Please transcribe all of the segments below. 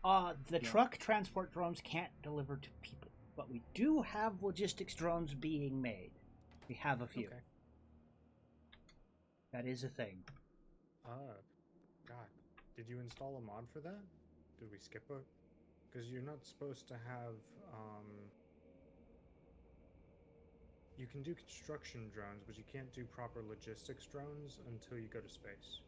The truck transport drones can't deliver to people, but we do have logistics drones being made. We have a few. Okay. That is a thing. God, did you install a mod for that? Did we skip it? Because you're not supposed to have, you can do construction drones, but you can't do proper logistics drones until you go to space.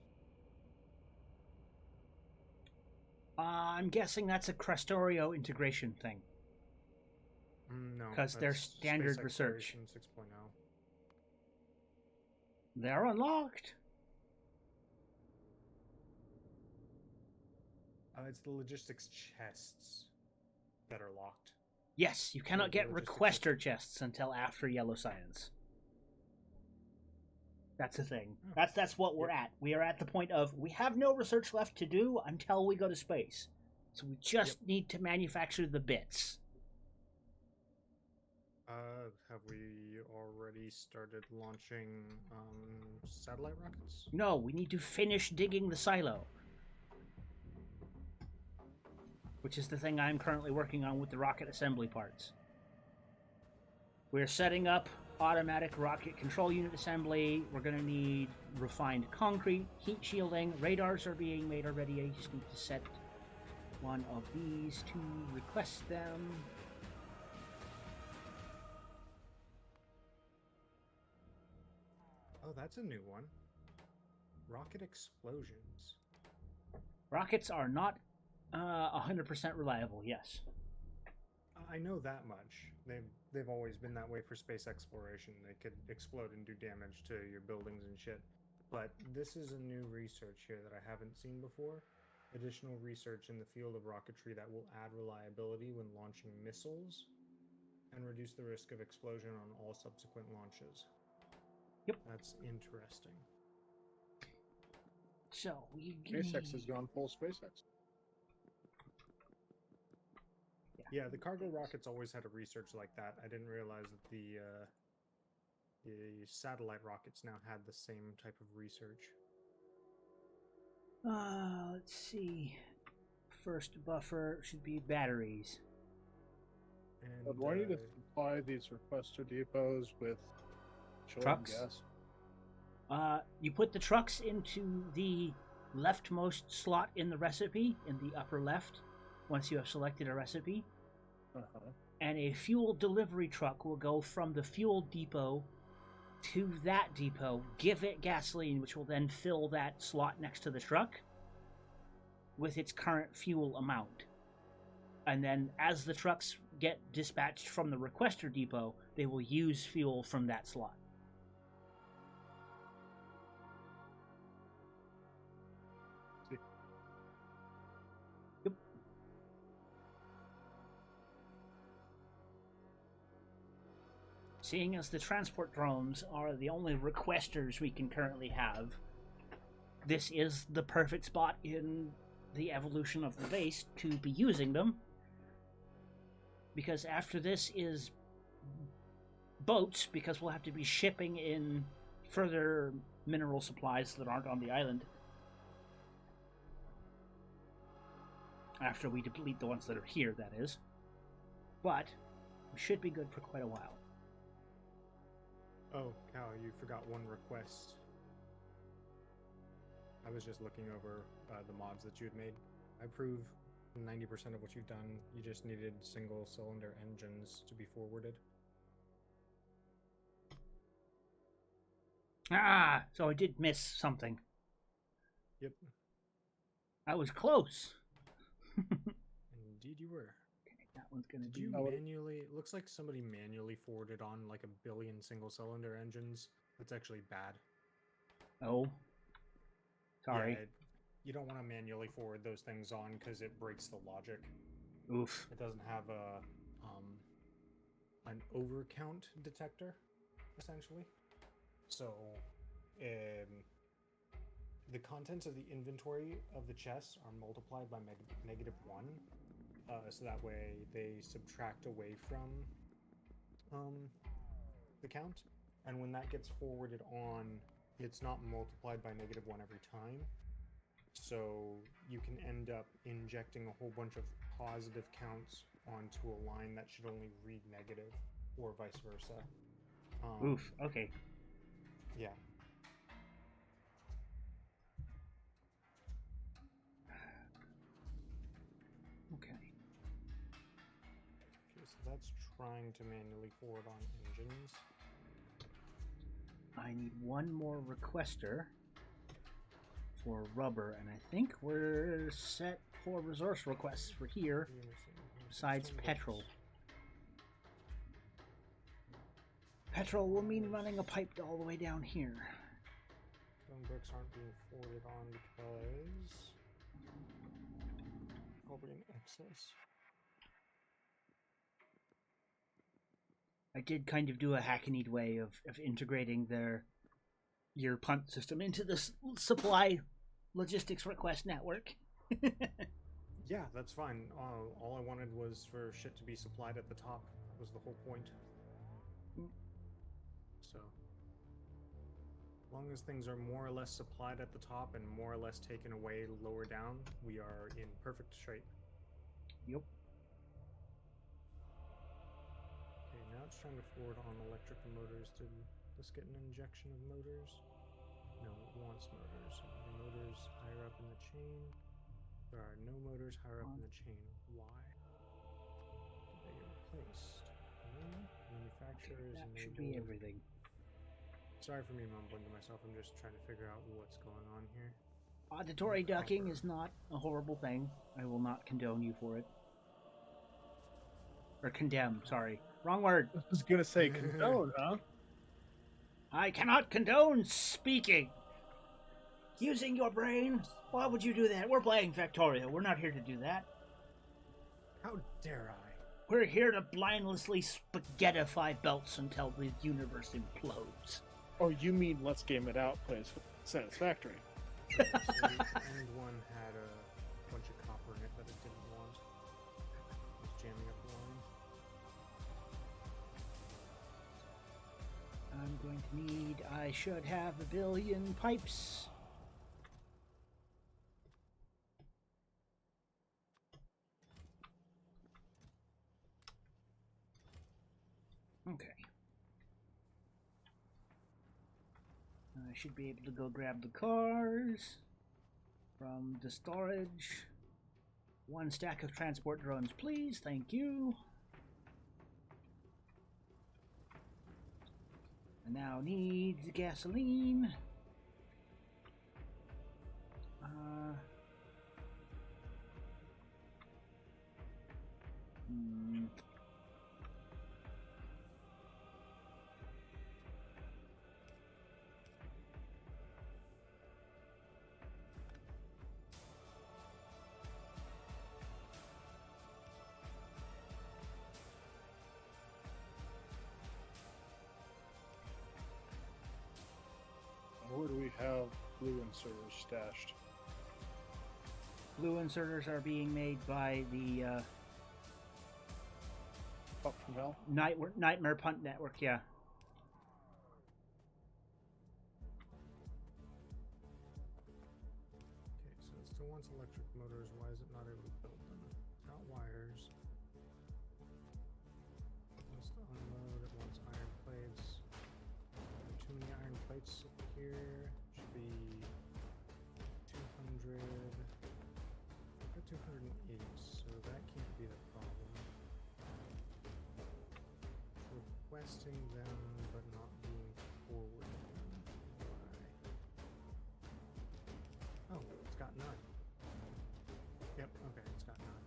I'm guessing that's a Crestorio integration thing. No, because they're that's standard Space research. Exploration 6.0. They're unlocked. It's the logistics chests that are locked. Yes, you cannot the get logistics requester chests until after Yellow Science. That's the thing. That's what we're at. We are at the point of we have no research left to do until we go to space. So we just need to manufacture the bits. Have we already started launching satellite rockets? No, we need to finish digging the silo. Which is the thing I'm currently working on with the rocket assembly parts. We're setting up automatic rocket control unit assembly. We're going to need refined concrete, heat shielding. Radars are being made already. I just need to set one of these to request them. Oh, that's a new one. Rocket explosions. Rockets are not 100% reliable, yes. I know that much. They've always been that way for space exploration. They could explode and do damage to your buildings and shit. But this is a new research here that I haven't seen before. Additional research in the field of rocketry that will add reliability when launching missiles and reduce the risk of explosion on all subsequent launches. Yep. That's interesting. So, SpaceX has gone full SpaceX. Yeah, the cargo rockets always had a research like that. I didn't realize that the satellite rockets now had the same type of research. Let's see. First buffer should be batteries. But why need to supply these requester depots with trucks? Gas? You put the trucks into the leftmost slot in the recipe, in the upper left, once you have selected a recipe. And a fuel delivery truck will go from the fuel depot to that depot, give it gasoline, which will then fill that slot next to the truck with its current fuel amount. And then as the trucks get dispatched from the requester depot, they will use fuel from that slot. Seeing as the transport drones are the only requesters we can currently have, this is the perfect spot in the evolution of the base to be using them. Because after this is boats, because we'll have to be shipping in further mineral supplies that aren't on the island. After we deplete the ones that are here, that is. But we should be good for quite a while. Oh, Cal, you forgot one request. I was just looking over the mods that you had made. I approve 90% of what you've done. You just needed single-cylinder engines to be forwarded. So I did miss something. Yep. I was close. Indeed you were. That one's gonna Did you manually... It looks like somebody manually forwarded on like 1 billion single-cylinder engines. That's actually bad. Oh. Sorry. Yeah, you don't want to manually forward those things on because it breaks the logic. Oof. It doesn't have an overcount detector, essentially. So, the contents of the inventory of the chests are multiplied by -1. So that way they subtract away from the count. And when that gets forwarded on, it's not multiplied by -1 every time. So you can end up injecting a whole bunch of positive counts onto a line that should only read negative, or vice versa. Oof. Okay. Yeah. Okay. Okay, so that's trying to manually forward on engines. I need one more requester for rubber, and I think we're set for resource requests for here, besides petrol. Petrol will mean running a pipe all the way down here. Stone bricks aren't being forwarded on because probably in excess. I did kind of do a hackneyed way of integrating your punt system into the supply logistics request network. Yeah, that's fine. All I wanted was for shit to be supplied at the top. That was the whole point. So, as long as things are more or less supplied at the top and more or less taken away lower down, we are in perfect shape. Yep. Okay, now it's trying to forward on electric motors. Did this get an injection of motors? No, it wants motors. The motors higher up in the chain. There are no motors higher up in the chain. Why? Did they get replaced? No. Manufacturers That enabled. should be everything. Sorry for me mumbling to myself. I'm just trying to figure out what's going on here. Auditory ducking is not a horrible thing. I will not condone you for it. Or condemn, sorry. Wrong word. I was gonna say condone, huh? I cannot condone speaking. Using your brain? Why would you do that? We're playing Factorio. We're not here to do that. How dare I? We're here to blindlessly spaghettify belts until the universe implodes. Oh, you mean Let's Game It Out plays Satisfactory? So the end one had a bunch of copper in it that it didn't want. It was jamming up the line. I'm going to need... I should have 1 billion pipes. Okay. I should be able to go grab the cars from the storage. 1 stack of transport drones, please. Thank you. I now need the gasoline. Where do we have blue inserters stashed? Blue inserters are being made by the Up from hell? Nightmare Punt Network, yeah. Okay, so it still wants electric motors. Why is it not able to build them? It's got wires. It wants to unload. It wants iron plates. Too many iron plates here. Should be 200. I've got 208, so that can't be the problem. Requesting them, but not being forwarded them. Why? Oh, it's got none. Yep, okay, it's got none.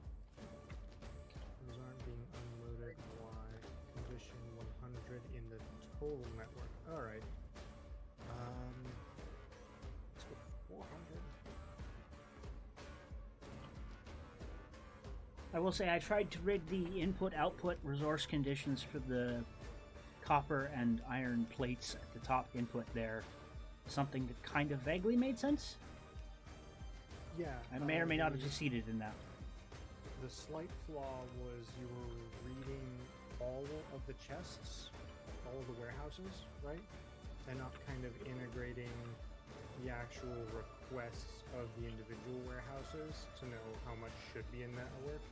Those aren't being unloaded. Why? Condition 100 in the total network. Alright. Let's go 400. I will say I tried to rig the input-output resource conditions for the copper and iron plates at the top input there. Something that kind of vaguely made sense. Yeah. I may or may not have succeeded in that. The slight flaw was you were reading all of the chests, all of the warehouses, right? And not kind of integrating the actual requests of the individual warehouses to know how much should be in that network.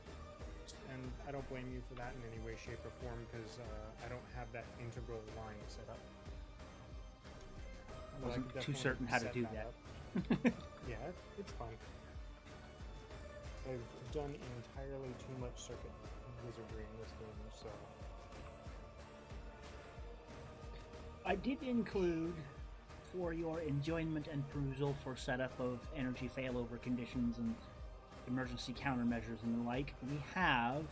And I don't blame you for that in any way, shape, or form, because I don't have that integral line set up. I But wasn't could too definitely certain how to set do that. up. Yeah, it's fun. I've done entirely too much circuit wizardry in this game, so... I did include, for your enjoyment and perusal for setup of energy failover conditions and emergency countermeasures and the like, we have,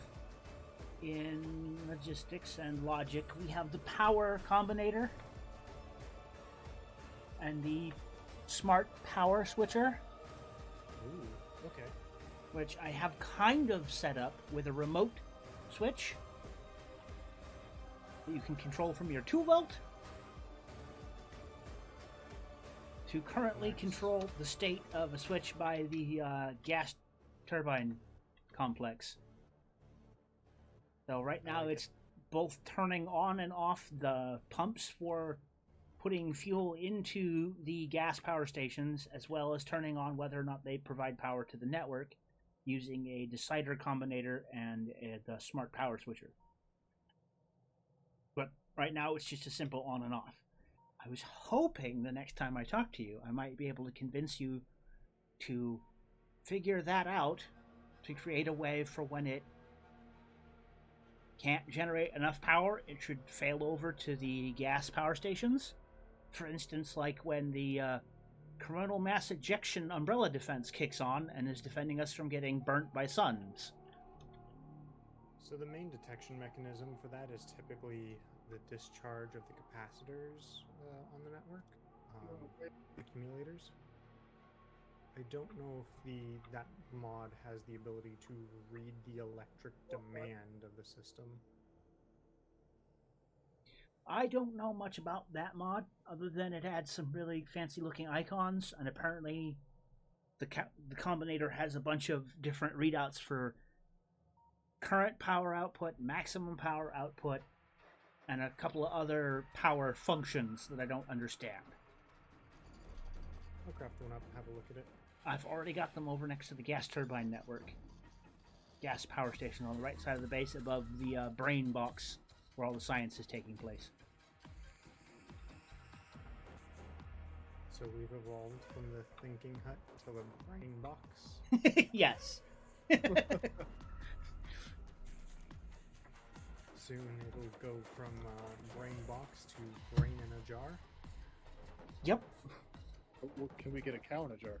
in logistics and logic, we have the power combinator and the smart power switcher, Ooh, okay. which I have kind of set up with a remote switch that you can control from your 2-volt to currently Nice. control the state of a switch by the gas turbine complex. So right I now like it's both turning on and off the pumps for putting fuel into the gas power stations, as well as turning on whether or not they provide power to the network using a decider combinator and the smart power switcher. But right now it's just a simple on and off. I was hoping the next time I talk to you, I might be able to convince you to figure that out to create a way for when it can't generate enough power, it should fail over to the gas power stations. For instance, like when the coronal mass ejection umbrella defense kicks on and is defending us from getting burnt by suns. So the main detection mechanism for that is typically the discharge of the capacitors on the network, accumulators. I don't know if that mod has the ability to read the electric demand of the system. I don't know much about that mod, other than it had some really fancy looking icons, and apparently the combinator has a bunch of different readouts for current power output, maximum power output, and a couple of other power functions that I don't understand. I'll craft one up and have a look at it. I've already got them over next to the gas turbine network. Gas power station on the right side of the base above the brain box where all the science is taking place. So we've evolved from the thinking hut to the brain box. Yes. Soon it'll go from brain box to brain in a jar. Yep. Can we get a cow in a jar?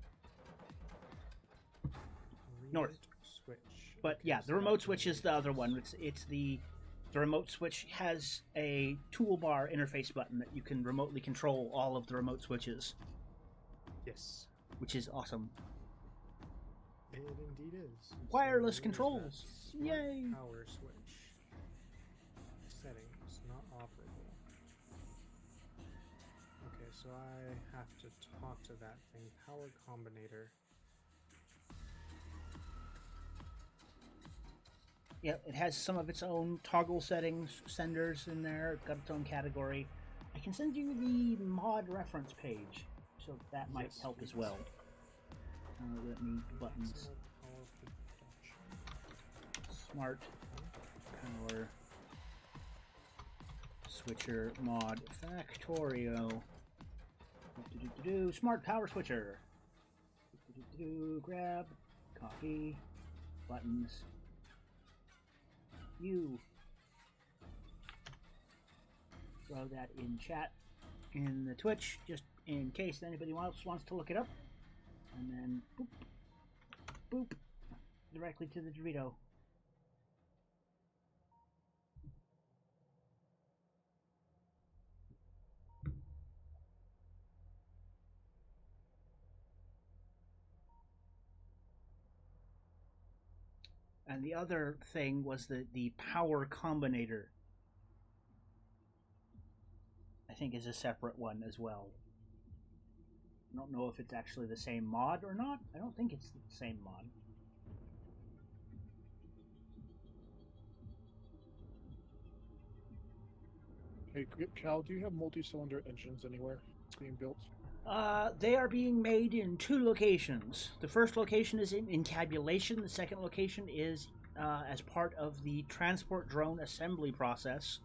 North. Switch. But Okay, yeah, so the remote that switch is the other one. It's the remote switch has a toolbar interface button that you can remotely control all of the remote switches, Yes, which is awesome. it indeed is. Wireless there's that controls. smart Yay. Power switch. Settings not operable. Okay, so I have to talk to that thing. Power combinator. Yep, it has some of its own toggle settings, senders in there. It's got its own category. I can send you the mod reference page, so that might Yes, help as please. well. Let me buttons. Maximal power production. Smart power switcher mod Factorio. Smart power switcher. Grab, copy, buttons. You throw that in chat in the Twitch, just in case anybody else wants to look it up, and then boop, boop, directly to the Dorito. And the other thing was the power combinator. I think is a separate one as well. I don't know if it's actually the same mod or not. I don't think it's the same mod. Hey, Cal, do you have multi-cylinder engines anywhere being built? They are being made in 2 locations. The first location is in encabulation. The second location is as part of the transport drone assembly process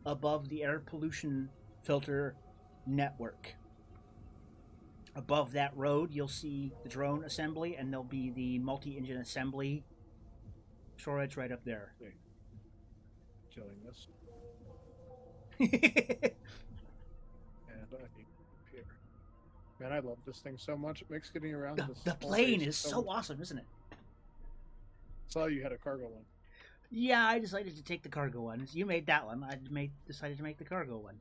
above the air pollution filter network. Above that road, you'll see the drone assembly, and there'll be the multi-engine assembly storage right up there. Killing this. And I need here. Man, I love this thing so much. It makes getting around the plane is so awesome, isn't it? Saw you had a cargo one. Yeah, I decided to take the cargo one. You made that one. I decided to make the cargo one.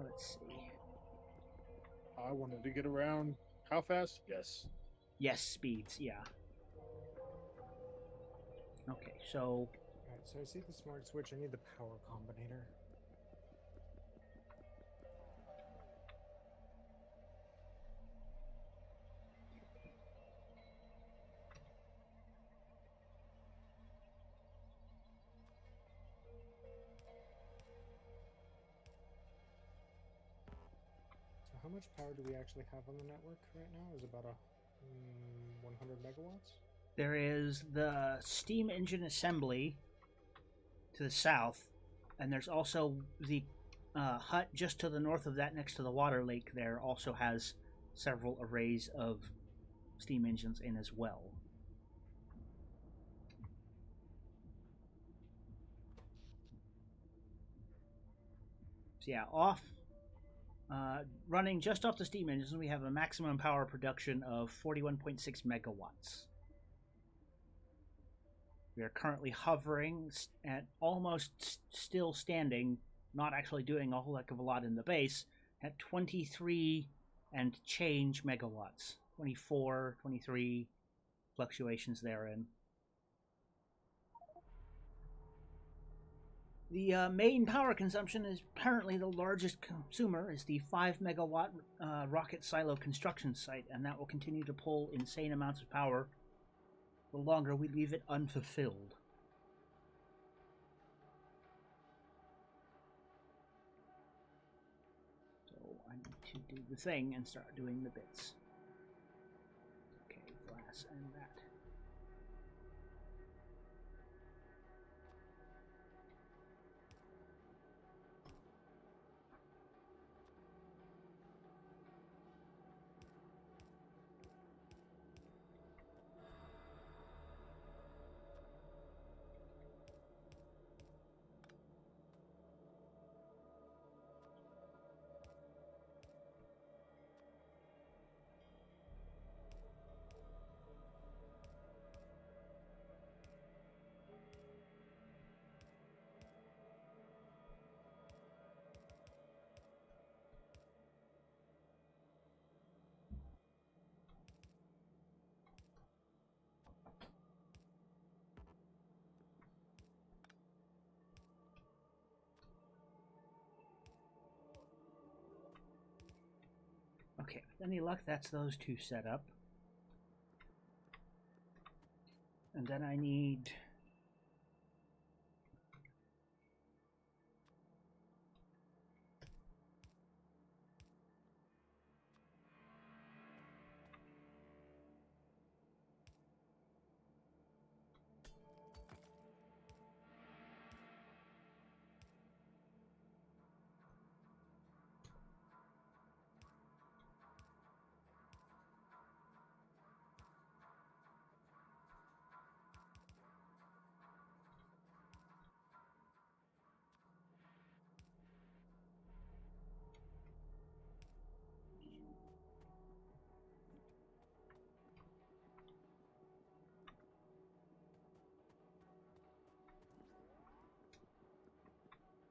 Let's see. I wanted to get around. How fast? Yes. Yes, speeds. Yeah. Okay, so. Alright, so I see the smart switch. I need the power combinator. How much power do we actually have on the network right now? Is about 100 megawatts? There is the steam engine assembly to the south, and there's also the hut just to the north of that next to the water lake there also has several arrays of steam engines in as well. So yeah, running just off the steam engines, we have a maximum power production of 41.6 megawatts. We are currently hovering at almost still standing, not actually doing a whole heck of a lot in the base, at 23 and change megawatts. 24, 23 fluctuations therein. The main power consumption is apparently the largest consumer is the 5 megawatt rocket silo construction site, and that will continue to pull insane amounts of power the longer we leave it unfulfilled. So I need to do the thing and start doing the bits. Okay, glass and that. Okay, with any luck, that's those 2 set up. And then I need...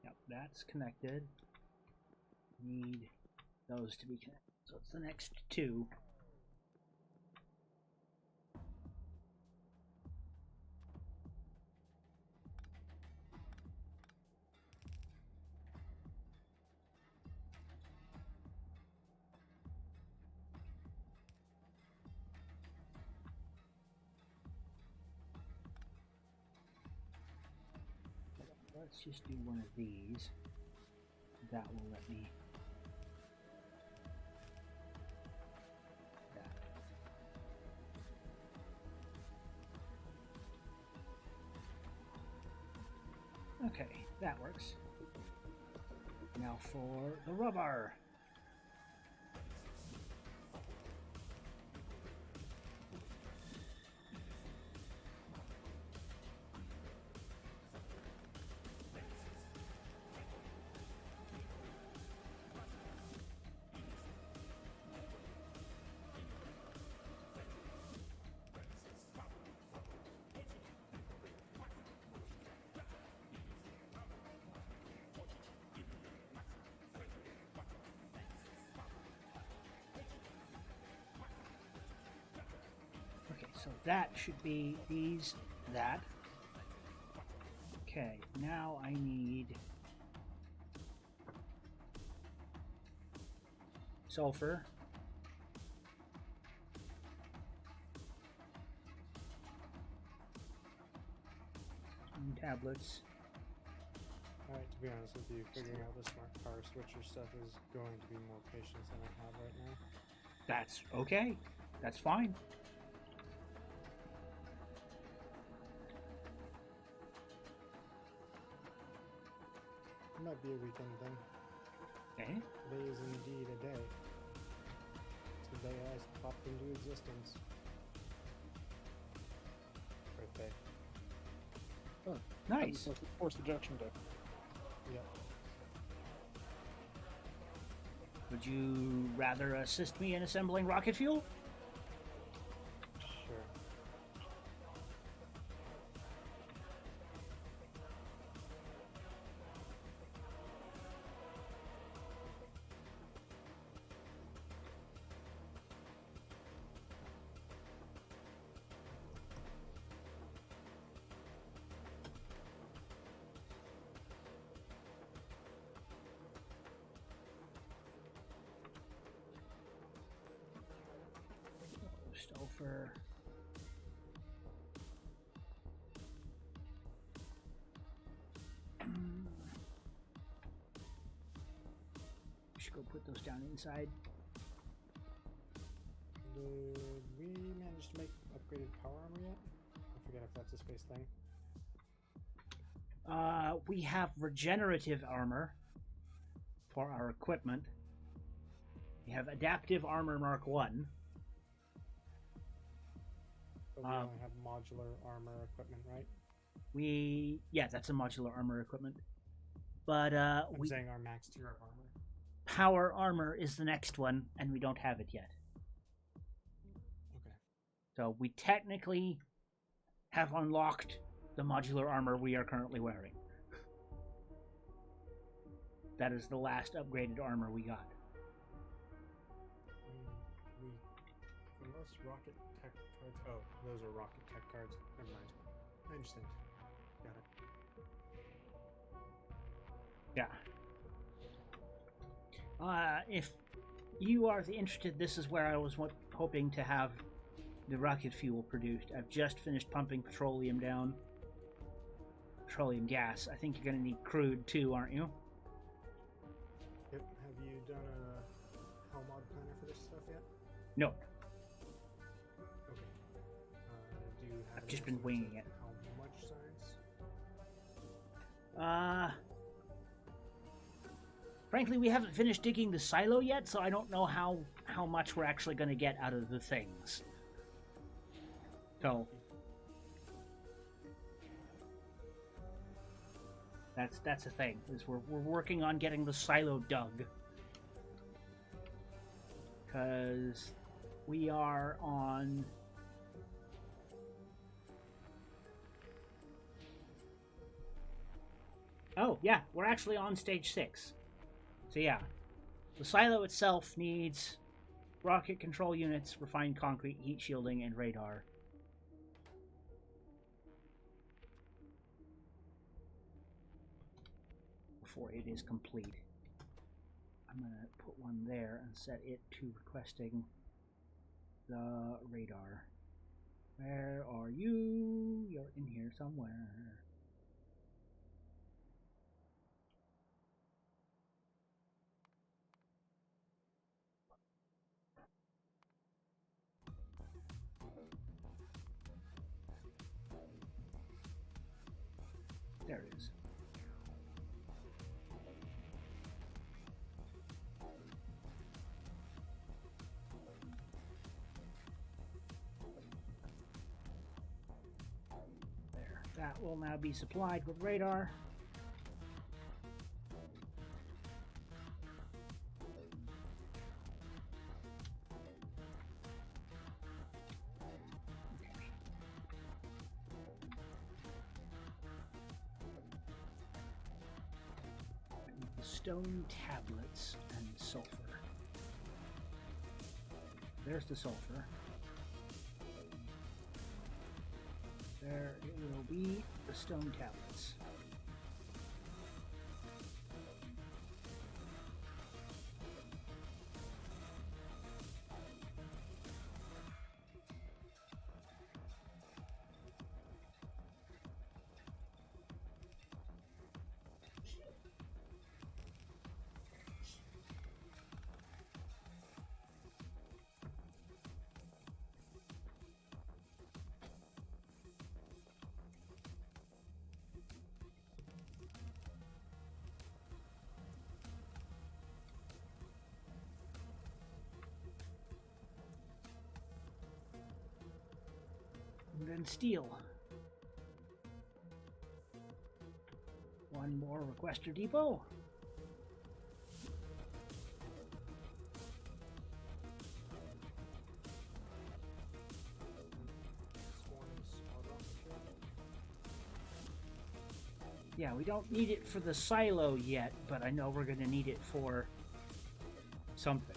Yep, that's connected. Need those to be connected. So it's the next 2. Let's just do one of these. That will let me Okay, that works. Now for the rubber. So that should be these, that. Okay, now I need sulfur. And tablets. Alright, to be honest with you, figuring out the smart power switcher stuff is going to be more patience than I have right now. That's okay. That's fine. It might be a weekend thing. Okay. Today is indeed a day. Today has popped into existence. Birthday. Oh, Nice. Forced ejection day. Yep. Would you rather assist me in assembling rocket fuel? Sure. Sulfur. Should go put those down inside. Did we manage to make upgraded power armor yet? I forget if that's a space thing. We have regenerative armor for our equipment. We have adaptive armor Mark 1. But we only have modular armor equipment, right? Yeah, that's a modular armor equipment. But I'm saying our max tier of armor. power armor is the next one, and we don't have it yet. Okay. So we technically have unlocked the modular armor we are currently wearing. That is the last upgraded armor we got. Unless rocket tech cards. Oh, those are rocket tech cards. Never mind. I understand. Got it. Yeah. If you are interested, this is where I was hoping to have the rocket fuel produced. I've just finished pumping petroleum down. Petroleum gas. I think you're going to need crude too, aren't you? Yep. Have you done a Hell mod planner for this stuff yet? No. Okay. Do you have I've an just been estimate winging of it. How much science? Frankly, we haven't finished digging the silo yet, so I don't know how much we're actually going to get out of the things. So that's a thing. Is we're working on getting the silo dug, because we are on. Oh yeah, we're actually on stage 6. So yeah, the silo itself needs rocket control units, refined concrete, heat shielding, and radar. Before it is complete. I'm going to put one there and set it to requesting the radar. Where are you? You're in here somewhere. There it is. That will now be supplied with radar. Stone tablets and sulfur. There's the sulfur. There it will be, the stone tablets. And then steel. One more requester depot. Yeah, we don't need it for the silo yet, but I know we're going to need it for something.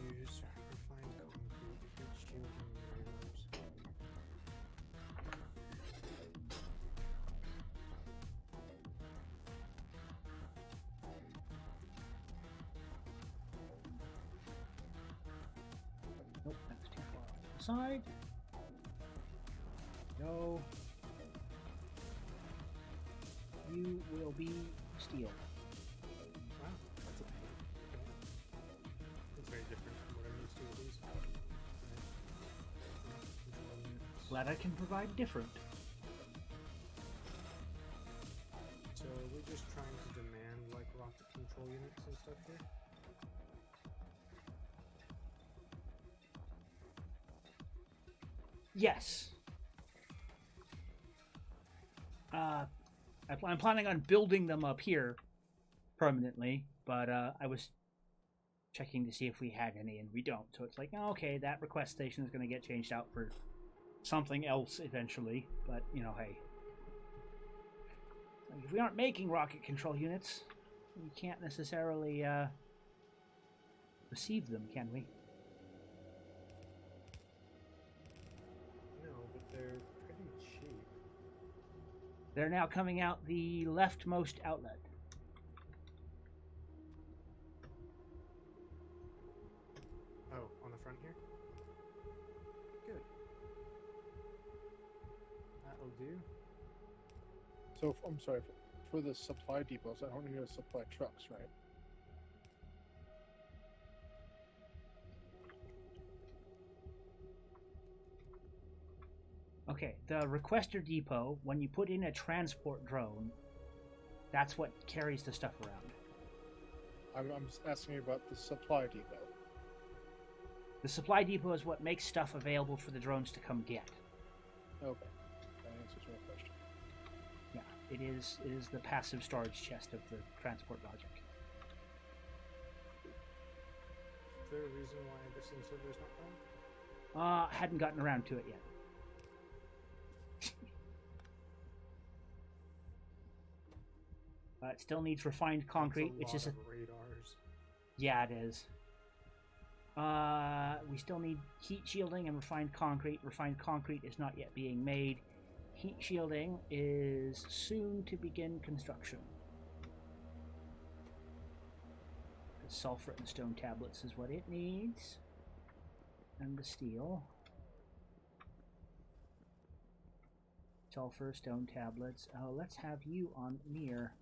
Use refined concrete, heat shielding radars. Nope, that's too far off the side. No. You will be steel. Wow, that's a pain. Okay. It's very different from what I'm used to with these. Right. Glad I can provide different. So we're just trying to demand like rocket control units and stuff here. Yes. I'm planning on building them up here permanently, but I was checking to see if we had any, and we don't. So it's like, oh, okay, that request station is going to get changed out for something else eventually. But, you know, hey. If we aren't making rocket control units, we can't necessarily receive them, can we? No, but they're pretty cheap. They're now coming out the leftmost outlet. Oh, on the front here? Good. That'll do. So, I'm sorry, for the supply depots, I don't need to supply trucks, right? Okay, the requester depot, when you put in a transport drone, that's what carries the stuff around. I'm just asking you about the supply depot. The supply depot is what makes stuff available for the drones to come get. Okay, that answers my question. Yeah, it is the passive storage chest of the transport logic. Is there a reason why the sim server's not running? Hadn't gotten around to it yet. It still needs refined concrete, which is a radars. Yeah, it is. We still need heat shielding and refined concrete. Refined concrete is not yet being made. Heat shielding is soon to begin construction. The sulfur and stone tablets is what it needs. And the steel. Sulfur, stone tablets. Oh, let's have you on near.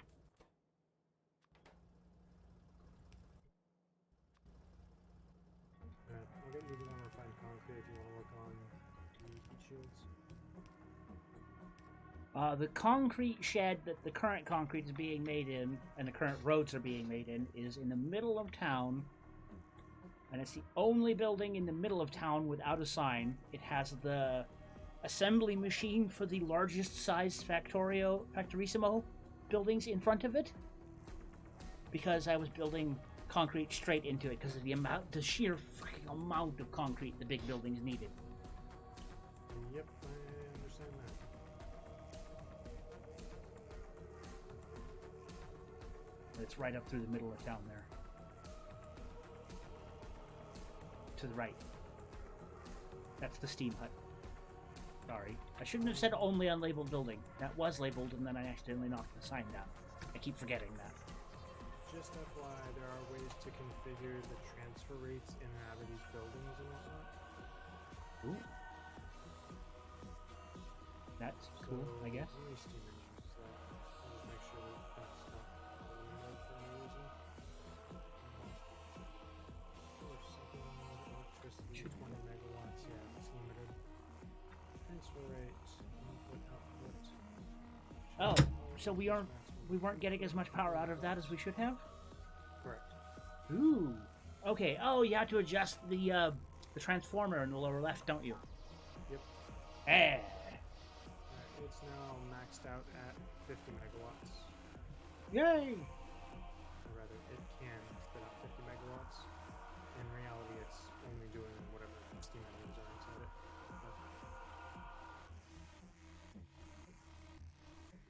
I'll get you the one refined concrete if you want to work on the heat shields. The concrete shed that the current concrete is being made in, and the current roads are being made in, is in the middle of town. And it's the only building in the middle of town without a sign. It has the assembly machine for the largest size Factorissimo buildings in front of it, because I was building concrete straight into it because of the sheer freaking amount of concrete the big buildings needed. Yep, I understand that. It's right up through the middle of town there. To the right. That's the steam hut. Sorry. I shouldn't have said only unlabeled building. That was labeled and then I accidentally knocked the sign down. I keep forgetting that. Just FYI, there are ways to configure the transfer rates in and out of these buildings and whatnot. Ooh. That's cool, I guess. Let me steam and use that. Just make sure that that's not overloaded for any reason. Second, electricity, Should 20 megawatts. Yeah, it's limited. Transfer rate, input, output. Oh, so we weren't getting as much power out of that as we should have? Correct. Ooh. Okay. Oh, you have to adjust the transformer in the lower left, don't you? Yep. Eh. It's now maxed out at 50 megawatts. Yay! Or rather, it can spit out 50 megawatts. In reality, it's only doing whatever steam engines are inside it. But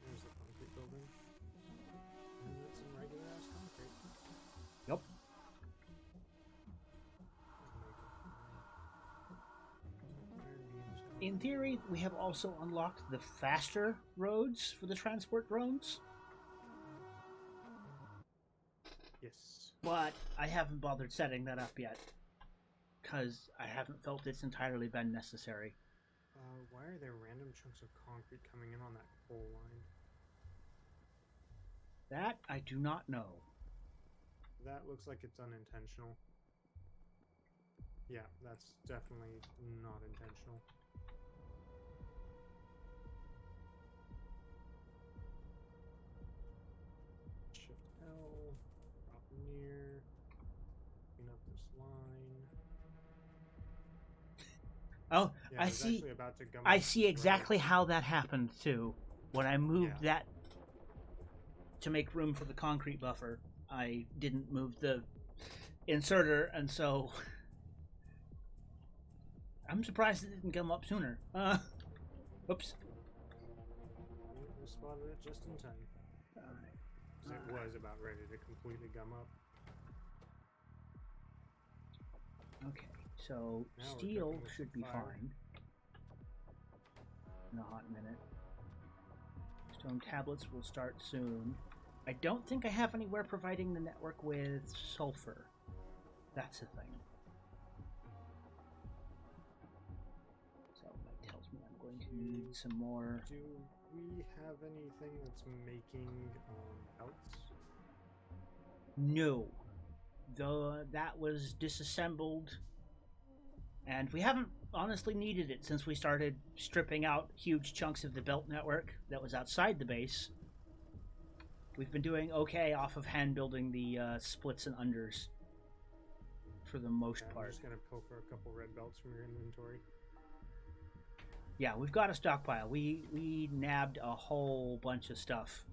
there's the concrete building. And that's some regular ass concrete. Yep. In theory, we have also unlocked the faster roads for the transport drones, Yes. but I haven't bothered setting that up yet, because I haven't felt it's entirely been necessary. Why are there random chunks of concrete coming in on that coal line? That I do not know. That looks like it's unintentional. Yeah, that's definitely not intentional. Shift L, drop near, clean up this line. Oh, Yeah, I was see. actually about to gum I up see exactly roads. how that happened too. When I moved Yeah. that to make room for the concrete buffer, I didn't move the inserter, and so I'm surprised it didn't come up sooner. Oops. We spotted it just in time. Alright. 'Cause it was about ready to completely gum up. Okay, so Now we're steel cooking with should some be fire. fine in a hot minute. Stone tablets will start soon. I don't think I have anywhere providing the network with sulfur. That's the thing. So that tells me I'm going to need some more. Do we have anything that's making belts? No. That was disassembled. And we haven't honestly needed it since we started stripping out huge chunks of the belt network that was outside the base. We've been doing okay off of hand building the splits and unders for the most I'm part. just gonna pilfer a couple red belts from your inventory. Yeah, we've got a stockpile. We nabbed a whole bunch of stuff.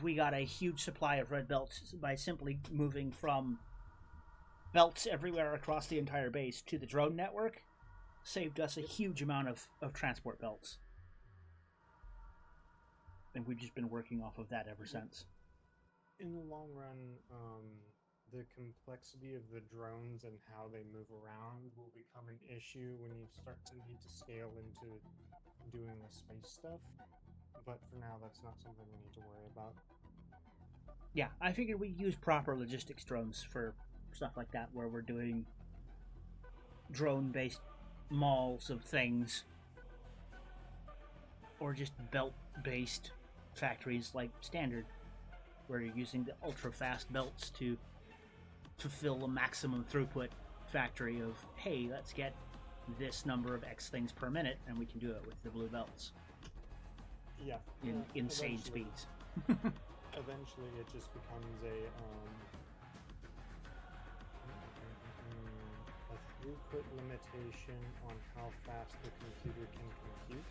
We got a huge supply of red belts by simply moving from belts everywhere across the entire base to the drone network. Saved us a huge amount of transport belts. And we've just been working off of that ever since. In the long run, the complexity of the drones and how they move around will become an issue when you start to need to scale into doing the space stuff. But for now, that's not something we need to worry about. Yeah, I figured we'd use proper logistics drones for stuff like that, where we're doing drone-based malls of things. Or just belt-based factories like standard, where you're using the ultra-fast belts to fulfill a maximum throughput factory of, hey, let's get this number of X things per minute, and we can do it with the blue belts Yeah. in insane eventually- speeds. Eventually, it just becomes a throughput limitation on how fast the computer can compute,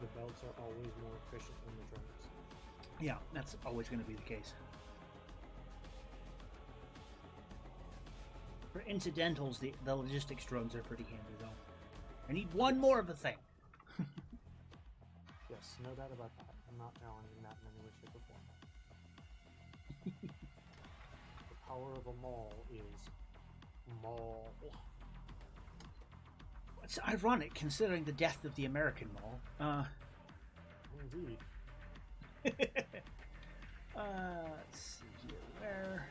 the belts are always more efficient than the drones. Yeah, that's always going to be the case. For incidentals, the logistics drones are pretty handy, though. I need one more of a thing. Yes, no doubt about that. I'm not challenging that in any way, shape, or form. The power of a mall is mall. It's ironic considering the death of the American mall. Indeed. Let's see here. Where?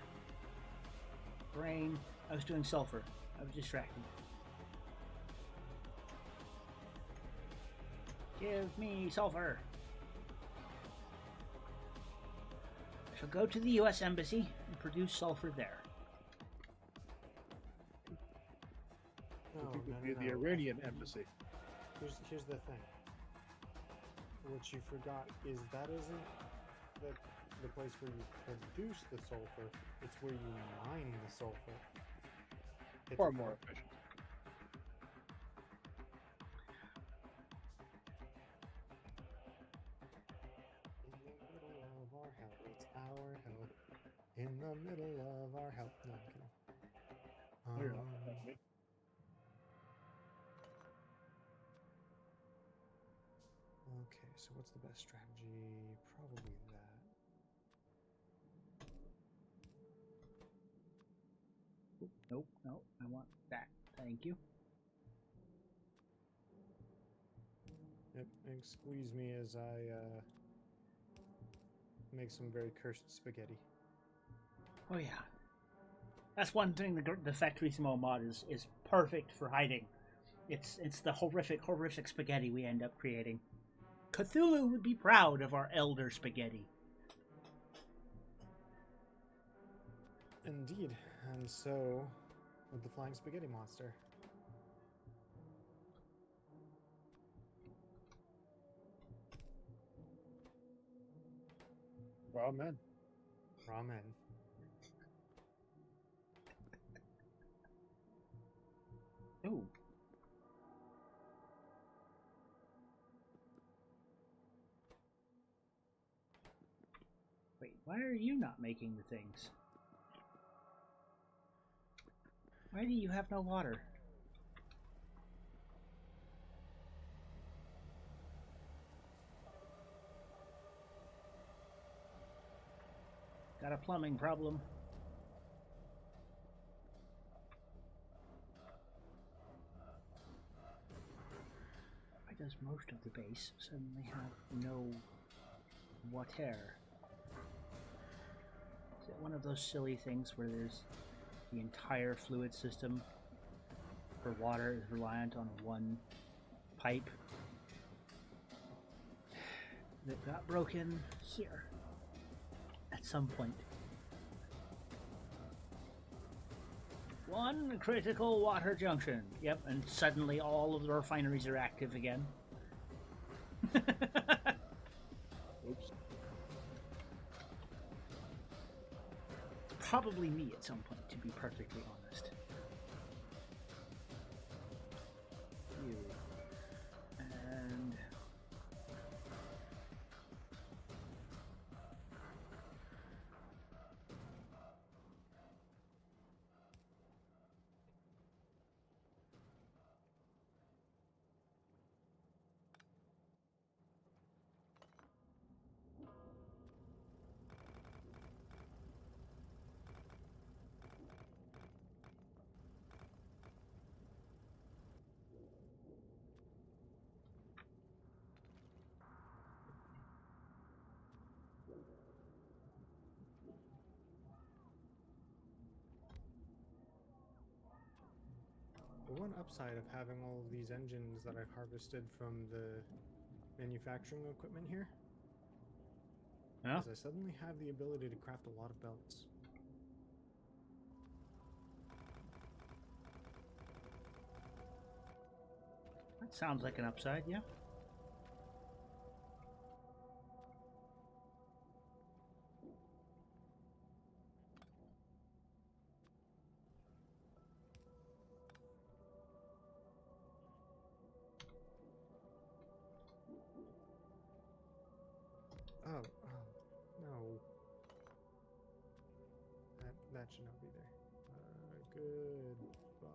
Brain. I was doing sulfur. I was distracted. Give me sulfur. I shall go to the U.S. Embassy and produce sulfur there. No, I think it no, would be no, the no. Iranian embassy. Here's the thing. What you forgot is that isn't the place where you produce the sulfur. It's where you mine the sulfur. It's Far more efficient. In the middle of our hell, it's our hell. In the middle of our hell. No, I'm kidding. Oh, you're not. That's me. Okay, so what's the best strategy? Probably that. Nope, nope. I want that. Thank you. Yep, excuse me as I make some very cursed spaghetti. Oh yeah. That's one thing the Factorissimo mod is perfect for hiding. It's the horrific spaghetti we end up creating. Cthulhu would be proud of our elder spaghetti. Indeed, and so with the flying spaghetti monster. Ramen. Ramen. Ooh. Wait, why are you not making the things? Why do you have no water? Got a plumbing problem. Why does most of the base suddenly have no water? Is it one of those silly things where there's the entire fluid system for water is reliant on one pipe that got broken here at some point? One critical water junction. Yep, and suddenly all of the refineries are active again. Oops. Probably me at some point, to be perfectly honest. You. And The one upside of having all of these engines that I've harvested from the manufacturing equipment here yeah, is I suddenly have the ability to craft a lot of belts. that sounds like an upside, yeah. that should not be there. Goodbye.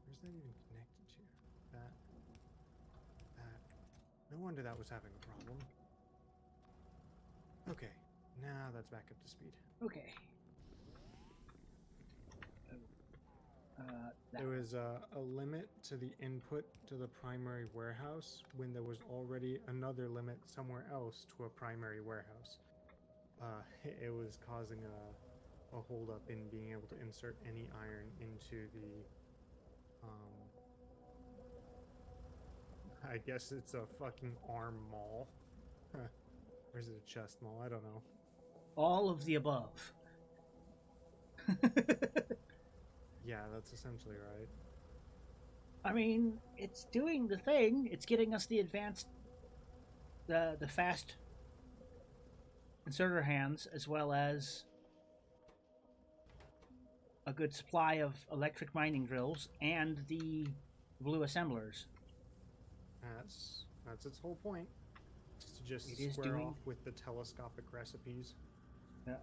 Where's that even connected to? That. No wonder that was having a problem. Okay, now that's back up to speed. Okay. There was a limit to the input to the primary warehouse when there was already another limit somewhere else to a primary warehouse. It was causing a holdup in being able to insert any iron into the I guess it's a fucking arm mall. Or is it a chest mall? I don't know. All of the above. Yeah, that's essentially right. I mean, it's doing the thing. It's getting us the advanced, the fast inserter hands, as well as a good supply of electric mining drills and the blue assemblers. That's its whole point. Just to just It is square doing- off with the telescopic recipes. Yeah.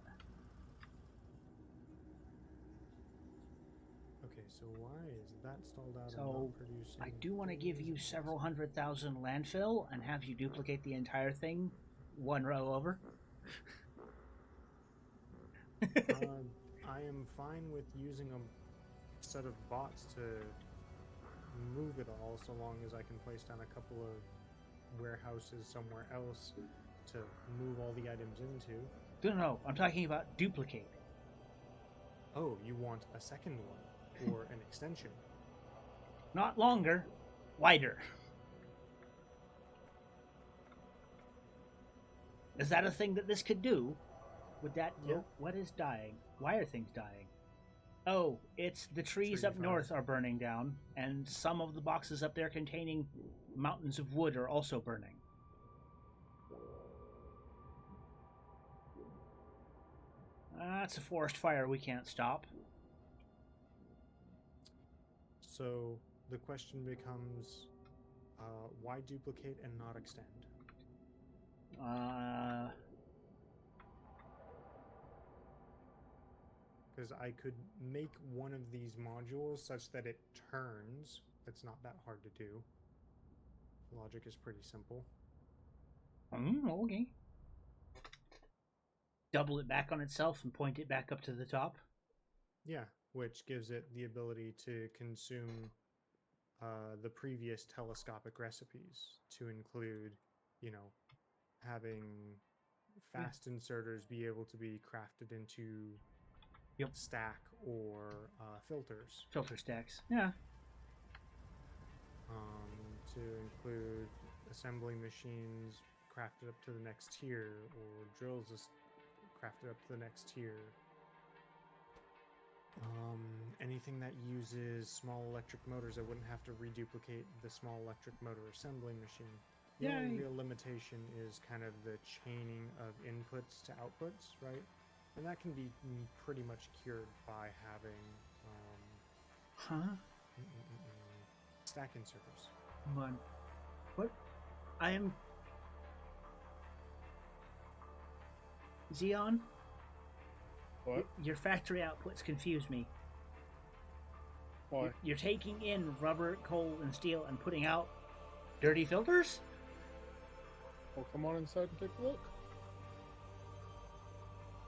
Okay, so why is that stalled out and So, not producing? I do want to give you several 100,000 landfill and have you duplicate the entire thing one row over. I am fine with using a set of bots to move it all, so long as I can place down a couple of warehouses somewhere else to move all the items into. No, I'm talking about duplicate. Oh, you want a second one or an extension? Not longer, wider. Is that a thing that this could do? Would that? Yeah. What is dying? Why are things dying? Oh, it's the trees Tree up fire. north are burning down, and some of the boxes up there containing mountains of wood are also burning. That's a forest fire we can't stop. So the question becomes, why duplicate and not extend? Because I could make one of these modules such that it turns. It's not that hard to do. Logic is pretty simple. Okay. Double it back on itself and point it back up to the top. Yeah, which gives it the ability to consume the previous telescopic recipes to include, having fast inserters be able to be crafted into stack or filters. Filter stacks. Yeah. To include assembly machines crafted up to the next tier, or drills crafted up to the next tier. Anything that uses small electric motors, I wouldn't have to reduplicate the small electric motor assembly machine. The only real limitation is kind of the chaining of inputs to outputs, right? And that can be pretty much cured by having stack inserters. Come on. What? I am... Xeon? What? Your factory outputs confuse me. Why? You're taking in rubber, coal, and steel and putting out dirty filters? Well, come on inside and take a look.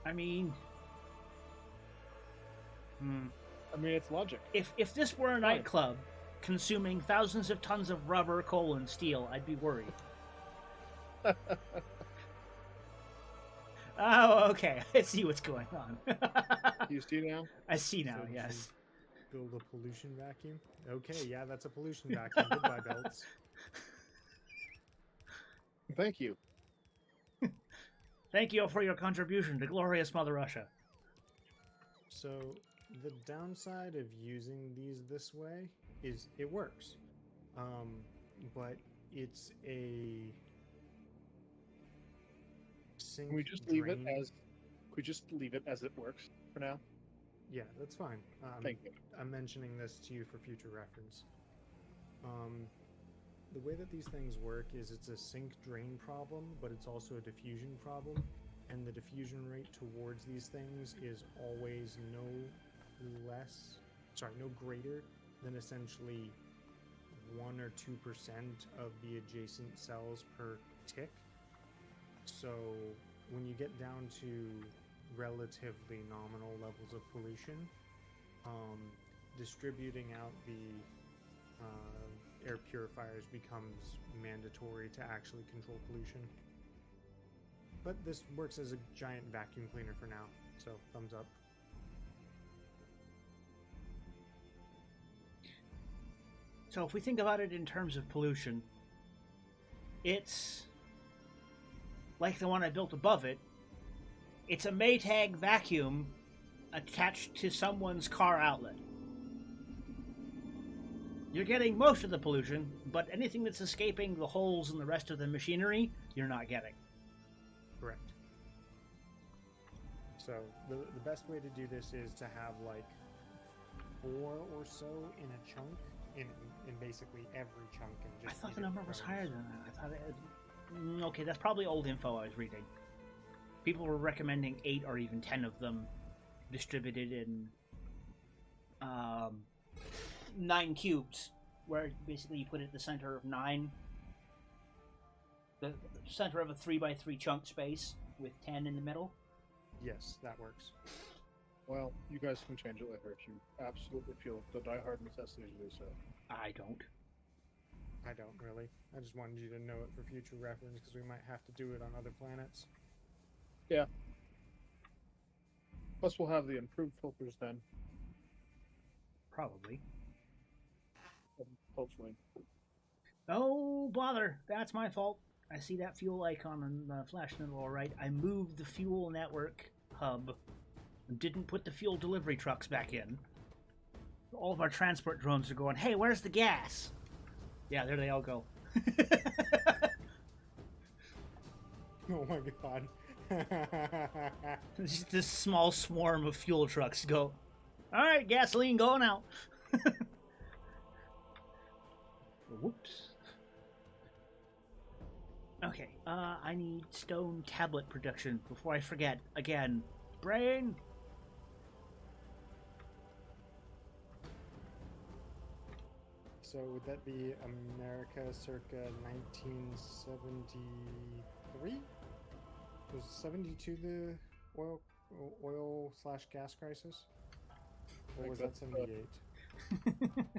I mean... I mean, it's logic. If this were a nightclub consuming thousands of tons of rubber, coal, and steel, I'd be worried. Oh, okay. I see what's going on. You see now? I see now, So did yes. you build a pollution vacuum? Okay, yeah, that's a pollution vacuum. Goodbye, belts. Thank you. Thank you for your contribution to glorious Mother Russia. So, the downside of using these this way is it works. But it's a sink Can we just leave it drain. as? Can we just leave it as it works for now? Yeah, that's fine. Thank you. I'm mentioning this to you for future reference. The way that these things work is it's a sink drain problem, but it's also a diffusion problem. and the diffusion rate towards these things is always no greater than essentially 1 or 2% of the adjacent cells per tick. So when you get down to relatively nominal levels of pollution, distributing out the air purifiers becomes mandatory to actually control pollution. But this works as a giant vacuum cleaner for now, so thumbs up. So if we think about it in terms of pollution, it's like the one I built above it. It's a Maytag vacuum attached to someone's car outlet. You're getting most of the pollution, but anything that's escaping the holes in the rest of the machinery, you're not getting. Correct. So the best way to do this is to have like 4 or so in a chunk, in basically every chunk. And I just thought the either number was throws- higher than that. I thought it... Okay, that's probably old info I was reading. People were recommending 8 or even 10 of them distributed in 9 cubes, where basically you put it at the center of 9. The center of a 3x3 chunk space with 10 in the middle. Yes, that works. Well, you guys can change it later if you absolutely feel the diehard necessity to do so. I don't. I don't really. I just wanted you to know it for future reference because we might have to do it on other planets. Plus, we'll have the improved filters then, Probably. hopefully. Oh, bother. That's my fault. I see that fuel icon on the flash in the lower right. I moved the fuel network hub and didn't put the fuel delivery trucks back in. All of our transport drones are going, hey, where's the gas? Yeah, there they all go. Oh my god. Just this small swarm of fuel trucks go, all right, gasoline going out. Whoops. Okay, I need stone tablet production before I forget. Again, brain. So would that be America circa 1973? Was 72 the oil/gas crisis? Or Like was that that's, 78?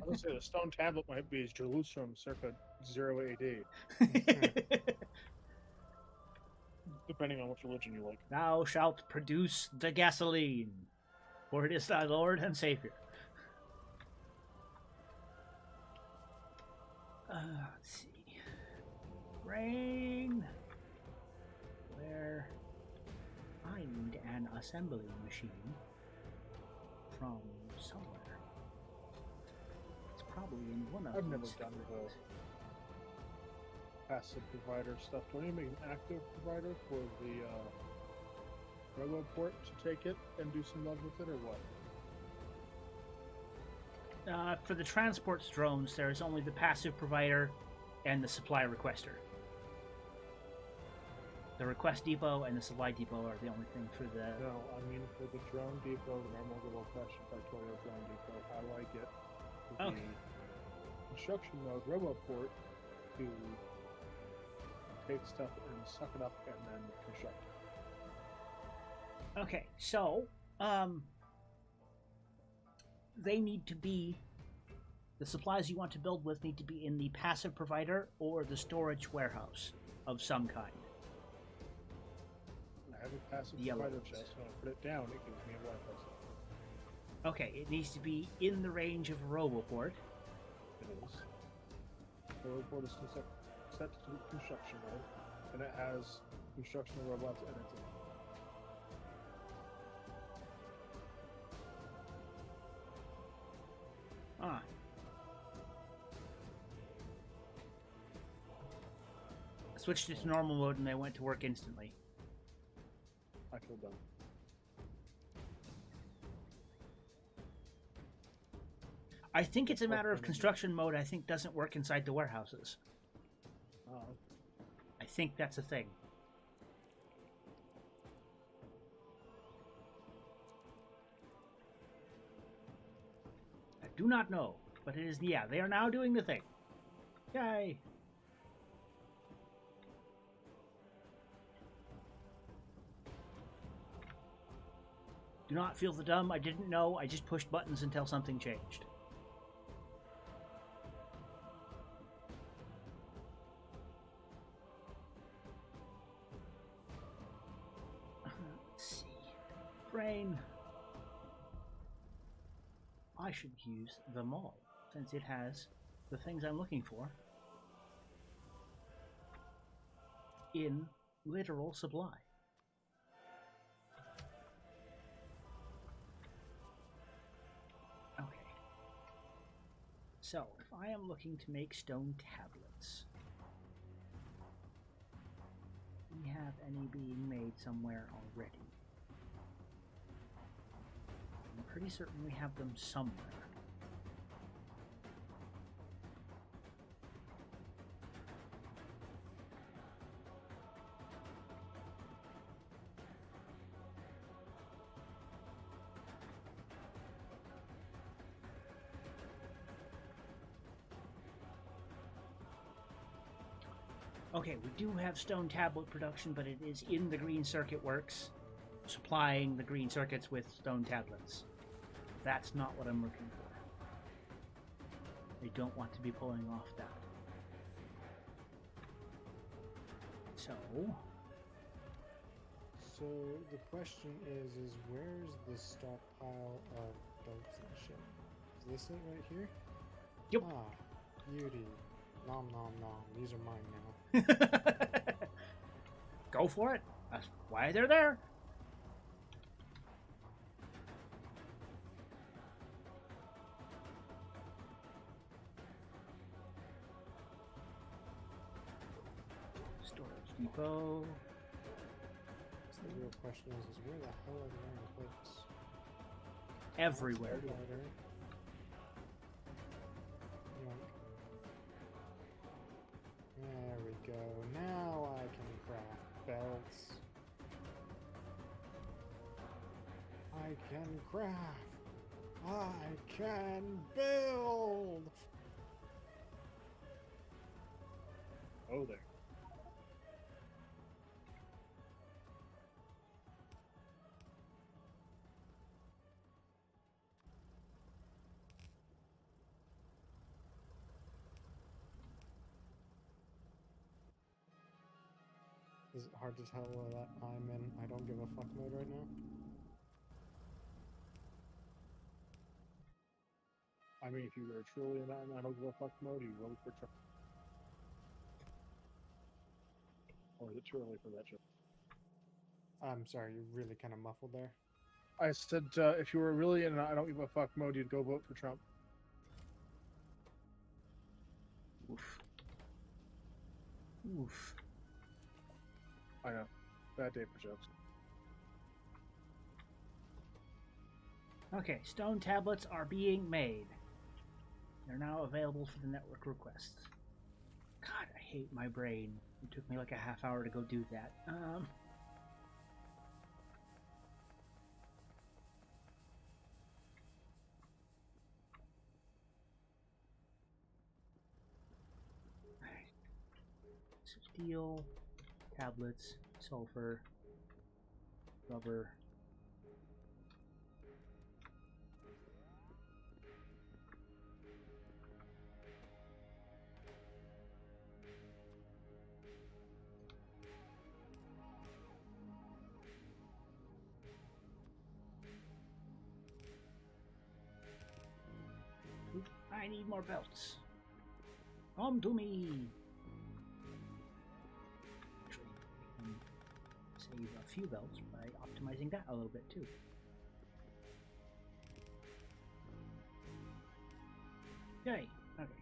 I would say the stone tablet might be Jerusalem circa 0 AD, depending on which religion you like. Thou shalt produce the gasoline, for it is thy Lord and Savior. Let's see. Rain. Where I need an assembly machine from somewhere. It's probably in one of I've never these done things. Passive provider stuff. Do I need to make an active provider for the RoboPort to take it and do some love with it, or what? For the transports drones, there is only the passive provider and the supply requester. The request depot and the supply depot are the only thing for the... No, I mean for the drone depot, the normal little fashion factorial drone depot, how do I get the Okay. construction mode RoboPort to take stuff and suck it up and then construct it? Okay, so, they need to be... The supplies you want to build with need to be in the passive provider or the storage warehouse of some kind. I have a passive Yellow. provider chest. When I put it down, it gives me a Wi-Fi signal. Okay, it needs to be in the range of a RoboPort. It is. The RoboPort is set to construction mode, and it has construction robots in it. Ah. I switched it to normal mode and they went to work instantly. I feel done. I think it's a matter of construction mode. I think doesn't work inside the warehouses. I think that's a thing. Do not know, but it is, yeah, they are now doing the thing. Yay! Do not feel the dumb. I didn't know. I just pushed buttons until something changed. Let's see. Brain. I should use the mall, since it has the things I'm looking for in literal supply. Okay. So, if I am looking to make stone tablets, do we have any being made somewhere already? I'm pretty certain we have them somewhere. Okay, we do have stone tablet production, but it is in the Green Circuit Works, supplying the green circuits with stone tablets. That's not what I'm looking for. I don't want to be pulling off that. So the question is where's the stockpile of belts and shit? Is this it right here? Yep. Ah, beauty. Nom nom nom. These are mine now. Go for it. That's why they're there. Storage depot. So the real question is where the hell are the iron plates? Everywhere. Lighter. Yoink. There we go. Now I can craft belts. I can craft. I can build. Oh, there. Is it hard to tell that I'm in I don't give a fuck mode right now? I mean, if you were truly in that I don't give a fuck mode, you roll for truck. Or is it too early for that shit? I'm sorry, you're really kind of muffled there. I said if you were really in an I don't give a fuck mode, you'd go vote for Trump. Oof. Oof. I know. Bad day for jokes. Okay, stone tablets are being made. They're now available for the network requests. God, I hate my brain. It took me like a half hour to go do that. Steel, tablets, sulfur, rubber. I need more belts. Come to me. Actually, I can save a few belts by optimizing that a little bit too. Yay. Okay.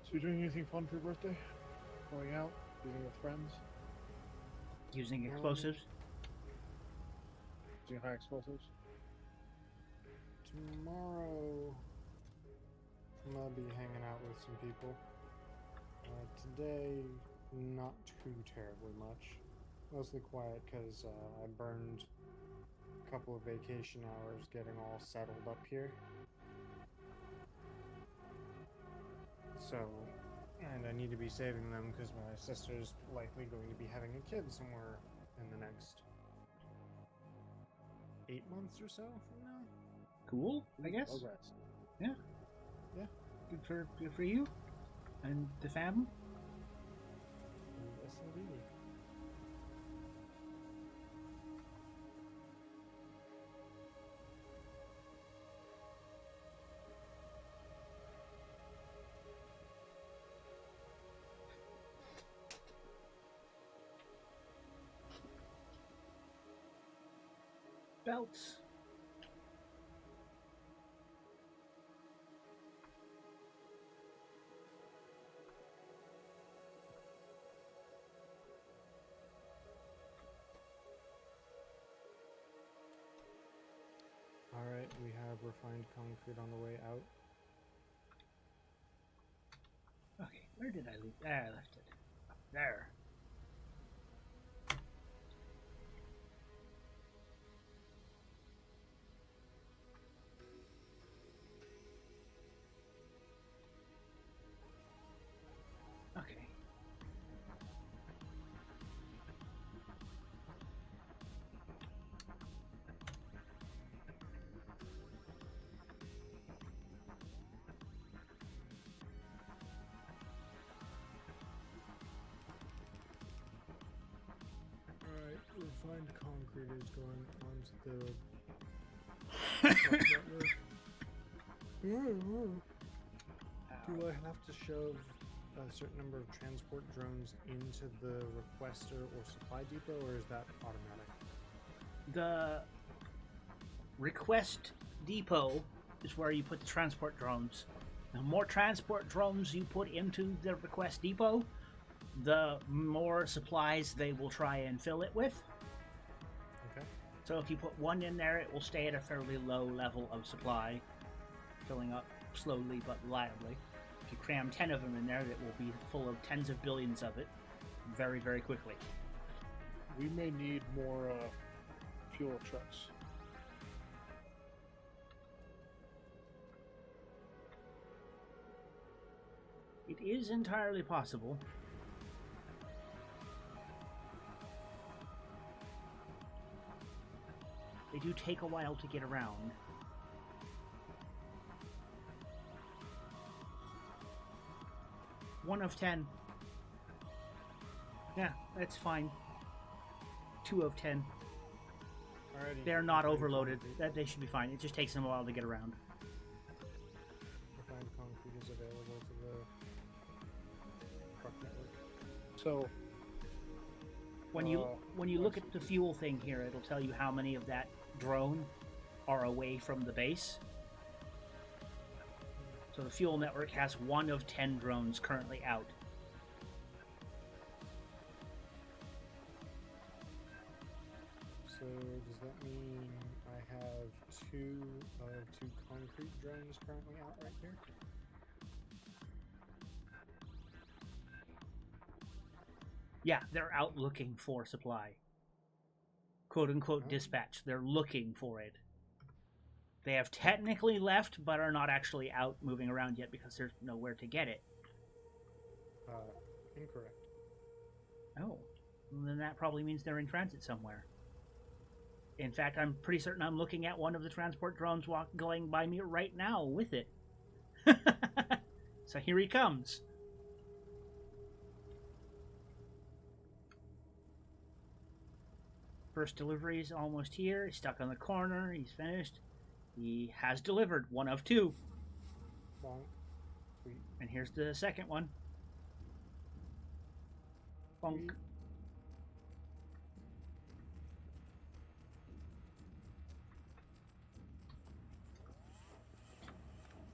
So you doing anything fun for your birthday? Going out? Using with friends? Using explosives. Using high explosives? Tomorrow, I'm gonna be hanging out with some people. Today, not too terribly much. Mostly quiet because I burned a couple of vacation hours getting all settled up here. So, and I need to be saving them because my sister's likely going to be having a kid somewhere in the next 8 months or so from now. Cool, I guess. Progress. Yeah. Yeah. Good for you. And the fam. Yes, indeed. Belts. Alright, we have refined concrete on the way out. Okay, where did I leave? There, I left it. There. Okay. Alright, refined concrete is going onto the truck network. Do I have to shove a certain number of transport drones into the requester or supply depot, or is that automatic? The request depot is where you put the transport drones. The more transport drones you put into the request depot, the more supplies they will try and fill it with. Okay. So if you put one in there, it will stay at a fairly low level of supply, filling up slowly but reliably. If you cram 10 of them in there, it will be full of tens of billions of it very, very quickly. We may need more fuel trucks. It is entirely possible. They do take a while to get around. One of 10. Yeah, that's fine. 2 of 10. Alrighty. They're not refined overloaded. concrete- That they should be fine. It just takes them a while to get around. Refined concrete is available to the truck network. So, When you look at the fuel thing here, it'll tell you how many of that drone are away from the base. So the fuel network has 1 of 10 drones currently out. So does that mean I have 2 of 2 concrete drones currently out right here? Yeah, they're out looking for supply. Quote unquote Oh. dispatch. They're looking for it. They have technically left, but are not actually out moving around yet because there's nowhere to get it. Incorrect. Oh, well, then that probably means they're in transit somewhere. In fact, I'm pretty certain I'm looking at one of the transport drones going by me right now with it. So here he comes. First delivery is almost here. He's stuck on the corner. He's finished. He has delivered 1 of 2. Bonk. Sweet. And here's the second one. Bonk. Sweet.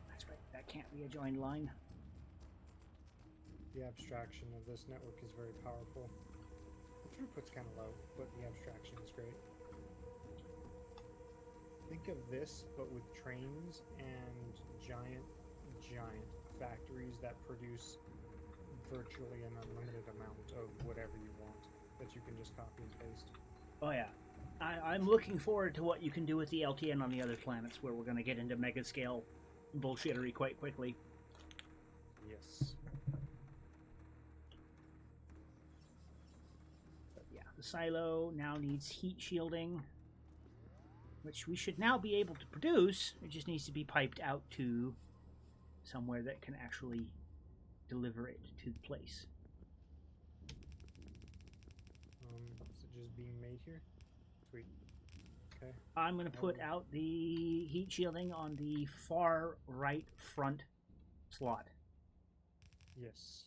That's right. That can't be a joined line. The abstraction of this network is very powerful. The throughput's kind of low, but the abstraction is great. Think of this, but with trains and giant factories that produce virtually an unlimited amount of whatever you want that you can just copy and paste. Oh yeah. I'm looking forward to what you can do with the LTN on the other planets, where we're going to get into mega scale bullshittery quite quickly. Yes. But yeah, the silo now needs heat shielding, which we should now be able to produce. It just needs to be piped out to somewhere that can actually deliver it to the place. Is it just being made here? Sweet. Okay. I'm going to put out the heat shielding on the far right front slot. Yes.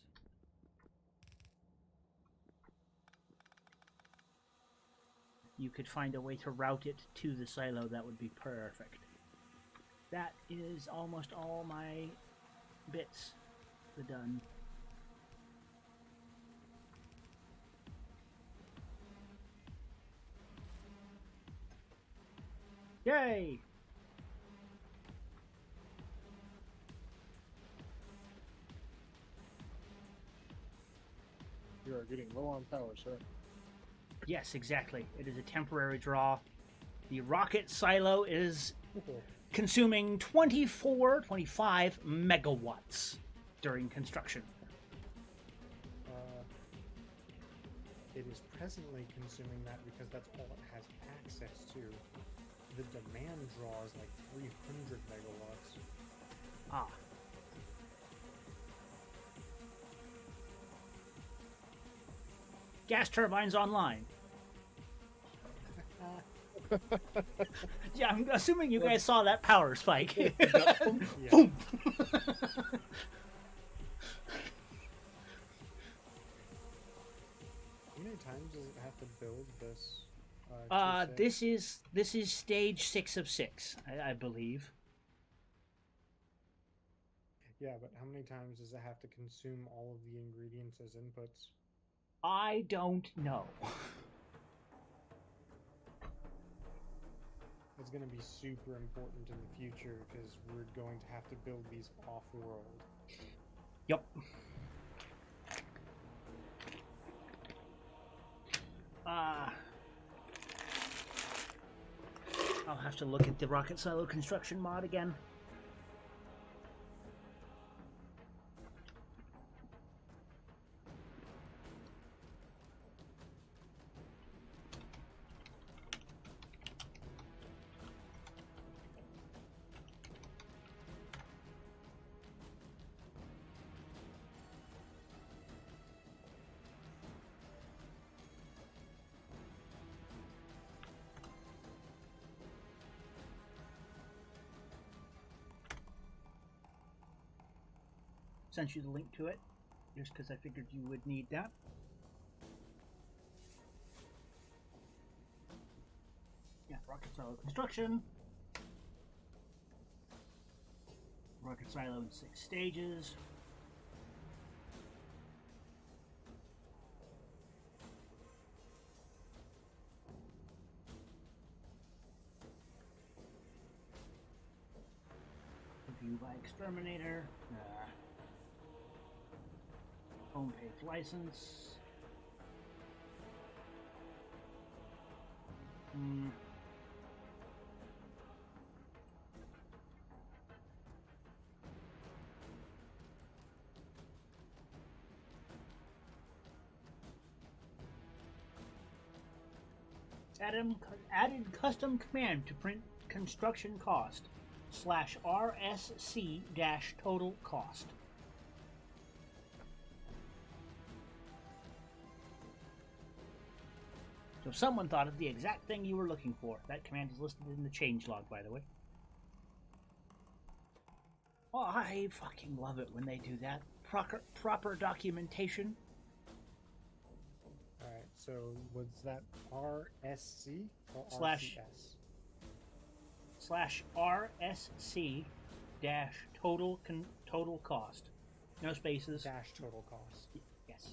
You could find a way to route it to the silo, that would be perfect. That is almost all my bits done. Yay! You are getting low on power, sir. Yes, exactly. It is a temporary draw. The rocket silo is consuming 25 megawatts during construction. It is presently consuming that because that's all it has access to. The demand draw is like 300 megawatts. Ah. Gas turbines online. Yeah, I'm assuming you guys saw that power spike. Yeah. Boom! How many times does it have to build this? This is stage 6 of 6, I believe. Yeah, but how many times does it have to consume all of the ingredients as inputs? I don't know. It's going to be super important in the future because we're going to have to build these off-world. Yep. I'll have to look at the rocket silo construction mod again. Sent you the link to it, just because I figured you would need that. Yeah, rocket silo construction. Rocket silo in 6 stages. Review by exterminator. Home page license. Added custom command to print construction cost /RSC total cost. So someone thought of the exact thing you were looking for. That command is listed in the changelog, by the way. Oh, I fucking love it when they do that. Proper documentation. Alright, so was that RSC or /RSC total cost. No spaces. dash total cost. Yes.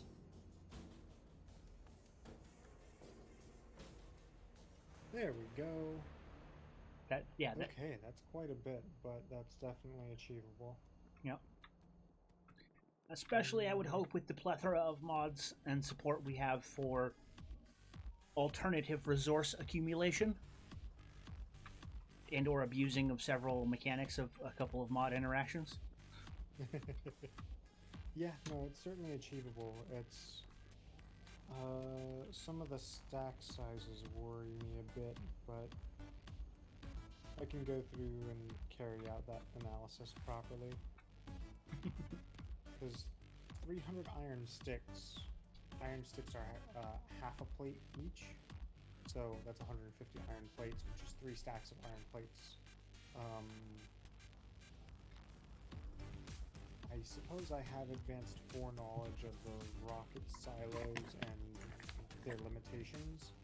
There we go. That Okay, that's quite a bit, but that's definitely achievable. Yep. Especially, I would hope, with the plethora of mods and support we have for alternative resource accumulation and or abusing of several mechanics of a couple of mod interactions. Yeah, no, it's certainly achievable. It's some of the stack sizes worry me a bit, but I can go through and carry out that analysis properly. Because 300 iron sticks are half a plate each, so that's 150 iron plates, which is 3 stacks of iron plates. I suppose I have advanced foreknowledge of the rocket silos and their limitations.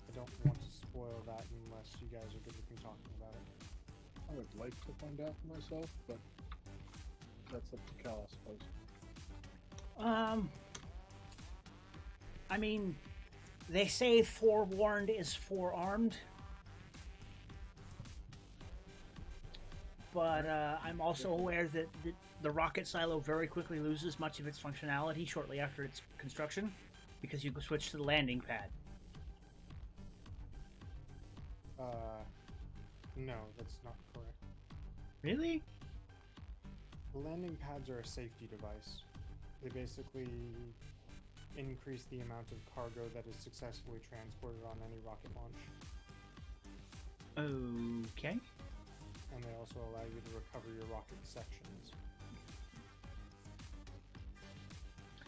I don't want to spoil that unless you guys are good with me talking about it. I would like to find out for myself, but that's up to Cal, I suppose. I mean, they say forewarned is forearmed, but I'm also aware that the rocket silo very quickly loses much of its functionality shortly after its construction because you can switch to the landing pad. No, that's not correct. Really? The landing pads are a safety device. They basically increase the amount of cargo that is successfully transported on any rocket launch. Okay. And they also allow you to recover your rocket sections.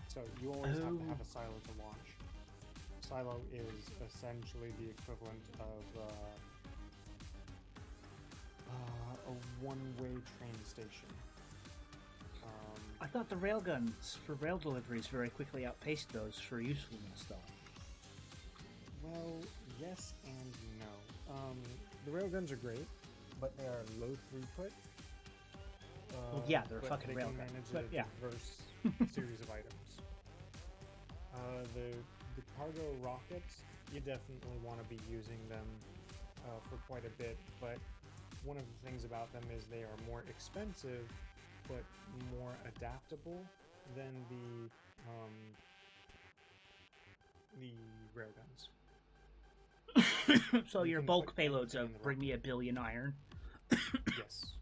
So you always have to have a silo to launch. Silo is essentially the equivalent of a one-way train station. I thought the railguns for rail deliveries very quickly outpaced those for usefulness, though. Well, yes and no. The railguns are great, but they are low throughput. Well, yeah, they're but fucking they can railguns, manage but a yeah. diverse series of items. The cargo rockets, you definitely want to be using them for quite a bit, but one of the things about them is they are more expensive, but more adaptable than the railguns. So You your can bulk put payloads anything in of the bring me 1 billion iron, Yes.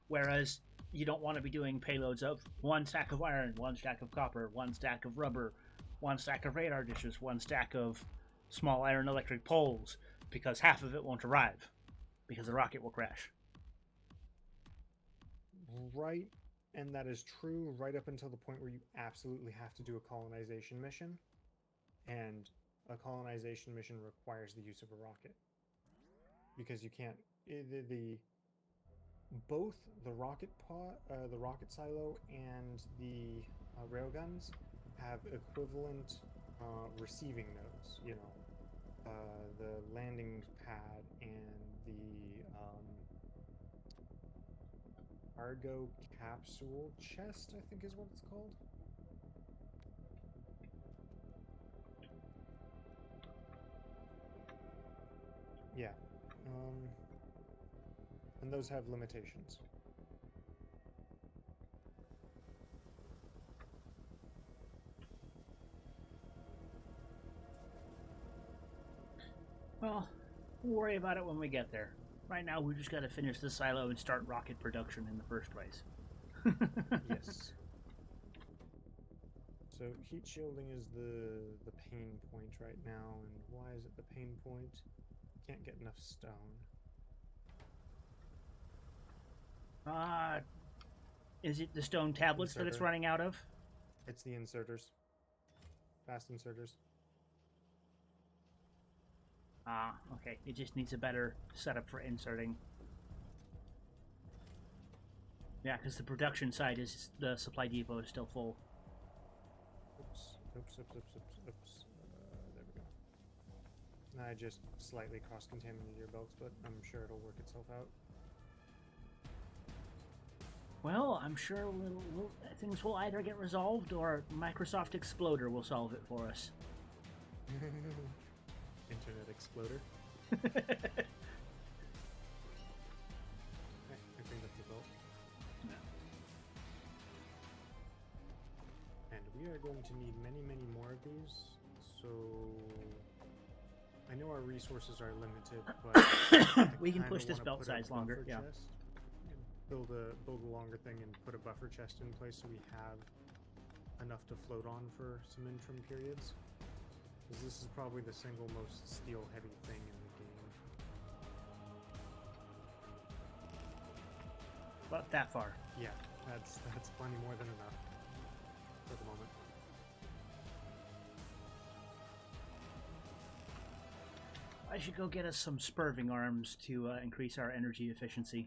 whereas you don't want to be doing payloads of 1 stack of iron, 1 stack of copper, 1 stack of rubber, 1 stack of radar dishes, 1 stack of small iron electric poles, because half of it won't arrive, because the rocket will crash. Right, and that is true right up until the point where you absolutely have to do a colonization mission, and a colonization mission requires the use of a rocket because you can't. Both the rocket silo, and the railguns have equivalent receiving nodes. You know, the landing pad and the cargo capsule chest, I think is what it's called. Yeah. And those have limitations. Well, we'll worry about it when we get there. Right now, we just got to finish the silo and start rocket production in the first place. Yes. So heat shielding is the pain point right now, and why is it the pain point? Can't get enough stone. Is it the stone tablets that it's Inserter. running out of? It's the inserters. Fast inserters. Okay. It just needs a better setup for inserting. Yeah, because the production side is the supply depot is still full. Oops. There we go. I just slightly cross-contaminated your belts, but I'm sure it'll work itself out. Well, I'm sure things will either get resolved or Microsoft Exploder will solve it for us. Internet Exploder. I think that's the goal. No. And we are going to need many, many more of these. So I know our resources are limited, but We can I push kinda this wanna belt put a size longer, buffer yeah. chest. Build a longer thing and put a buffer chest in place so we have enough to float on for some interim periods. Because this is probably the single most steel heavy thing in the game. But that far. Yeah, that's plenty more than enough for the moment. I should go get us some spurving arms to increase our energy efficiency.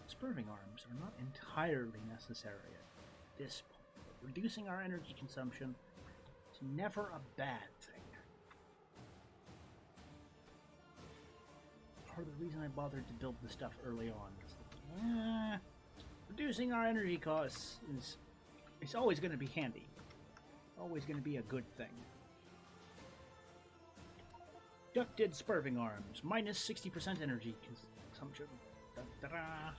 Spurving arms are not entirely necessary at this point. But reducing our energy consumption is never a bad thing. Part of the reason I bothered to build the stuff early on is that, reducing our energy costs is always going to be handy. Always going to be a good thing. Ducted spurving arms, minus 60% energy consumption. Da-da-da.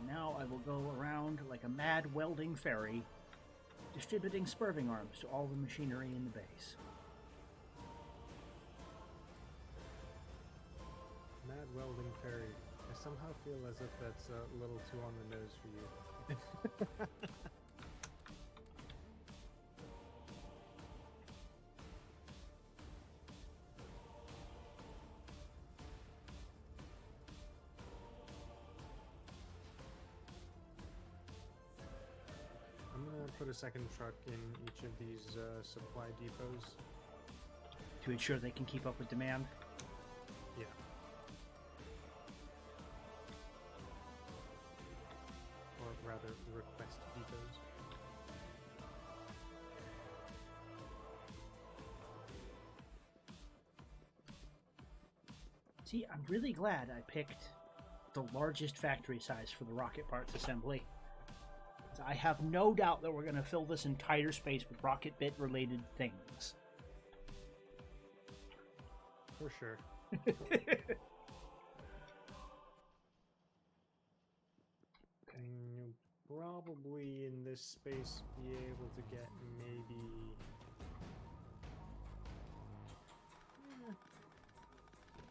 Now I will go around like a mad welding fairy, distributing spurving arms to all the machinery in the base. Mad welding fairy. I somehow feel as if that's a little too on the nose for you. I'm gonna put a second truck in each of these supply depots. To ensure they can keep up with demand. Yeah. Or rather, request depots. See, I'm really glad I picked the largest factory size for the rocket parts assembly. I have no doubt that we're going to fill this entire space with rocket bit related things. For sure. You'll probably in this space be able to get maybe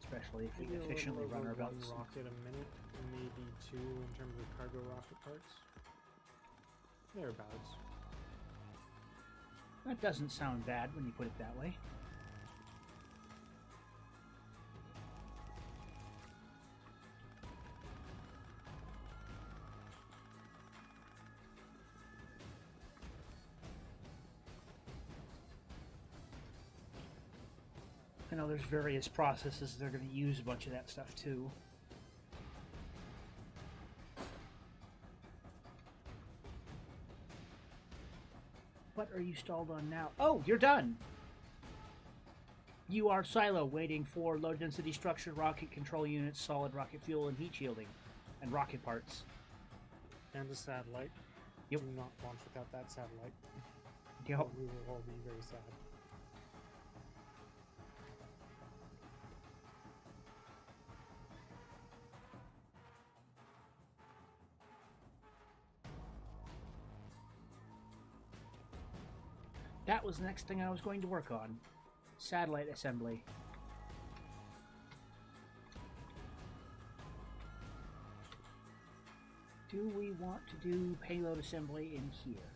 Especially if we maybe a little efficiently run over our one belts. rocket a minute, maybe two in terms of cargo rocket parts. Thereabouts. That doesn't sound bad when you put it that way. I know there's various processes that are going to use a bunch of that stuff too. What are you stalled on now? Oh, you're done! You are silo waiting for low density structure, rocket control units, solid rocket fuel, and heat shielding, and rocket parts. And a satellite. Yep. Do not launch without that satellite. Yep. We will all be very sad. That was the next thing I was going to work on. Satellite assembly. Do we want to do payload assembly in here?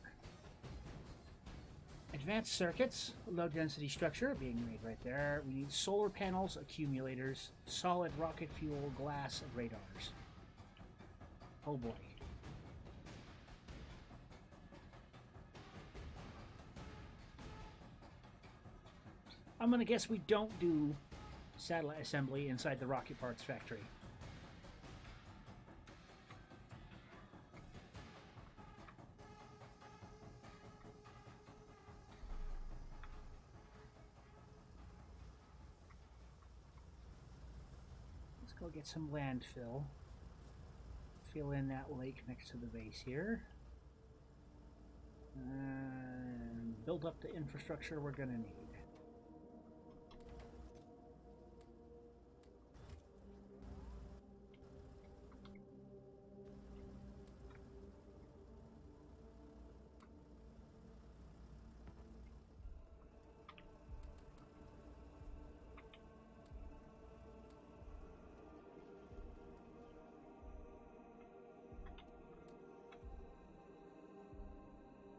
Advanced circuits, low density structure being made right there. We need solar panels, accumulators, solid rocket fuel, glass, and radars. Oh boy. I'm gonna guess we don't do satellite assembly inside the rocket parts factory. Go get some landfill. Fill in that lake next to the base here. And build up the infrastructure we're gonna need.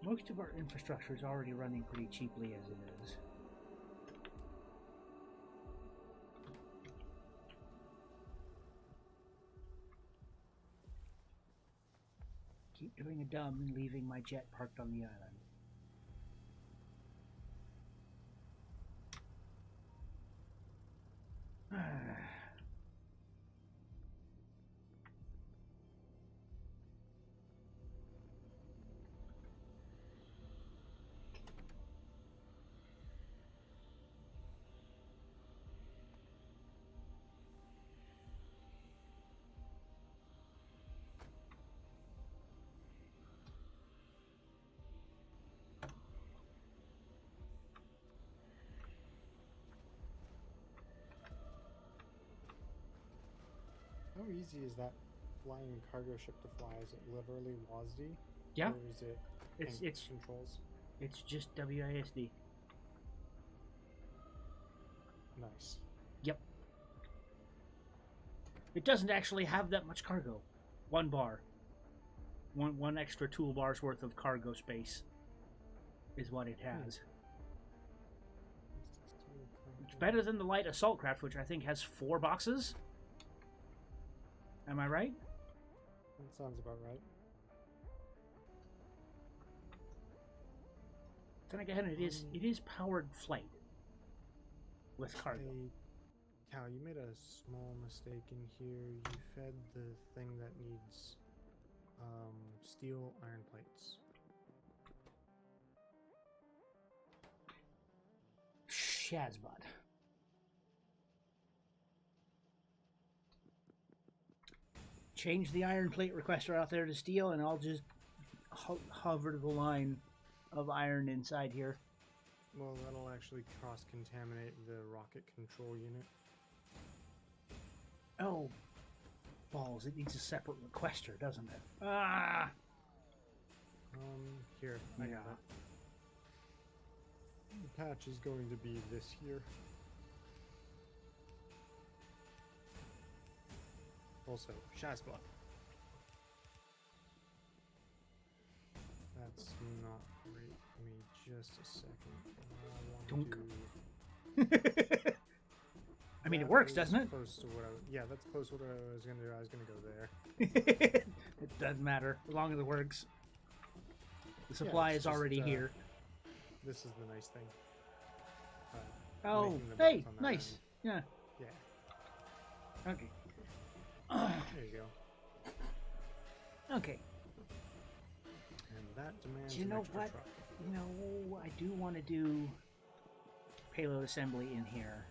Most of our infrastructure is already running pretty cheaply as it is. Keep doing a dumb and leaving my jet parked on the island. How easy is that flying cargo ship to fly? Is it literally WASD? Yeah. Or is it It's controls? It's just WASD. Nice. Yep. It doesn't actually have that much cargo. One bar. One extra toolbar's worth of cargo space is what it has. It's better than the light assault craft, which I think has 4 boxes. Am I right? That sounds about right. Then again, it is powered flight with cargo. Hey, Cal, you made a small mistake in here. You fed the thing that needs steel iron plates. Shazbot. Change the iron plate requester out there to steel, and I'll just hover the line of iron inside here. Well, that'll actually cross-contaminate the rocket control unit. Oh, balls! It needs a separate requester, doesn't it? Ah! Here, I Yeah. got it. The patch is going to be this here. Also, Shazbot. That's not great. Give me just a second. I want Dunk. I mean, it works, doesn't it? Close to what yeah, that's close to what I was gonna do. I was gonna go there. It doesn't matter, as long as it works. The supply it's is just, already here. This is the nice thing. Oh, making the hey, bolts on that nice. Yeah. end. Yeah, Okay. there you go. Okay. And that demands You an know extra what? truck. You know, I do want to do payload assembly in here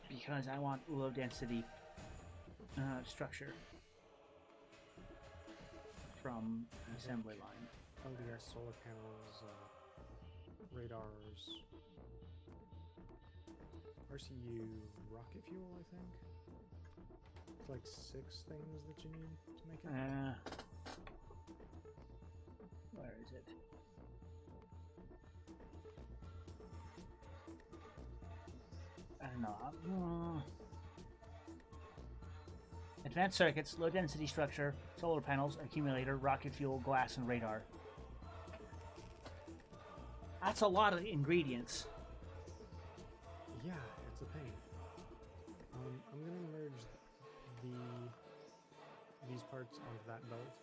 because I want low density structure from an assembly line. LDS solar panels, radars, RCU, rocket fuel, I think. It's like 6 things that you need to make it. Where is it? I don't know. Advanced circuits, low density structure, solar panels, accumulator, rocket fuel, glass, and radar. That's a lot of ingredients. Yeah, it's a pain. I'm gonna merge these parts onto that belt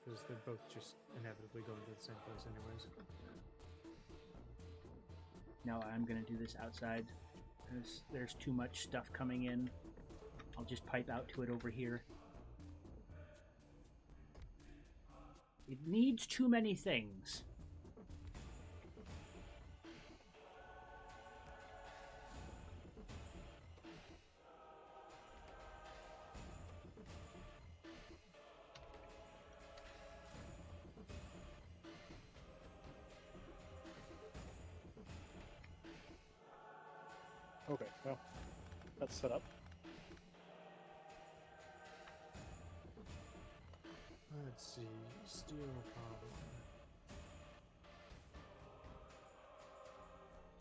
because they're both just inevitably going to the same place anyways. No, I'm gonna do this outside because there's too much stuff coming in. I'll just pipe out to it over here. It needs too many things. Okay, well, that's set up. Let's see. Steel problem.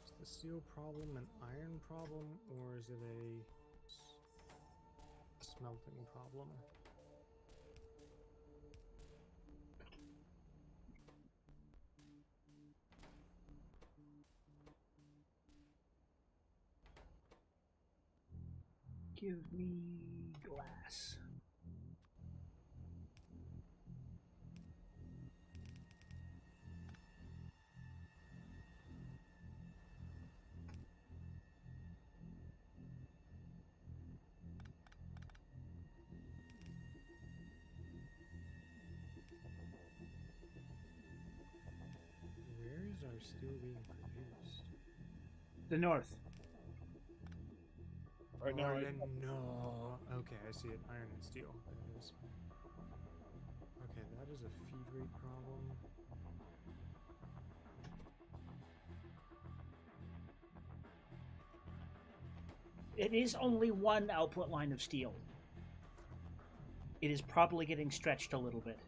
Is the steel problem an iron problem, or is it a smelting problem? Give me glass. Where is our steel being produced? The north. Right now, No. Okay, I see it. Iron and steel. There it is. Okay, that is a feed rate problem. It is only one output line of steel. It is probably getting stretched a little bit.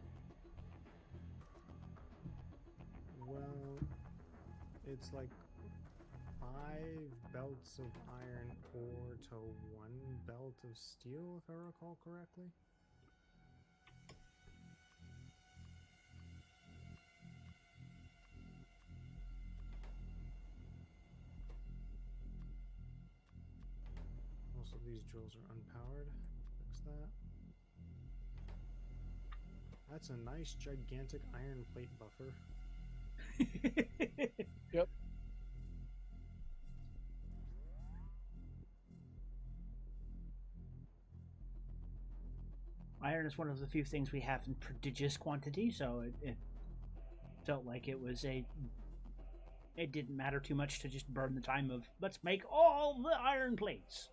Well, it's like 5 belts of iron ore to 1 belt of steel, if I recall correctly. Also, these drills are unpowered. Fix that. That's a nice, gigantic iron plate buffer. Yep. Iron is one of the few things we have in prodigious quantity, so it felt like it was a. It didn't matter too much to just burn the time of let's make all the iron plates.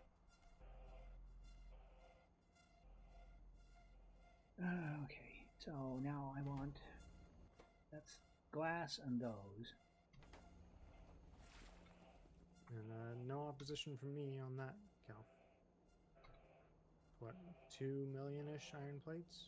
Okay, so now I want that's glass and those. And no opposition from me on that, Cal. What, 2 million-ish iron plates?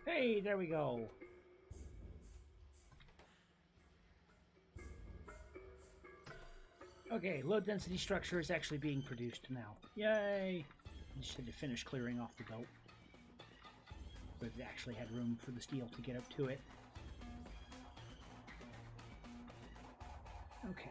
Hey, there we go. Okay, low density structure is actually being produced now. Yay! I just had to finish clearing off the belt. But it actually had room for the steel to get up to it. Okay.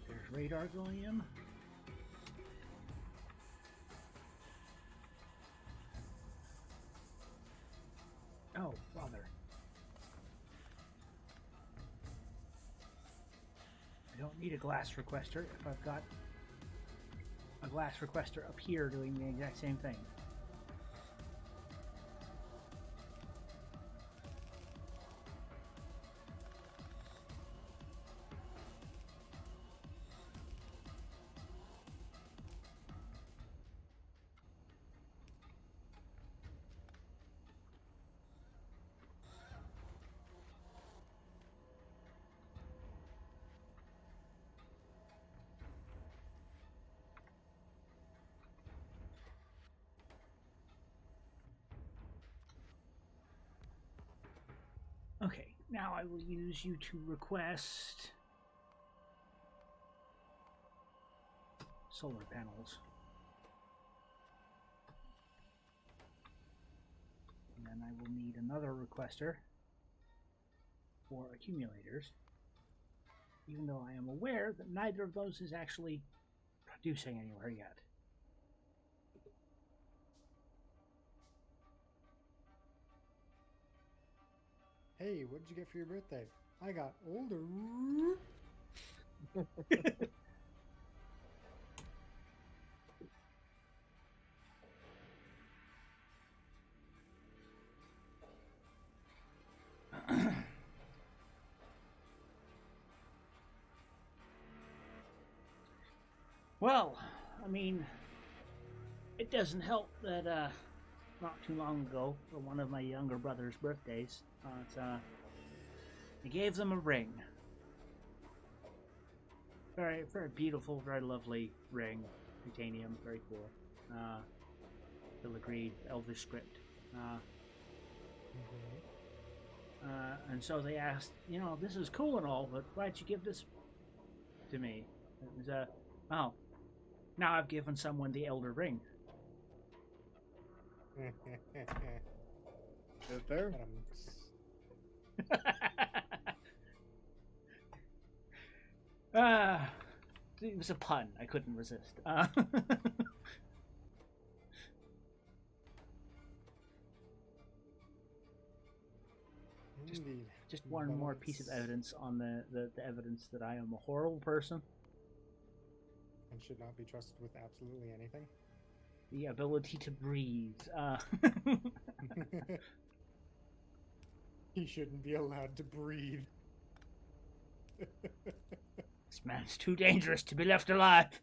There's radar going in. Oh, bother. I don't need a glass requester if I've got a glass requester up here doing the exact same thing. Now I will use you to request solar panels. And then I will need another requester for accumulators, even though I am aware that neither of those is actually producing anywhere yet. Hey, what did you get for your birthday? I got older. Well, I mean, it doesn't help that not too long ago, for one of my younger brother's birthdays, I gave them a ring. Very, very beautiful, very lovely ring, titanium, very cool. Filigreed, Elvish script. And so they asked, you know, this is cool and all, but why'd you give this to me? It was oh, now I've given someone the Elder Ring. Is there? It was a pun. I couldn't resist. Indeed. Just one more piece of evidence on the evidence that I am a horrible person. And should not be trusted with absolutely anything. The ability to breathe. He shouldn't be allowed to breathe. This man's too dangerous to be left alive.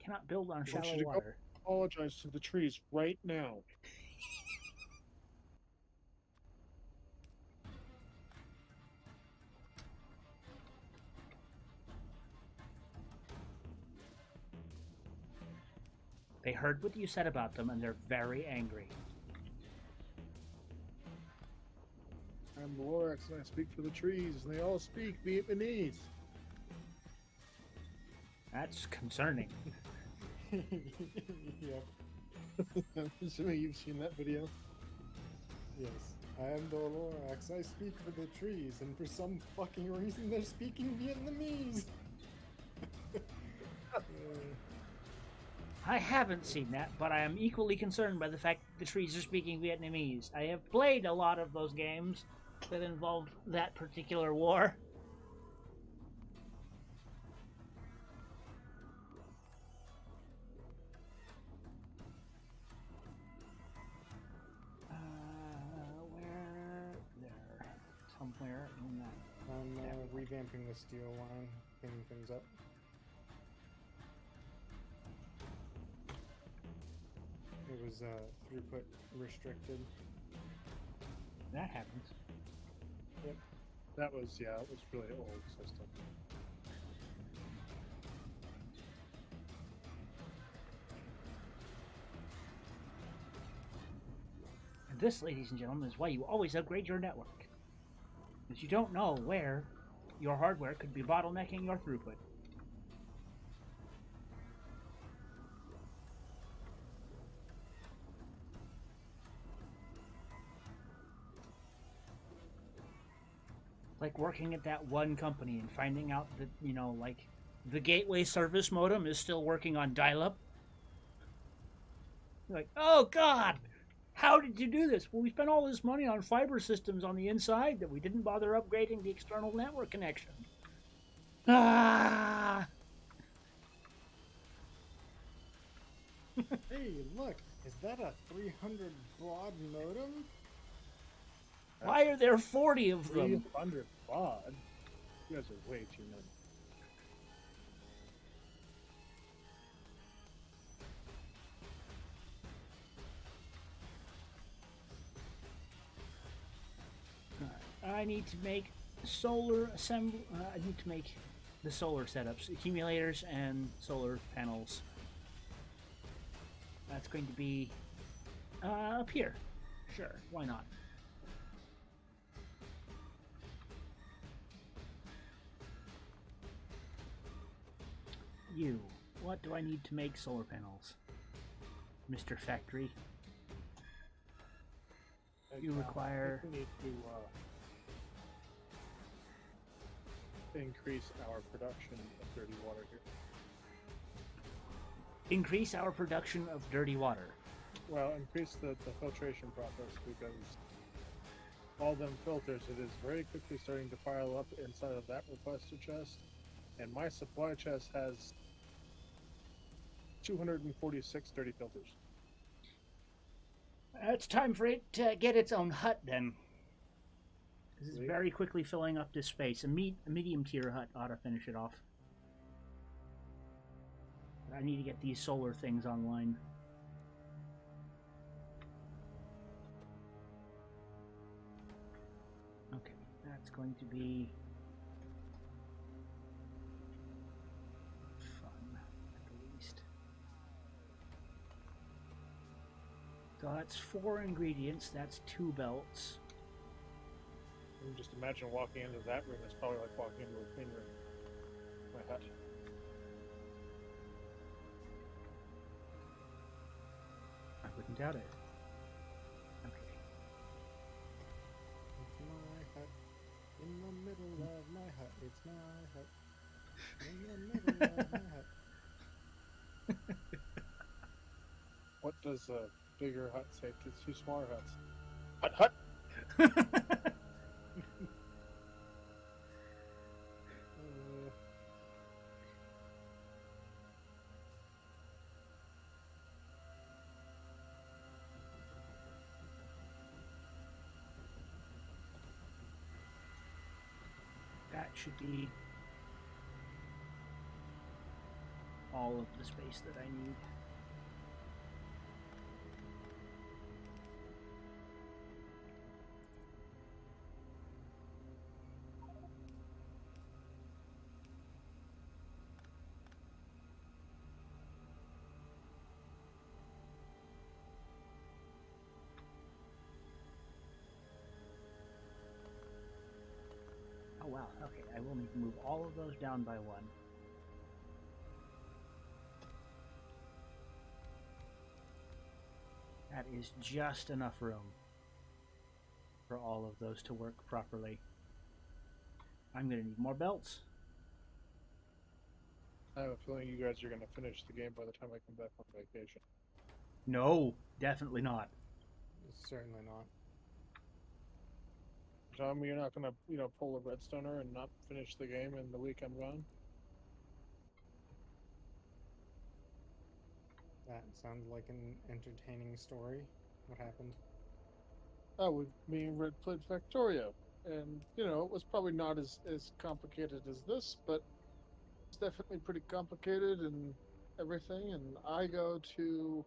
Cannot build on want you shallow to go- water. Apologize to the trees right now. They heard what you said about them, and they're very angry. I'm the Lorax and I speak for the trees, and they all speak Vietnamese. That's concerning. Yep. I'm assuming you've seen that video. Yes. I am the Lorax. I speak for the trees, and for some fucking reason they're speaking Vietnamese. I haven't seen that, but I am equally concerned by the fact that the trees are speaking Vietnamese. I have played a lot of those games that involve that particular war. Where? There. Somewhere in that. I'm revamping the steel line, cleaning things up. It was throughput restricted. That happens. Yep. That was, yeah, it was really old system. And this, ladies and gentlemen, is why you always upgrade your network. Because you don't know where your hardware could be bottlenecking your throughput. Like working at that one company and finding out that, you know, like, the gateway service modem is still working on dial-up. You're like, oh God, how did you do this? Well, we spent all this money on fiber systems on the inside that we didn't bother upgrading the external network connection. Ah! Hey, look, is that a 300 baud modem? Why are there 40 of them? 300 baud? You guys are way too many. I need to make solar assembly. I need to make the solar setups, accumulators and solar panels. That's going to be up here. Sure, why not? You. What do I need to make solar panels? Mr. Factory. You require... We need to increase our production of dirty water here. Increase our production of dirty water. Well, increase the filtration process, because all them filters, it is very quickly starting to pile up inside of that requested chest. And my supply chest has 246 dirty filters. It's time for it to get its own hut, then. This is Really? very quickly filling up this space. A medium tier hut ought to finish it off. But I need to get these solar things online. Okay, that's going to be fun, at the least. So that's 4 ingredients, that's 2 belts. And just imagine walking into that room. It's probably like walking into a clean room. My hut. I wouldn't doubt it. Okay. It's my hut. In the middle of my hut. It's my hut. In the middle of my hut. What does a bigger hut say to 2 smaller huts? Hut, hut! That should be all of the space that I need. Oh wow, okay, I will need to move all of those down by 1. That is just enough room for all of those to work properly. I'm going to need more belts. I have a feeling you guys are going to finish the game by the time I come back from vacation. No, definitely not. Certainly not. Tom, you're not going to, pull a redstoner and not finish the game in the week I'm gone? That sounds like an entertaining story. What happened? Oh, me and Red played Factorio. And, it was probably not as complicated as this, but it's definitely pretty complicated and everything. And I go to...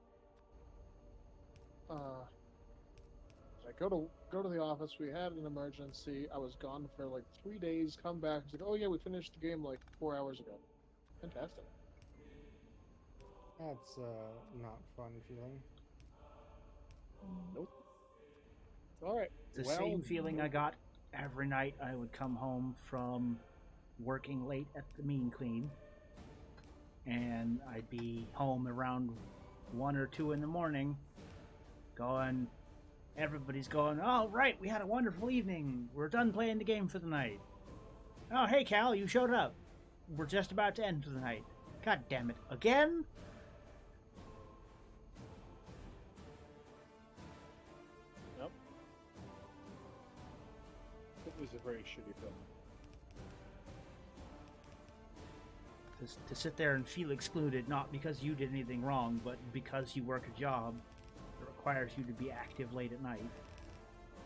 I go to the office. We had an emergency. I was gone for like 3 days. Come back. It's like, oh yeah, we finished the game like 4 hours ago. Fantastic. That's not fun feeling. Nope. All right. The same feeling I got every night I would come home from working late at the Mean Clean, and I'd be home around 1 or 2 in the morning, everybody's going, oh, right, we had a wonderful evening. We're done playing the game for the night. Oh, hey, Cal, you showed up. We're just about to end for the night. God damn it. Again? Yep. It was a very shitty film. To sit there and feel excluded, not because you did anything wrong, but because you work a job that requires you to be active late at night,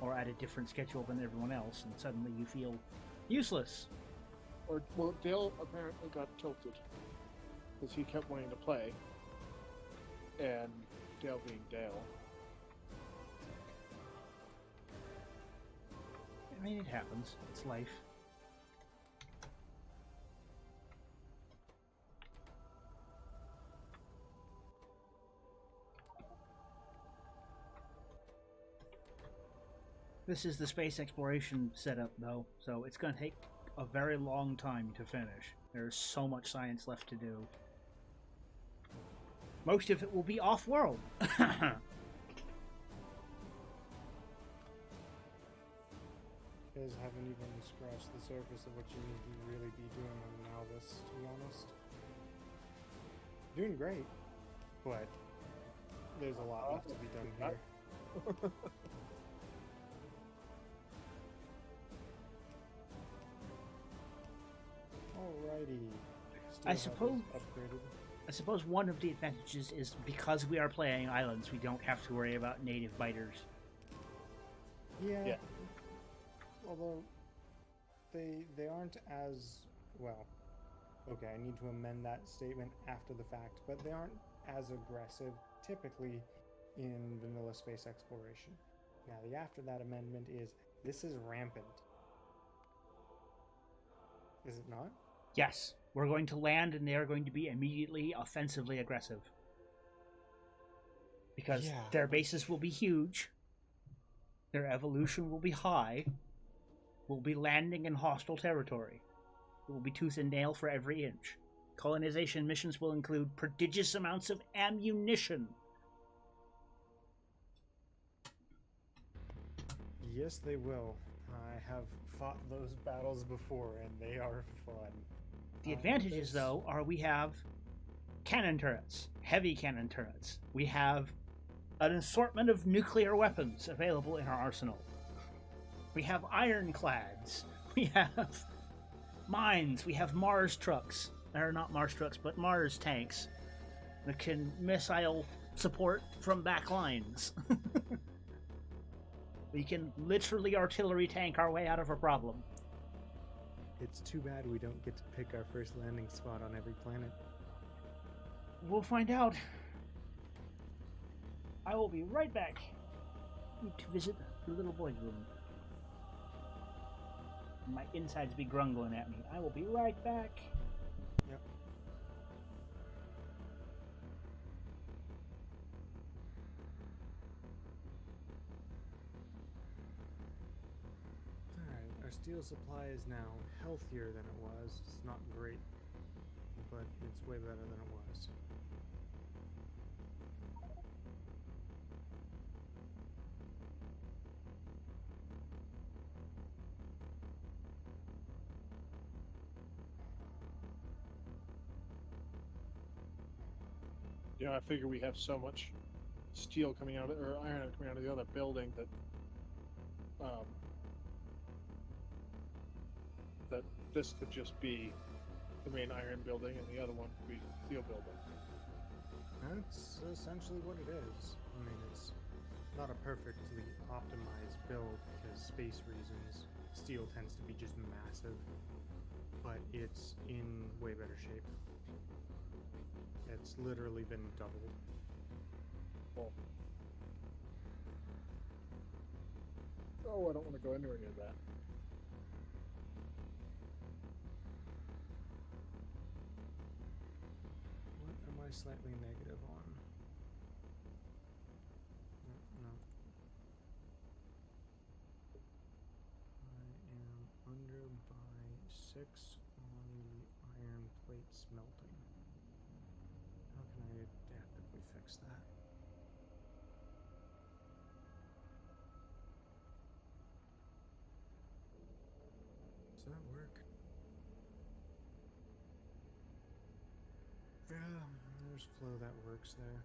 or at a different schedule than everyone else, and suddenly you feel useless. Well, Dale apparently got tilted because he kept wanting to play, and Dale being Dale. I mean, it happens. It's life. This is the space exploration setup, though, so it's going to take a very long time to finish. There's so much science left to do. Most of it will be off-world. You guys haven't even scratched the surface of what you need to really be doing on Malvis, to be honest. Doing great, but there's a lot left to be done here. Alrighty. I Steel suppose- Hub is upgraded. I suppose one of the advantages is because we are playing islands, we don't have to worry about native biters. Yeah. Yeah. Although they aren't as well. Okay, I need to amend that statement after the fact, but they aren't as aggressive typically in vanilla space exploration. Now, the after that amendment is this is rampant. Is it not? Yes, we're going to land and they are going to be immediately offensively aggressive. Because Yeah. their bases will be huge, their evolution will be high, we'll be landing in hostile territory. It will be tooth and nail for every inch. Colonization missions will include prodigious amounts of ammunition. Yes, they will. I have fought those battles before, and they are fun. The advantages, there's- though, are we have cannon turrets, heavy cannon turrets. We have an assortment of nuclear weapons available in our arsenal. We have ironclads. We have mines. We have Mars trucks. Or not Mars trucks, but Mars tanks that can missile support from back lines. We can literally artillery tank our way out of a problem. It's too bad we don't get to pick our first landing spot on every planet. We'll find out. I will be right back. Need to visit the little boy's room. My insides be grumbling at me. I will be right back. Yep. Alright, our steel supply is now healthier than it was. It's not great, but it's way better than it was. You know, I figure we have so much steel coming out of, or iron coming out of the other building that that this could just be the main iron building and the other one could be the steel building. That's essentially what it is. I mean, it's not a perfectly optimized build because space reasons. Steel tends to be just massive, but it's in way better shape. It's literally been doubled. Well, oh, I don't want to go anywhere near that. What am I slightly negative on? No. I am under by 6 on the iron plate smelting. How can I adaptively fix that? Does that work? Yeah, there's flow that works there.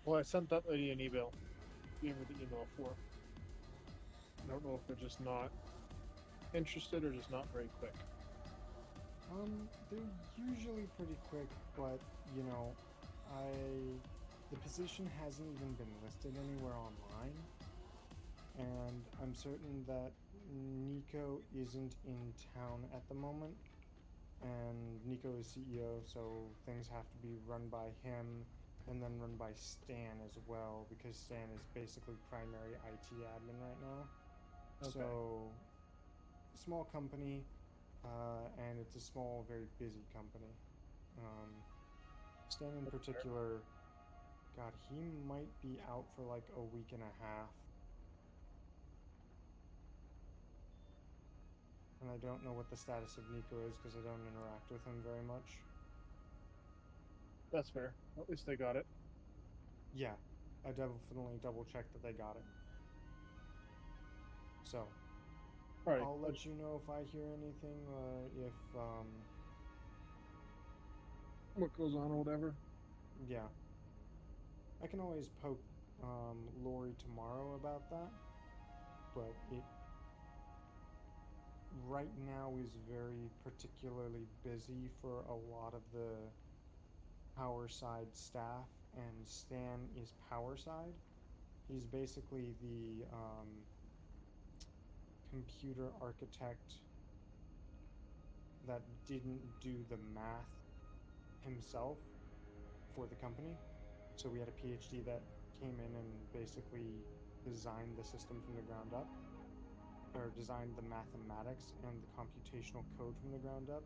Well, I sent that lady an email. Gave her the email for. I don't know if they're just not interested or just not very quick. They're usually pretty quick, but you know, the position hasn't even been listed anywhere online, and I'm certain that Nico isn't in town at the moment, and Nico is CEO, so things have to be run by him and then run by Stan as well, because Stan is basically primary IT admin right now. Okay. So, small company, and it's a small, very busy company. Stan in particular, God, he might be out for like a week and a half. And I don't know what the status of Nico is because I don't interact with him very much. That's fair. At least they got it. Yeah, I definitely double checked that they got it. So, All right. I'll let you know if I hear anything or if, What goes on or whatever. yeah. I can always poke Lori tomorrow about that, but it right now is very particularly busy for a lot of the power side staff, and Stan is power side. He's basically the computer architect that didn't do the math himself for the company. So we had a PhD that came in and basically designed the system from the ground up, or designed the mathematics and the computational code from the ground up.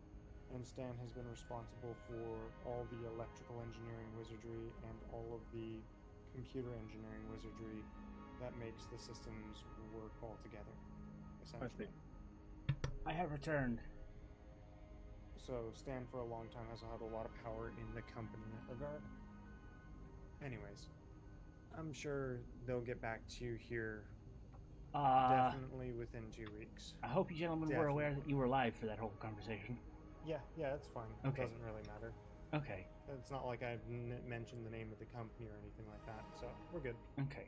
And Stan has been responsible for all the electrical engineering wizardry and all of the computer engineering wizardry that makes the systems work all together, essentially. I have returned. So Stan for a long time has had a lot of power in the company in that regard. Anyways, I'm sure they'll get back to you here definitely within 2 weeks. I hope you gentlemen were aware that you were live for that whole conversation. Yeah, that's fine. Okay. It doesn't really matter. Okay. It's not like I mentioned the name of the company or anything like that, so we're good. Okay.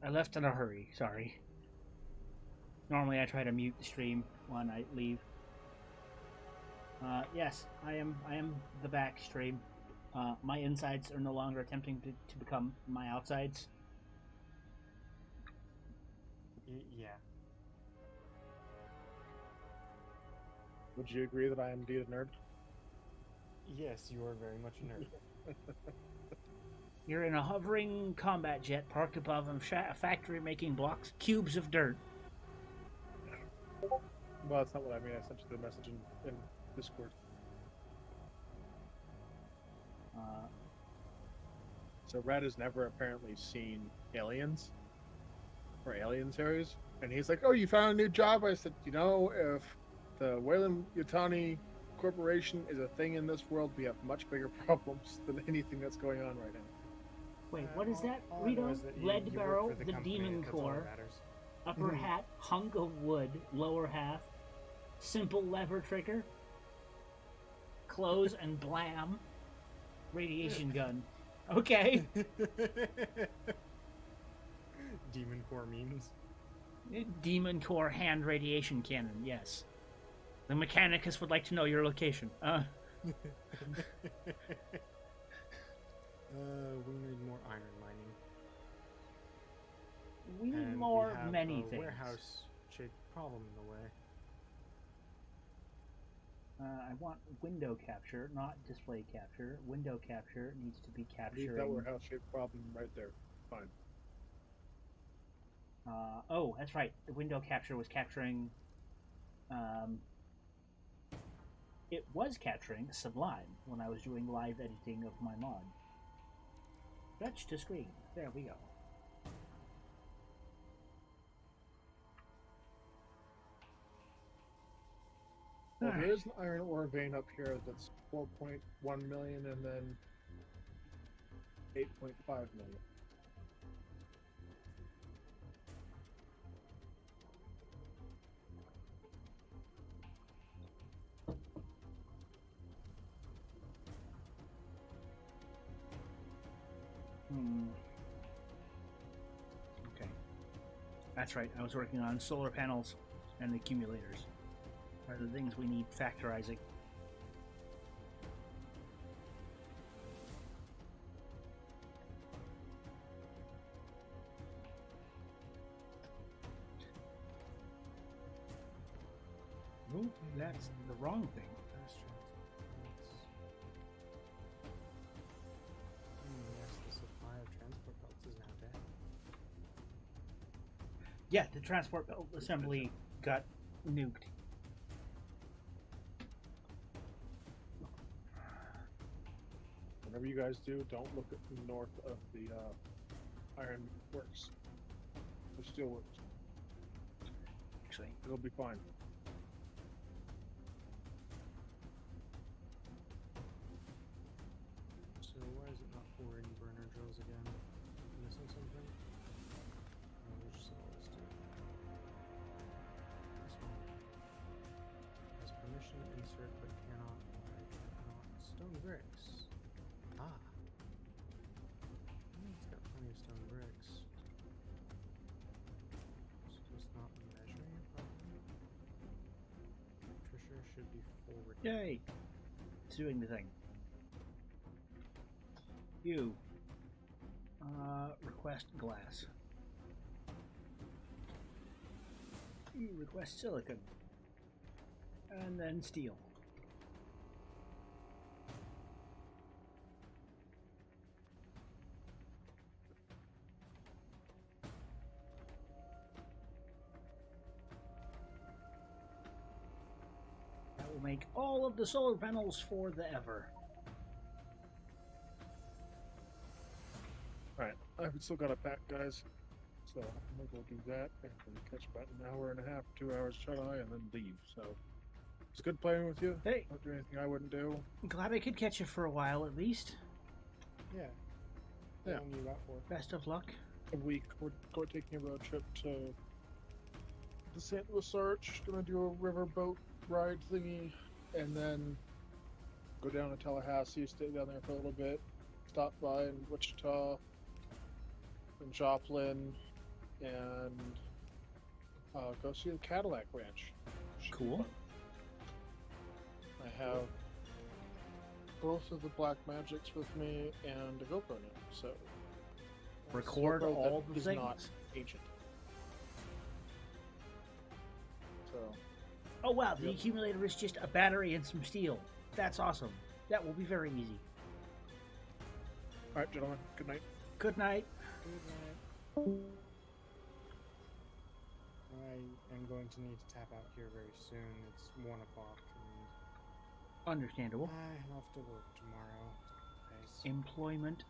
I left in a hurry, sorry. Normally I try to mute the stream when I leave. Yes, I am the back stream. My insides are no longer attempting to become my outsides. Yeah. Would you agree that I am indeed a nerd? Yes, you are very much a nerd. You're in a hovering combat jet parked above a factory making blocks, cubes of dirt. Well, that's not what I mean. I sent you the message in Discord. So Red has never apparently seen Aliens or Alien series, and he's like, "Oh, you found a new job?" I said, "You know, if the Weyland-Yutani Corporation is a thing in this world, we have much bigger problems than anything that's going on right now." Wait, what is that, all I know Rito? is that you Lead work barrel, for the company, demon that's all that core, matters. upper hat, hunk of wood, lower half, simple lever trigger, close and blam, radiation gun. Okay. Demon core memes. Demon core hand radiation cannon, yes. The Mechanicus would like to know your location. We need more iron mining. We need And more we have many a things. warehouse-shaped problem in the way. I want window capture, not display capture. Window capture needs to be Leave capturing. that warehouse-shaped problem right there. Fine. Oh, that's right. The window capture was capturing. It was capturing Sublime when I was doing live editing of my mod. Fetch to screen. There we go. Well, there is an iron ore vein up here that's 4.1 million and then 8.5 million. That's right. I was working on solar panels and accumulators. Are the things we need factorizing. Nope, that's the wrong thing. Fast transport belts. Yes, the supply of transport belts is now dead. Yeah, the transport belt assembly got nuked. Whenever you guys do, don't look at the north of the iron works. The steel works. Actually, It'll be fine. So why is it not pouring burner drills again? Missing something? Oh, which cell is it? This one. Has permission to insert but cannot buy stone bricks. Ah. It's got plenty of stone bricks. It's just not measuring it properly. Trisha should be forward. yay! It's doing the thing. You. Request glass. You request silicon. And then steel. That will make all of the solar panels for the ever. Alright, I've still got a pack, guys. So I'm gonna go do that and then catch about an hour and a half, 2 hours shut eye, and then leave. So it's good playing with you. Hey, Don't do anything I wouldn't do. I'm glad I could catch you for a while at least. Yeah. Yeah. How long you got for? Best of luck. A week. We're taking a road trip to the St. Louis Arch. Gonna do a riverboat ride thingy, and then go down to Tallahassee, stay down there for a little bit, stop by in Wichita, and Joplin, and go see the Cadillac Ranch. Should be Cool. fun. I have both of the Black Magics with me and a GoPro now, so Record GoPro all that the is things. not ancient. So Oh wow, the Yep. accumulator is just a battery and some steel. That's awesome. That will be very easy. all right, gentlemen. Good night. Good night. Good night. I am going to need to tap out here very soon. It's 1 o'clock and Understandable. I have to work tomorrow. Pace. Employment,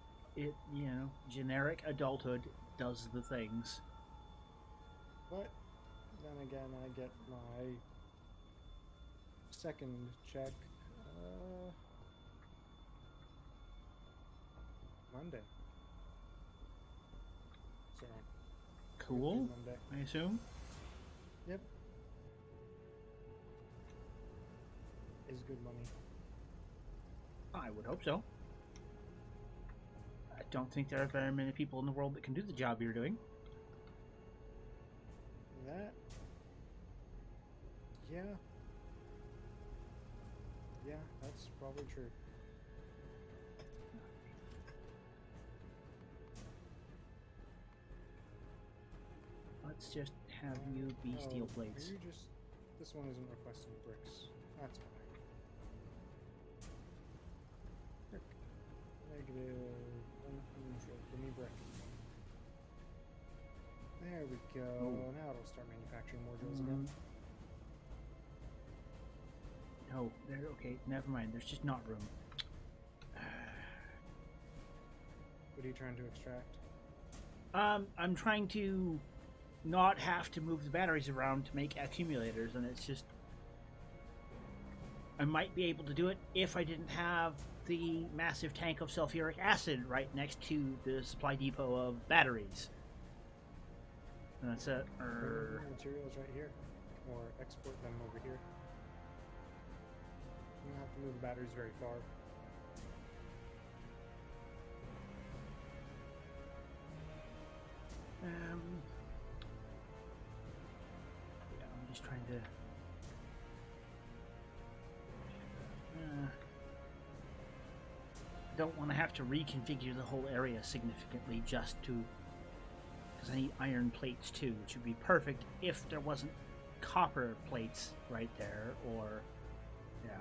generic adulthood does the things. But then again, I get my second check Monday. So Cool, Monday. I assume. Yep. Is good money. I would hope so. I don't think there are very many people in the world that can do the job you're doing. That. Yeah. Yeah, that's probably true. Let's just have you be steel Oh, plates. are you just. This one isn't requesting bricks. That's alright. Brick. Negative. Unusual. Give me brick. There we go. Oh. Now it'll start manufacturing more drills again. No, there. Okay, never mind. There's just not room. What are you trying to extract? I'm trying to not have to move the batteries around to make accumulators, and it's just. I might be able to do it if I didn't have the massive tank of sulfuric acid right next to the supply depot of batteries. And that's it. Bring the materials right here, or export them over here. You don't have to move the batteries very far. don't want to have to reconfigure the whole area significantly just to... because I need iron plates too, which would be perfect if there wasn't copper plates right there, or... yeah.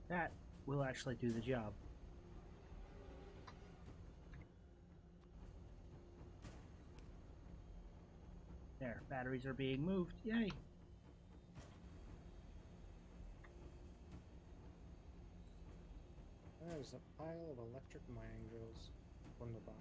That will actually do the job. There, batteries are being moved. Yay! There's a pile of electric mining drills. Wunderbar.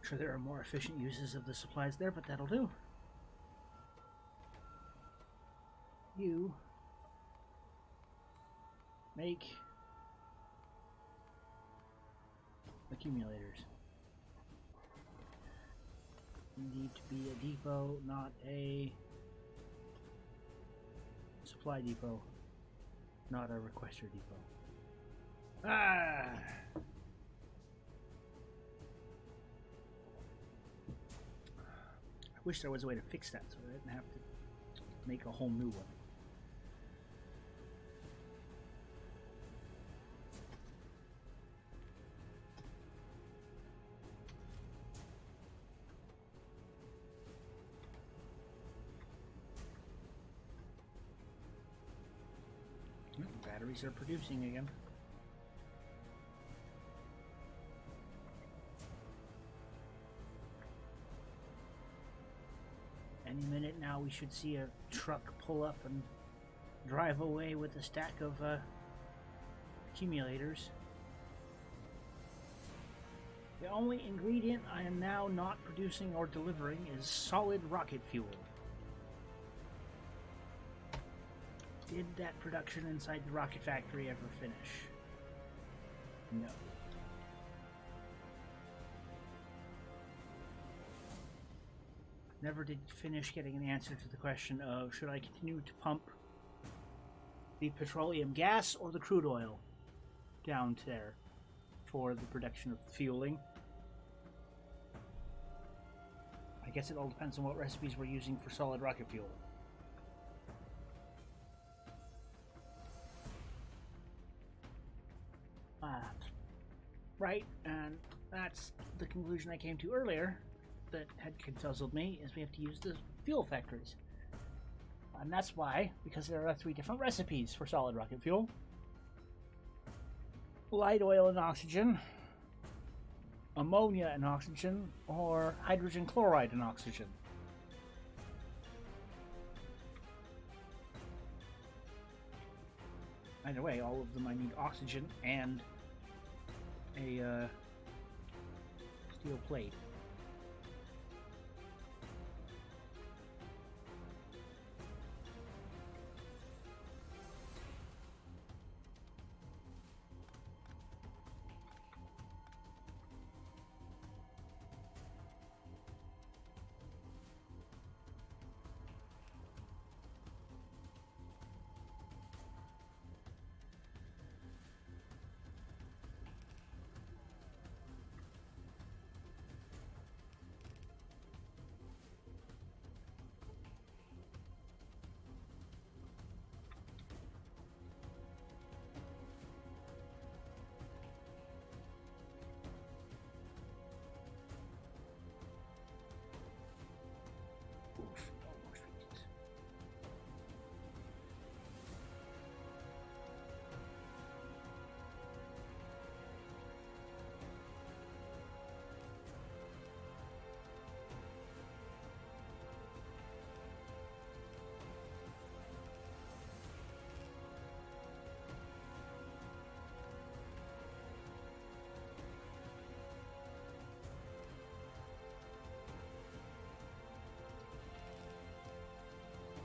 Sure, there are more efficient uses of the supplies there, but that'll do. You make accumulators. You need to be a depot, not a supply depot, not a requester depot. Ah! I wish there was a way to fix that so I didn't have to make a whole new one. Batteries are producing again. Any minute now we should see a truck pull up and drive away with a stack of accumulators. The only ingredient I am now not producing or delivering is solid rocket fuel. Did that production inside the rocket factory ever finish? No. Never did finish getting an answer to the question of should I continue to pump the petroleum gas or the crude oil down there for the production of fueling. I guess it all depends on what recipes we're using for solid rocket fuel. Right, and that's the conclusion I came to earlier that had confuzzled me, is we have to use the fuel factories. And that's why, because there are 3 different recipes for solid rocket fuel. Light oil and oxygen, ammonia and oxygen, or hydrogen chloride and oxygen. Either way, all of them I need oxygen and a steel plate.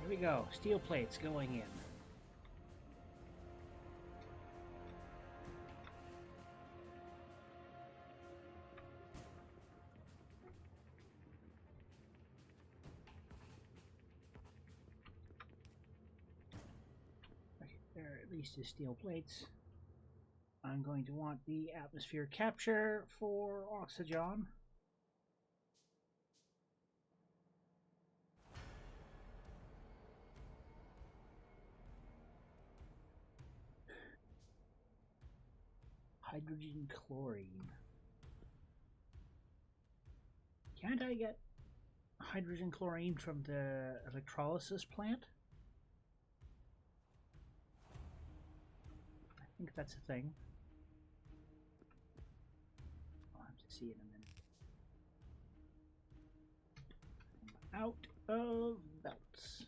Here we go. Steel plates going in. There at least is steel plates. I'm going to want the atmosphere capture for oxygen. Hydrogen chlorine. Can't I get hydrogen chlorine from the electrolysis plant? I think that's a thing. I'll have to see in a minute. I'm out of belts.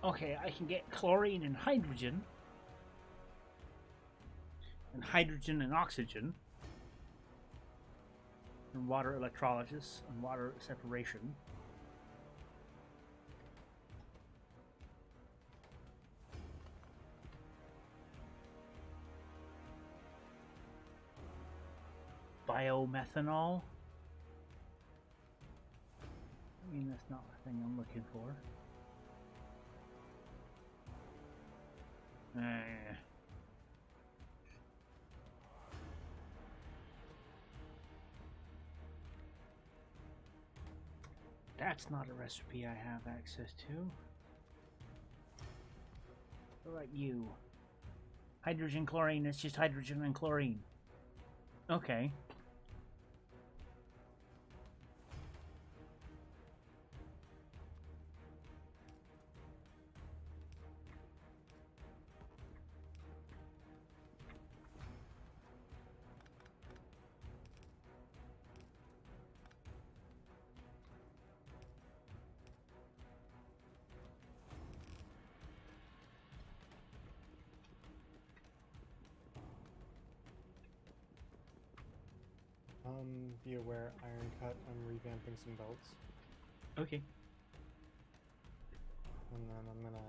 Okay, I can get chlorine and hydrogen and oxygen, and water electrolysis and water separation. Biomethanol. I mean, that's not the thing I'm looking for. That's not a recipe I have access to. What about you? Hydrogen chlorine, it's just hydrogen and chlorine. Okay. Be aware, Iron Cut, I'm revamping some belts. Okay. And then I'm gonna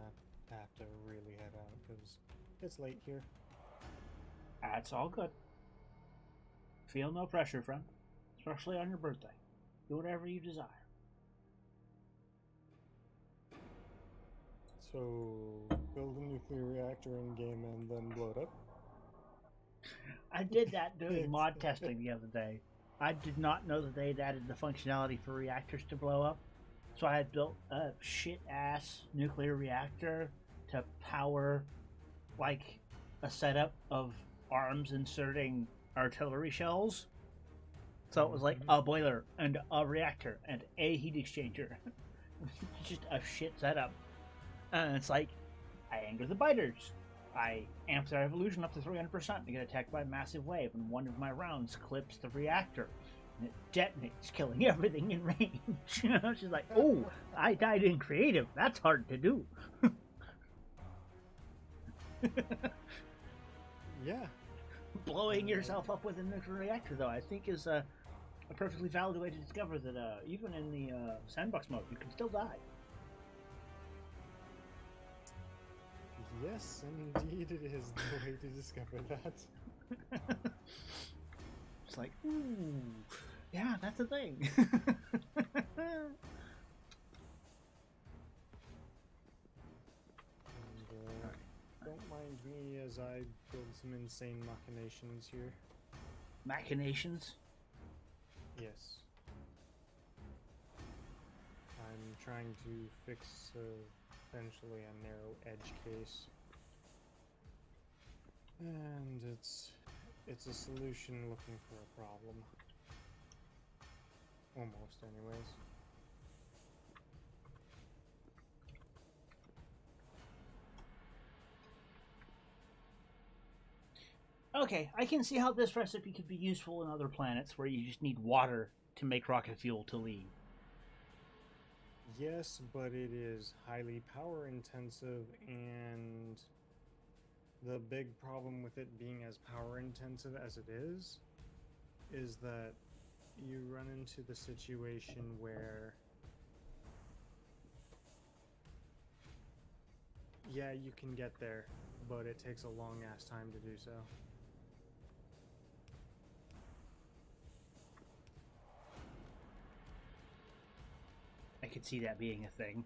have to really head out because it's late here. That's all good. Feel no pressure, friend. Especially on your birthday. Do whatever you desire. So, build a nuclear reactor in game and then blow it up? I did that doing mod testing the other day. I did not know that they'd added the functionality for reactors to blow up. So I had built a shit-ass nuclear reactor to power, like, a setup of arms inserting artillery shells. So it was like a boiler and a reactor and a heat exchanger. Just a shit setup. And it's like, I anger the biters. I amp their evolution up to 300% to get attacked by a massive wave, and one of my rounds clips the reactor, and it detonates, killing everything in range. She's like, oh, I died in creative. That's hard to do. Yeah. Blowing yourself up with a nuclear reactor, though, I think is a perfectly valid way to discover that even in the sandbox mode, you can still die. Yes, indeed, it is the way to discover that. It's like, ooh, yeah, that's a thing. And, don't mind me as I build some insane machinations here. Machinations? Yes. I'm trying to fix essentially a narrow edge case. And it's a solution looking for a problem. Almost, anyways. Okay, I can see how this recipe could be useful in other planets where you just need water to make rocket fuel to leave. Yes, but it is highly power intensive, and the big problem with it being as power intensive as it is that you run into the situation where, yeah, you can get there, but it takes a long ass time to do so. I could see that being a thing.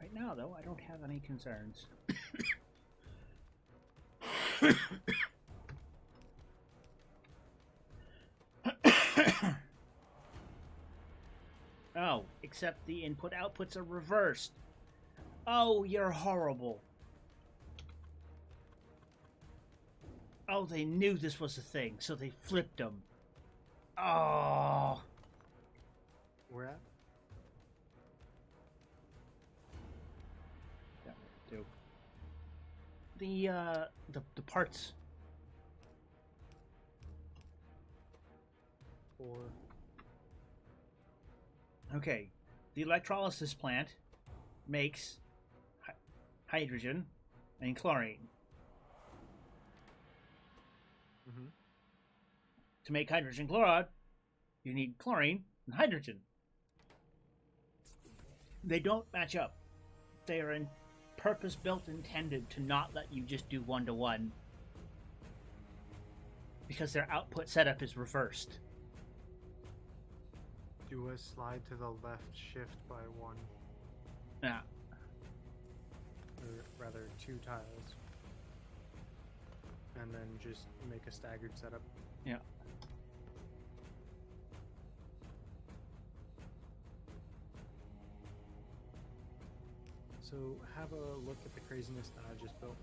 Right now, though, I don't have any concerns. Oh, except the input-outputs are reversed. Oh, you're horrible. Oh, they knew this was a thing, so they flipped them. Oh. Where at? That would do. The parts. Or Okay, the electrolysis plant makes hydrogen and chlorine. mm-hmm. To make hydrogen chloride, you need chlorine and hydrogen. They don't match up. They are purpose-built, intended to not let you just do one-to-one, because their output setup is reversed. Do a slide to the left shift by one. Yeah. Or rather, 2 tiles. And then just make a staggered setup. Yeah. So have a look at the craziness that I just built.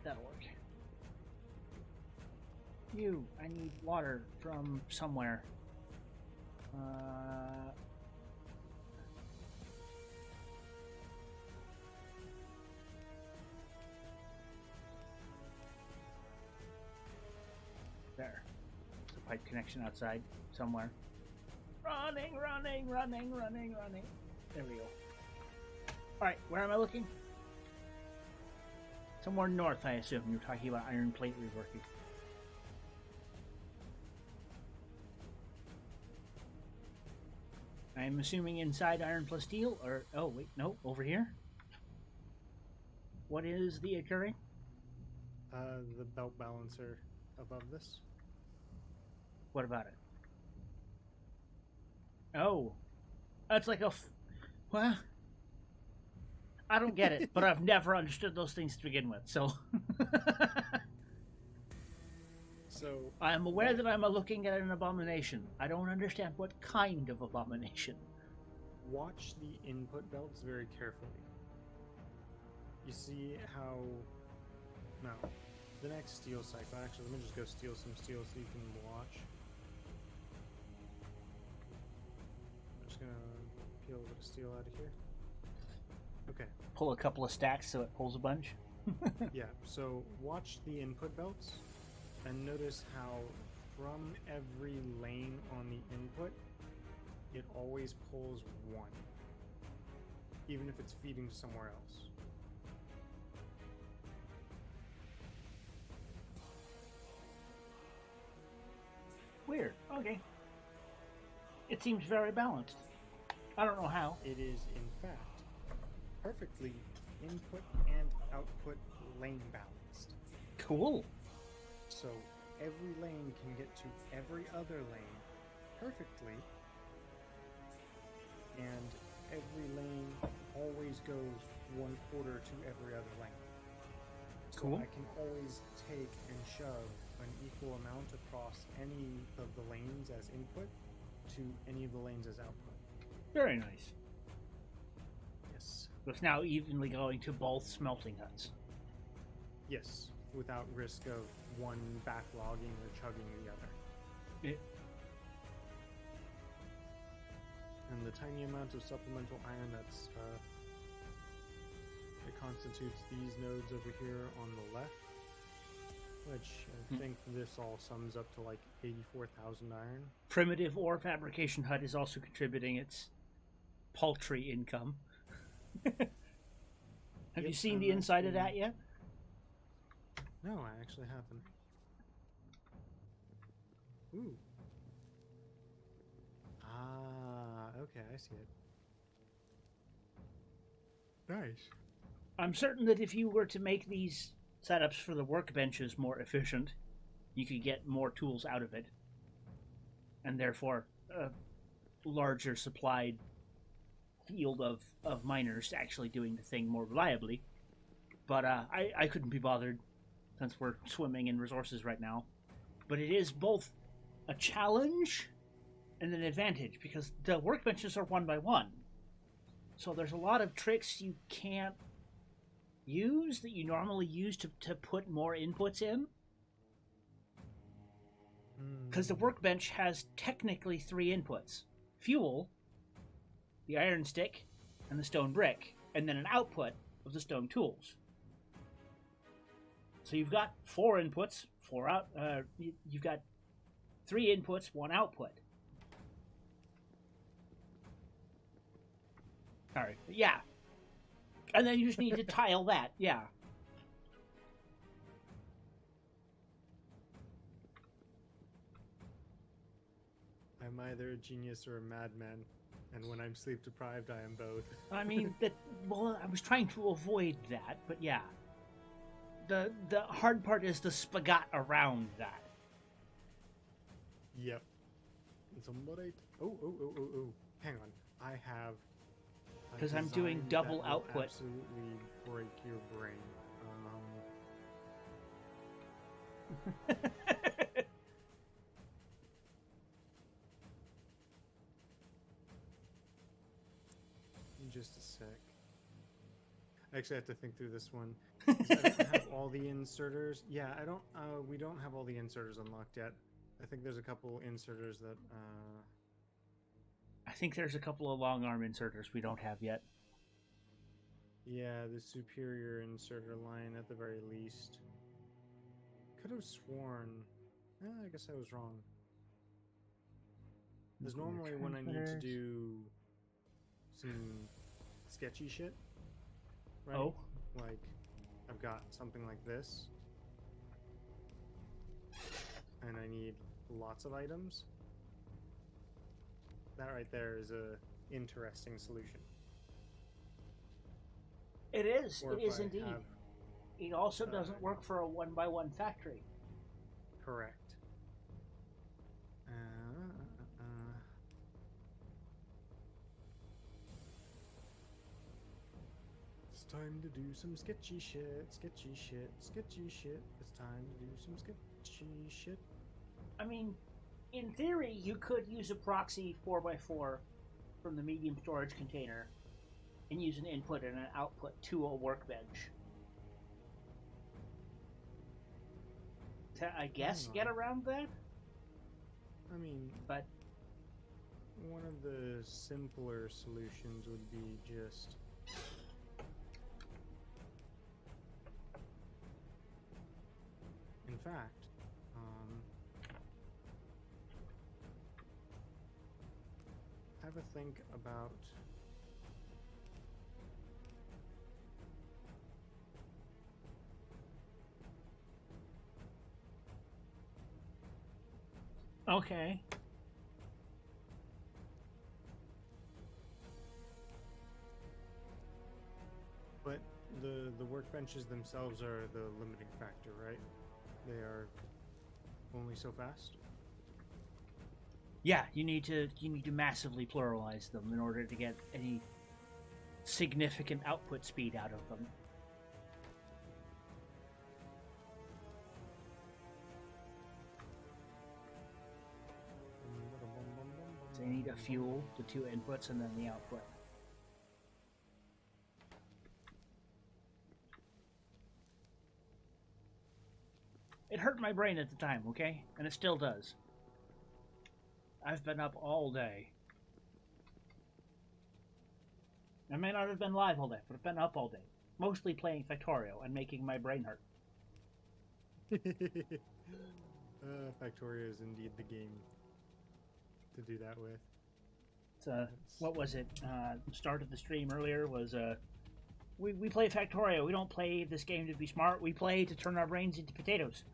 That'll work. I need water from somewhere. There. There's a pipe connection outside somewhere. Running. There we go. Alright, where am I looking? Somewhere north, I assume. You're talking about iron plate reworking. I'm assuming inside iron plus steel, or... Oh, wait, no, over here? What is the occurring? The belt balancer above this. What about it? Oh. That's like a... Well... I don't get it, but I've never understood those things to begin with, so... So I am aware that I'm looking at an abomination. I don't understand what kind of abomination. watch the input belts very carefully. You see how... No. The next steel cycle... Actually, let me just go steal some steel so you can watch. I'm just gonna peel a bit of steel out of here. Okay. Pull a couple of stacks so it pulls a bunch. Yeah, so watch the input belts and notice how from every lane on the input, it always pulls one, even if it's feeding somewhere else. Weird. Okay. It seems very balanced. I don't know how. It is, in fact, perfectly input and output lane balanced. Cool. So every lane can get to every other lane perfectly, and every lane always goes 1/4 to every other lane. So Cool. I can always take and shove an equal amount across any of the lanes as input to any of the lanes as output. Very nice. Yes. It's now evenly going to both smelting huts. Yes, without risk of one backlogging or chugging the other. It, And the tiny amount of supplemental iron that constitutes these nodes over here on the left, which I think this all sums up to like 84,000 iron. Primitive ore fabrication hut is also contributing its paltry income. Have you Yep, seen and the that's inside of the- that yet? No, I actually haven't. Ooh. Ah, okay, I see it. Nice. I'm certain that if you were to make these setups for the workbenches more efficient, you could get more tools out of it, and therefore a larger supplied field of miners actually doing the thing more reliably. But I couldn't be bothered since we're swimming in resources right now. But it is both a challenge and an advantage because the workbenches are 1 by 1. So there's a lot of tricks you can't use that you normally use to put more inputs in. Because the workbench has technically 3 inputs: fuel, the iron stick, and the stone brick, and then an output of the stone tools. So you've got 4 inputs, 4 out. You've got 3 inputs, 1 output. All right, yeah, and then you just need to tile that. Yeah. I'm either a genius or a madman, and when I'm sleep deprived, I am both. I mean, well, I was trying to avoid that, but yeah. The hard part is the spagat around that. Yep. And somebody. Oh. Hang on. I have. a 'Cause I'm doing design double that will output. Absolutely break your brain. Just a sec. I actually have to think through this one. 'Cause I don't have all the inserters. Yeah, I don't. We don't have all the inserters unlocked yet. I think there's a couple inserters that. I think there's a couple of long arm inserters we don't have yet. Yeah, the superior inserter line at the very least. Could have sworn. I guess I was wrong. Because normally when I need to Transmitters. do some sketchy shit, right? Oh, Like, I've got something like this, and I need lots of items. That right there is a interesting solution. it is. Or It if is I indeed. have- It also doesn't work for a 1 by 1 factory. Correct. time to do some sketchy shit, sketchy shit, sketchy shit. It's time to do some sketchy shit. I mean, in theory, you could use a proxy 4x4 from the medium storage container and use an input and an output to a workbench. To, I guess, get around that? I mean, But one of the simpler solutions would be just... In fact, have a think about... okay. But the workbenches themselves are the limiting factor, right? They are only so fast. Yeah, you need to massively pluralize them in order to get any significant output speed out of them. So you need a fuel, the two inputs, and then the output. It hurt my brain at the time, okay? And it still does. I've been up all day. I may not have been live all day, but I've been up all day. Mostly playing Factorio and making my brain hurt. Factorio is indeed the game to do that with. What was it? Start of the stream earlier was we play Factorio. We don't play this game to be smart. We play to turn our brains into potatoes.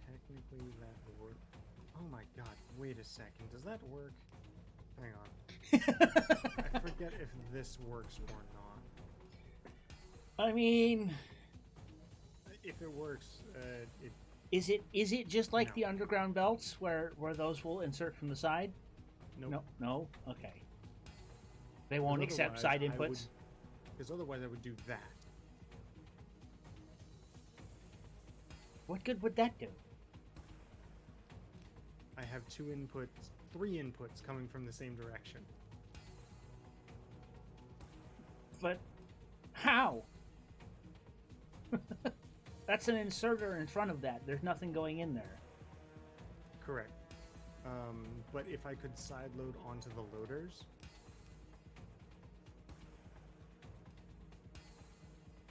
Technically that work. Oh my god, wait a second. Does that work? Hang on. I forget if this works or not. I mean, if it works, is it just like No. the underground belts where those will insert from the side? nope. No. Okay. They won't accept side inputs. Because otherwise I would do that. What good would that do? I have three inputs coming from the same direction. But how? That's an inserter in front of that. There's nothing going in there. Correct. But if I could side load onto the loaders,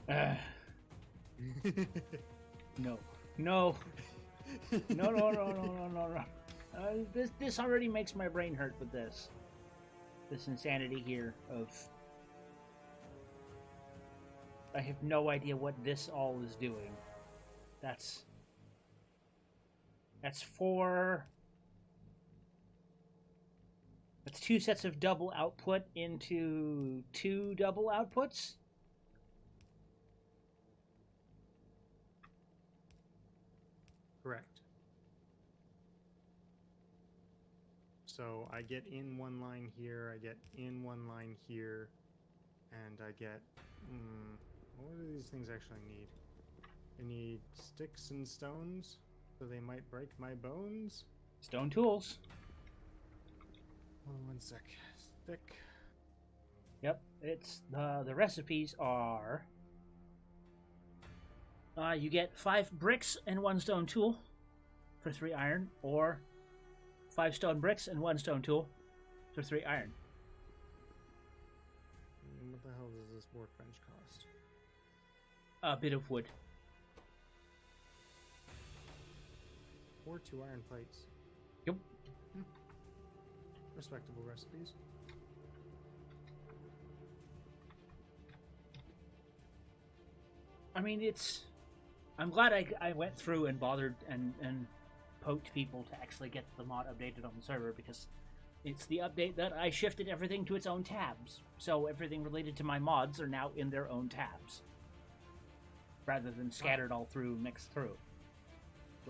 No. No. No. This already makes my brain hurt with this. This insanity here of... I have no idea what this all is doing. That's four... That's two sets of double output into two double outputs? correct. So I get in one line here, I get in one line here, and I get... what do these things actually need? I need sticks and stones, so they might break my bones. Stone tools. Oh, one sec. Stick. Yep, it's the recipes are you get 5 bricks and 1 stone tool for 3 iron, or 5 stone bricks and 1 stone tool for 3 iron. What the hell does this workbench cost? A bit of wood. Or 2 iron plates. Yep. Respectable recipes. I mean, I'm glad I went through and bothered and poked people to actually get the mod updated on the server, because it's the update that I shifted everything to its own tabs. So everything related to my mods are now in their own tabs, rather than scattered all through, mixed through.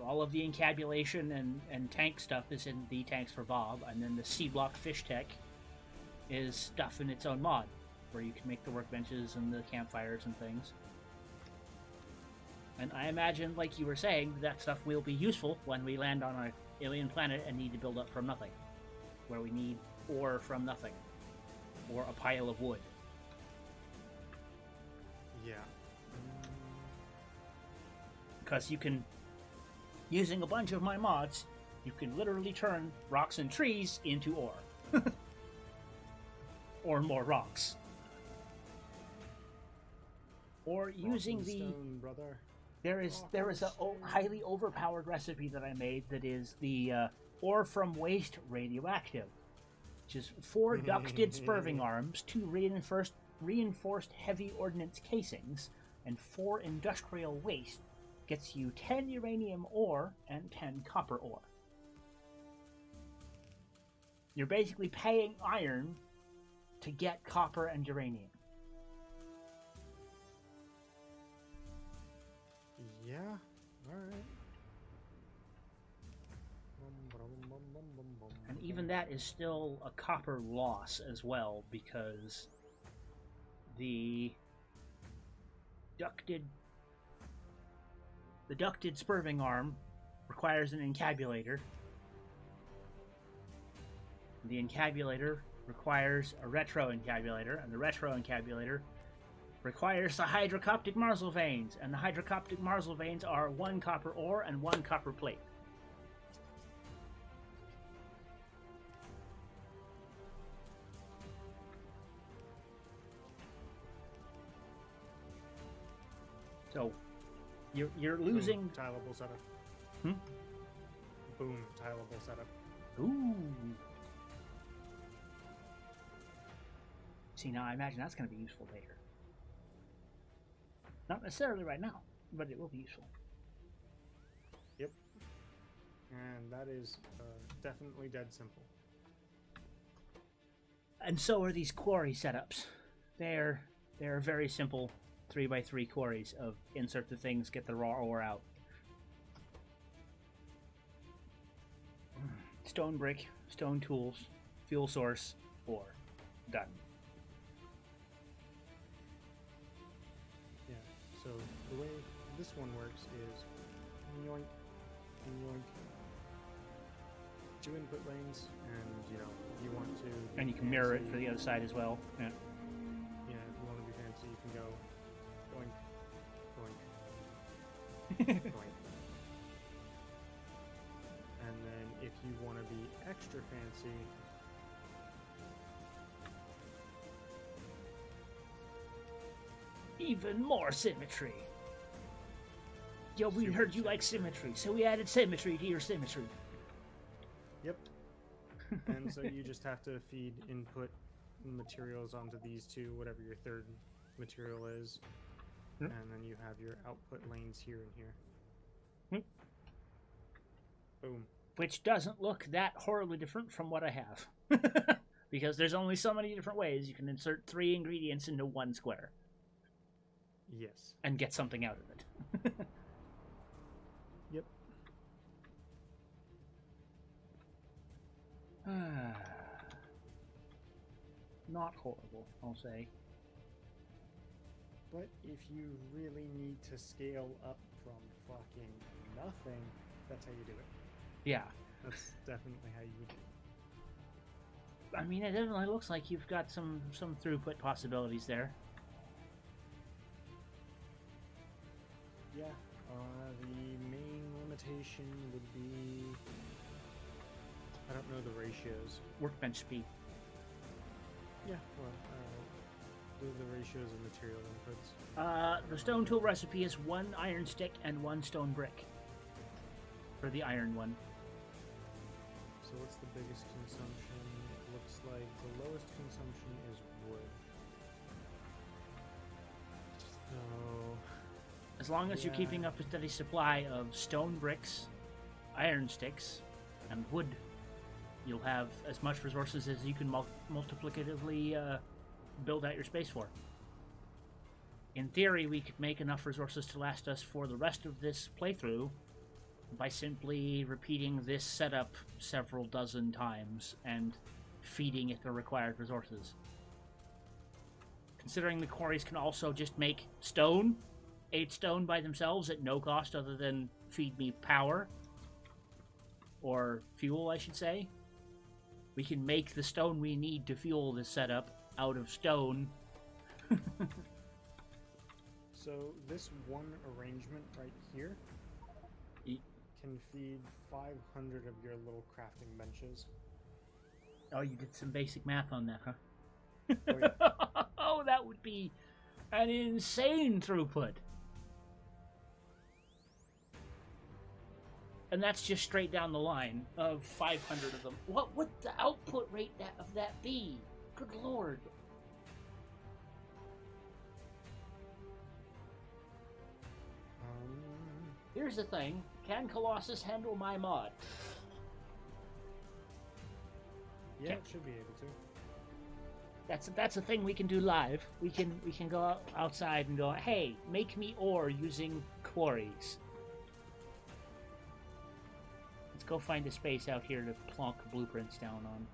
All of the encabulation and tank stuff is in the Tanks for Bob, and then the C-Block Fish Tech is stuff in its own mod, where you can make the workbenches and the campfires and things. And I imagine, like you were saying, that stuff will be useful when we land on an alien planet and need to build up from nothing, where we need ore from nothing, or a pile of wood. Yeah. Because you can, using a bunch of my mods, you can literally turn rocks and trees into ore. Or more rocks. Or using Rock and the... stone, brother. There is a highly overpowered recipe that I made that is the ore from waste radioactive, which is 4 ducted spurving arms, 2 reinforced heavy ordnance casings, and 4 industrial waste. Gets you 10 uranium ore and 10 copper ore. You're basically paying iron to get copper and uranium. Yeah, alright. And even that is still a copper loss as well, because the ducted spurving arm requires an encabulator. The encabulator requires a retro encabulator, and the retro encabulator requires the hydrocoptic marsal veins, and the hydrocoptic marsal veins are 1 copper ore and 1 copper plate. So, you're losing. Boom, tileable setup. Boom, tileable setup. Ooh. See, now I imagine that's going to be useful later. Not necessarily right now, but it will be useful. Yep. And that is definitely dead simple. And so are these quarry setups. They're very simple 3x3 quarries of insert the things, get the raw ore out. Stone brick, stone tools, fuel source, ore. Done. Yeah, so the way this one works is yoink, yoink. 2 input lanes, and you want to. And you can mirror it for the other side as well. Yeah. Yeah, if you want to be fancy, you can go boink, boink, boink. And then if you want to be extra fancy, Even more symmetry. Yo, we Super heard you like symmetry, so we added symmetry to your symmetry. yep. And so you just have to feed input materials onto these 2, whatever your third material is. Yep. And then you have your output lanes here and here. Yep. Boom. Which doesn't look that horribly different from what I have. Because there's only so many different ways you can insert 3 ingredients into 1 square. Yes. And get something out of it. Yep. Not horrible, I'll say. But if you really need to scale up from fucking nothing, that's how you do it. Yeah. That's definitely how you would do it. I mean, it definitely looks like you've got some throughput possibilities there. Yeah, the main limitation would be... I don't know the ratios. Workbench speed. Yeah, well, the ratios of material inputs. The stone tool recipe is 1 iron stick and 1 stone brick. For the iron one. So what's the biggest consumption? It looks like the lowest consumption is wood. So... As long as you're Yeah. keeping up a steady supply of stone bricks, iron sticks, and wood, you'll have as much resources as you can multiplicatively build out your space for. In theory, we could make enough resources to last us for the rest of this playthrough by simply repeating this setup several dozen times and feeding it the required resources. Considering the quarries can also just make stone, 8 stone by themselves at no cost other than feed me power, or fuel, I should say. We can make the stone we need to fuel this setup out of stone. So this one arrangement right here can feed 500 of your little crafting benches. Oh, you did some basic math on that, huh? Oh, yeah. Oh, that would be an insane throughput. And that's just straight down the line of 500 of them. What would the output rate of that be? Good lord. Here's the thing. Can Colossus handle my mod? Yeah, it should be able to. That's a thing we can do live. We can go outside and go, hey, make me ore using quarries. Let's go find a space out here to plonk blueprints down on.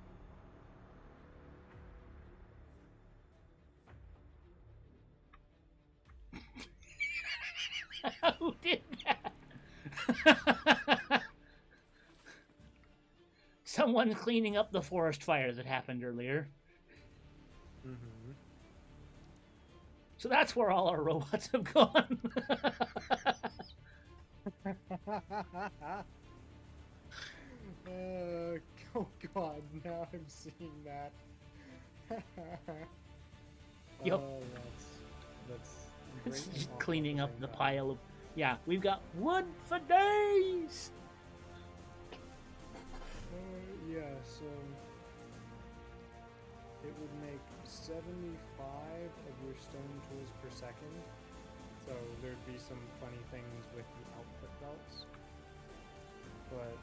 Who did that? Someone cleaning up the forest fire that happened earlier. Mm-hmm. So that's where all our robots have gone. Oh god, now I'm seeing that. Yup. Oh, that's great. It's and just awful cleaning at up same the time. pile of... Yeah, we've got wood for days! Yeah, so it would make 75 of your stone tools per second. So there'd be some funny things with the output belts. But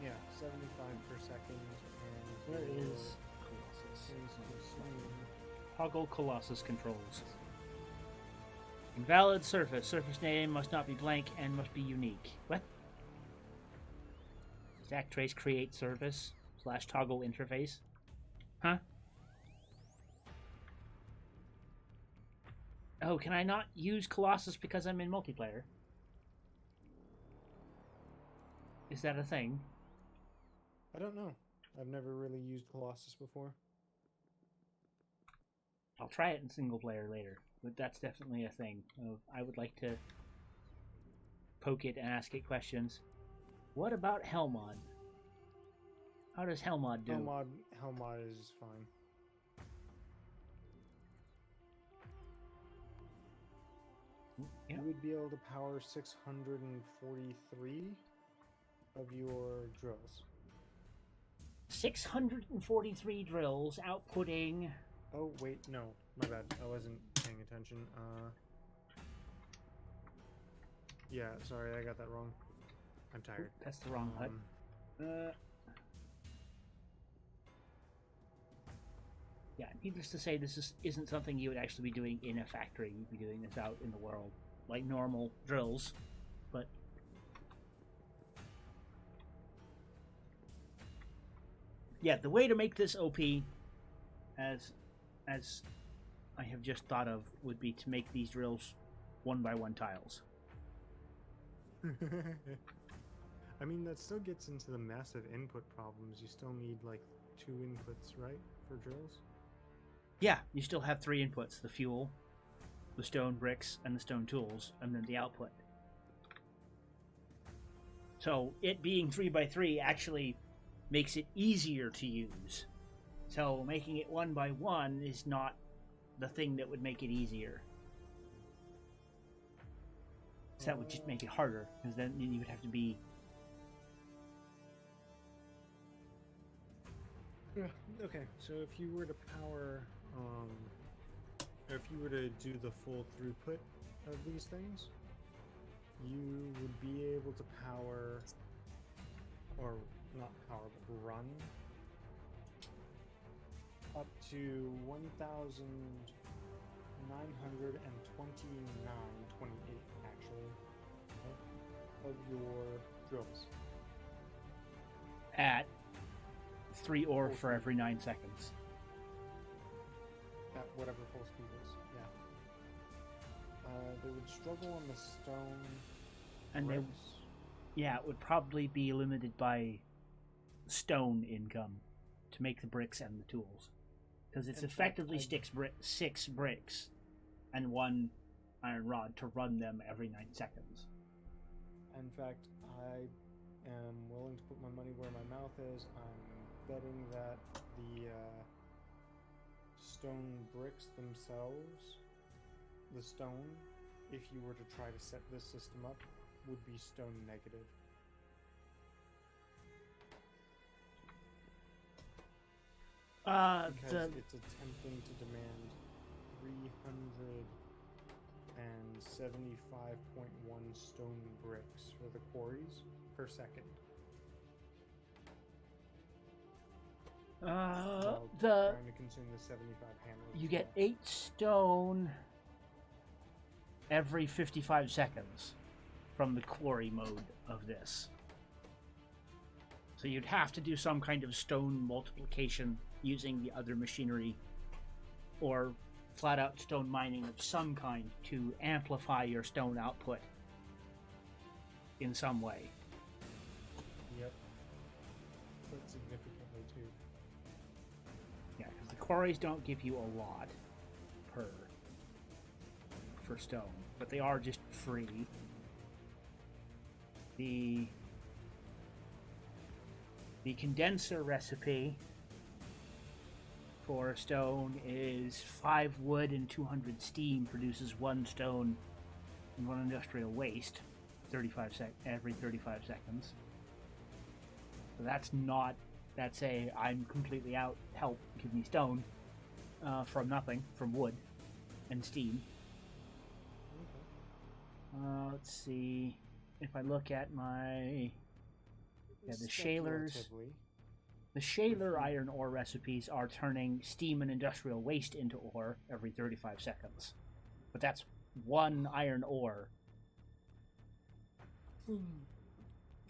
yeah, 75 per second, and Where your is Colossus? things consume. Toggle Colossus controls. Invalid surface. Surface name must not be blank and must be unique. What? Stack trace create surface / toggle interface. Huh? Oh, can I not use Colossus because I'm in multiplayer? Is that a thing? I don't know. I've never really used Colossus before. I'll try it in single player later, but that's definitely a thing. I would like to poke it and ask it questions. What about Helmod? How does Helmod do? Helmod is fine. Yeah. You would be able to power 643 of your drills. 643 drills outputting... Oh, wait, no. My bad. I wasn't paying attention. Yeah, sorry, I got that wrong. I'm tired. That's the wrong HUD. Yeah, needless to say, this isn't something you would actually be doing in a factory. You'd be doing this out in the world, like normal drills. But yeah, the way to make this OP, as I have just thought of, would be to make these drills 1x1 tiles. I mean, that still gets into the massive input problems. You still need, like, 2 inputs, right, for drills? Yeah, you still have 3 inputs: the fuel, the stone bricks, and the stone tools, and then the output. So it being 3x3 actually makes it easier to use. So making it 1x1 is not the thing that would make it easier. So that would just make it harder, because then you would have to be... Yeah, okay, so if you were to power, or if you were to do the full throughput of these things, you would be able to power, or not power, but run up to 1,929.28 actually. of your drills? At 3 ore Full for speed. every 9 seconds. At whatever full speed is. Yeah. They would struggle on the stone. And they, bricks. yeah, it would probably be limited by stone income to make the bricks and the tools. Because it's In fact, effectively I'd- 6 bricks and 1 iron rod to run them every 9 seconds. In fact, I am willing to put my money where my mouth is. I'm betting that the stone bricks themselves, the stone, if you were to try to set this system up, would be stone negative. Because it's attempting to demand 375.1 stone bricks for the quarries per second. While trying to consume the 75 hammers. You as get well. 8 stone every 55 seconds from the quarry mode of this. So you'd have to do some kind of stone multiplication using the other machinery or flat out stone mining of some kind to amplify your stone output in some way. Yep. Quite significantly too. Yeah, because the quarries don't give you a lot for stone, but they are just free. The condenser recipe for stone is 5 wood and 200 steam produces 1 stone and 1 industrial waste every 35 seconds. So that's a I'm completely out, help, give me stone from nothing, from wood and steam. Let's see if I look at my the shalers. Speculatively, The shaler iron ore recipes are turning steam and industrial waste into ore every 35 seconds. But that's 1 iron ore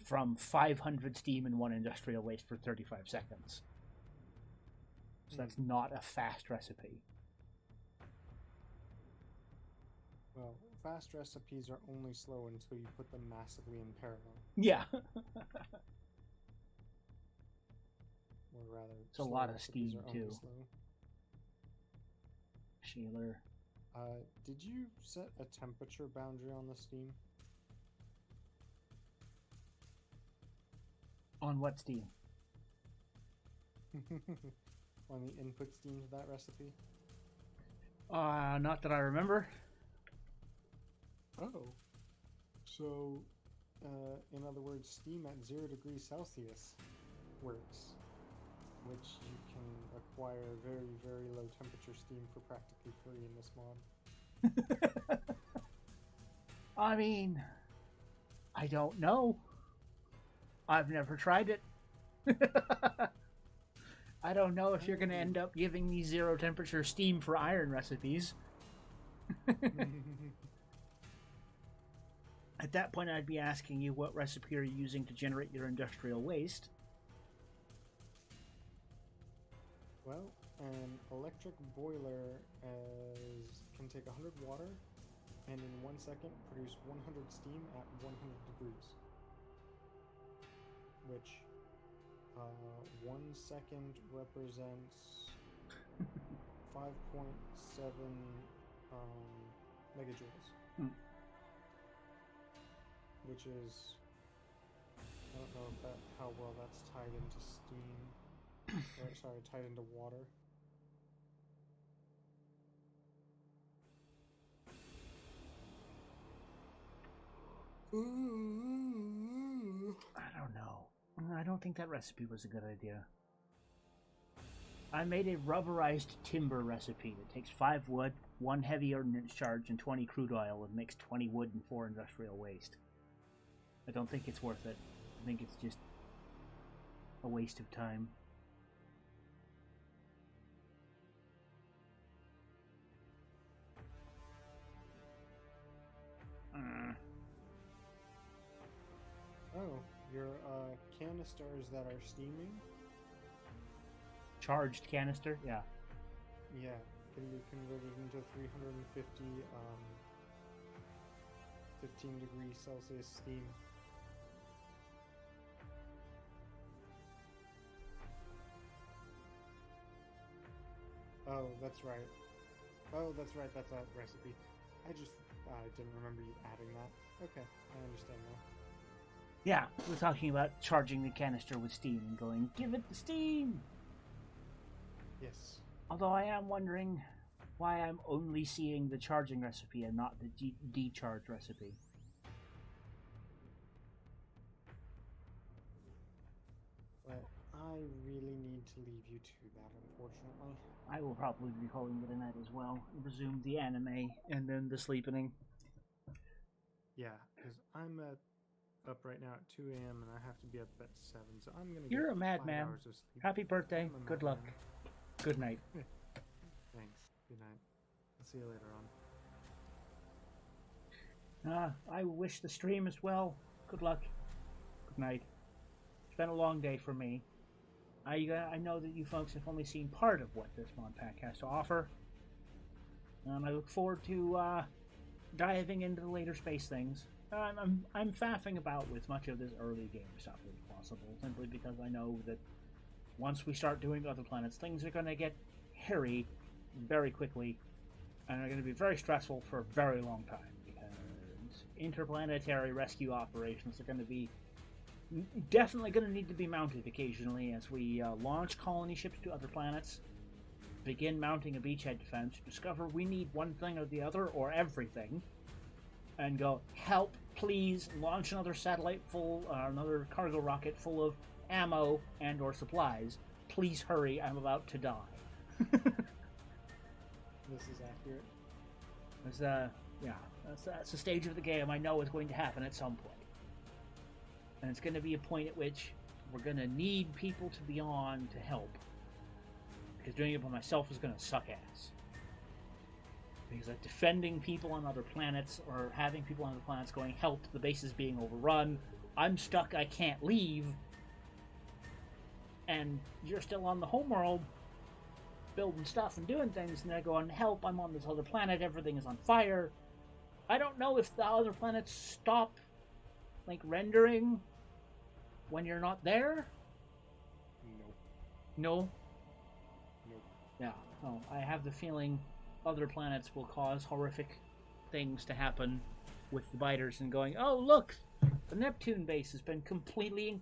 from 500 steam and 1 industrial waste for 35 seconds. So that's not a fast recipe. Well, fast recipes are only slow until you put them massively in parallel. Yeah. Or rather, It's a slow lot of recipes steam, are only too. slow. Shaler. Did you set a temperature boundary on the steam? On what steam? On the input steam to that recipe? Not that I remember. Oh. So, in other words, steam at 0 degrees Celsius works, which you can acquire very, very low temperature steam for practically free in this mod. I mean, I don't know. I've never tried it. I don't know if you're going to end up giving me 0 temperature steam for iron recipes. At that point, I'd be asking you what recipe are you using to generate your industrial waste. Well, an electric boiler can take 100 water and in 1 second produce 100 steam at 100 degrees. Which 1 second represents 5.7 megajoules. Which is, I don't know if how well that's tied into steam. Or, sorry, tied into water. I don't know. I don't think that recipe was a good idea. I made a rubberized timber recipe that takes 5 wood, 1 heavy ordnance charge, and 20 crude oil and makes 20 wood and 4 industrial waste. I don't think it's worth it. I think it's just a waste of time. Your canisters that are steaming, Charged canister? Yeah. yeah, can be converted into 350 15 degrees Celsius steam. Oh, that's right. Oh, that's right. That's that recipe. I didn't remember you adding that. Okay, I understand now. Yeah, we're talking about charging the canister with steam and going, give it the steam! Yes. Although I am wondering why I'm only seeing the charging recipe and not the decharge recipe. But I really need to leave you to that, unfortunately. I will probably be calling it a night as well. Resume the anime and then the sleeping. Yeah, because I'm up right now at 2 a.m. and I have to be up at 7, so I'm gonna You're get a 5 madman. hours of sleep. Happy birthday. I'm a Good luck. madman. Good night. Thanks. Good night. I'll see you later on. I wish the stream as well. Good luck. Good night. It's been a long day for me. I know that you folks have only seen part of what this mod pack has to offer. I look forward to diving into the later space things. I'm faffing about with much of this early game stuff as possible, simply because I know that once we start doing other planets, things are going to get hairy very quickly, and are going to be very stressful for a very long time, because interplanetary rescue operations are going to be definitely going to need to be mounted occasionally as we launch colony ships to other planets, begin mounting a beachhead defense, discover we need one thing or the other, or everything, and go, help, please, launch another satellite full, another cargo rocket full of ammo and or supplies. Please hurry, I'm about to die. This is accurate. That's a stage of the game I know is going to happen at some point. And it's going to be a point at which we're going to need people to be on to help. Because doing it by myself is going to suck ass. Because defending people on other planets, or having people on other planets going, help, the base is being overrun, I'm stuck, I can't leave, and you're still on the homeworld, building stuff and doing things, and they're going, help, I'm on this other planet, everything is on fire. I don't know if the other planets stop, like, rendering when you're not there? Nope. No? Nope. Yeah. Oh, I have the feeling other planets will cause horrific things to happen with the biters and going, oh, look, the Neptune base has been completely and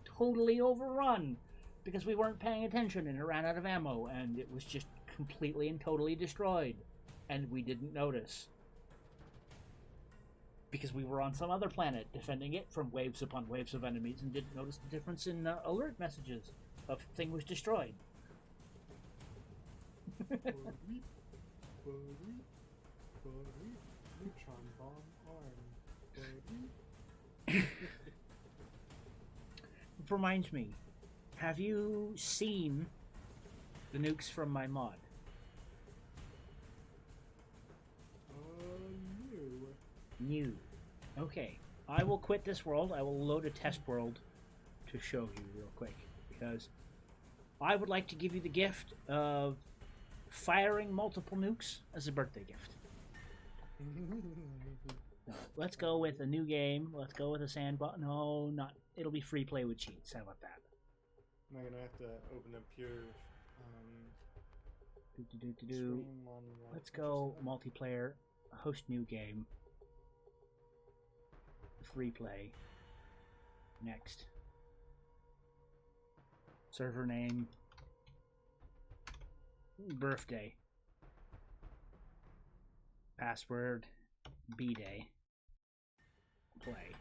totally overrun because we weren't paying attention and it ran out of ammo and it was just completely and totally destroyed and we didn't notice because we were on some other planet defending it from waves upon waves of enemies and didn't notice the difference in alert messages of thing was destroyed. Neutron bomb armed. It reminds me, have you seen the nukes from my mod? No. New. Okay. I will quit this world. I will load a test world to show you real quick, because I would like to give you the gift of firing multiple nukes as a birthday gift. No, let's go with a new game. Let's go with a sandbox. No, not. It'll be free play with cheats. How about that? Am I gonna have to open up your Do. stream on? Let's go multiplayer. Host new game. Free play. Next. Server name. Birthday. Password. B-Day. Play.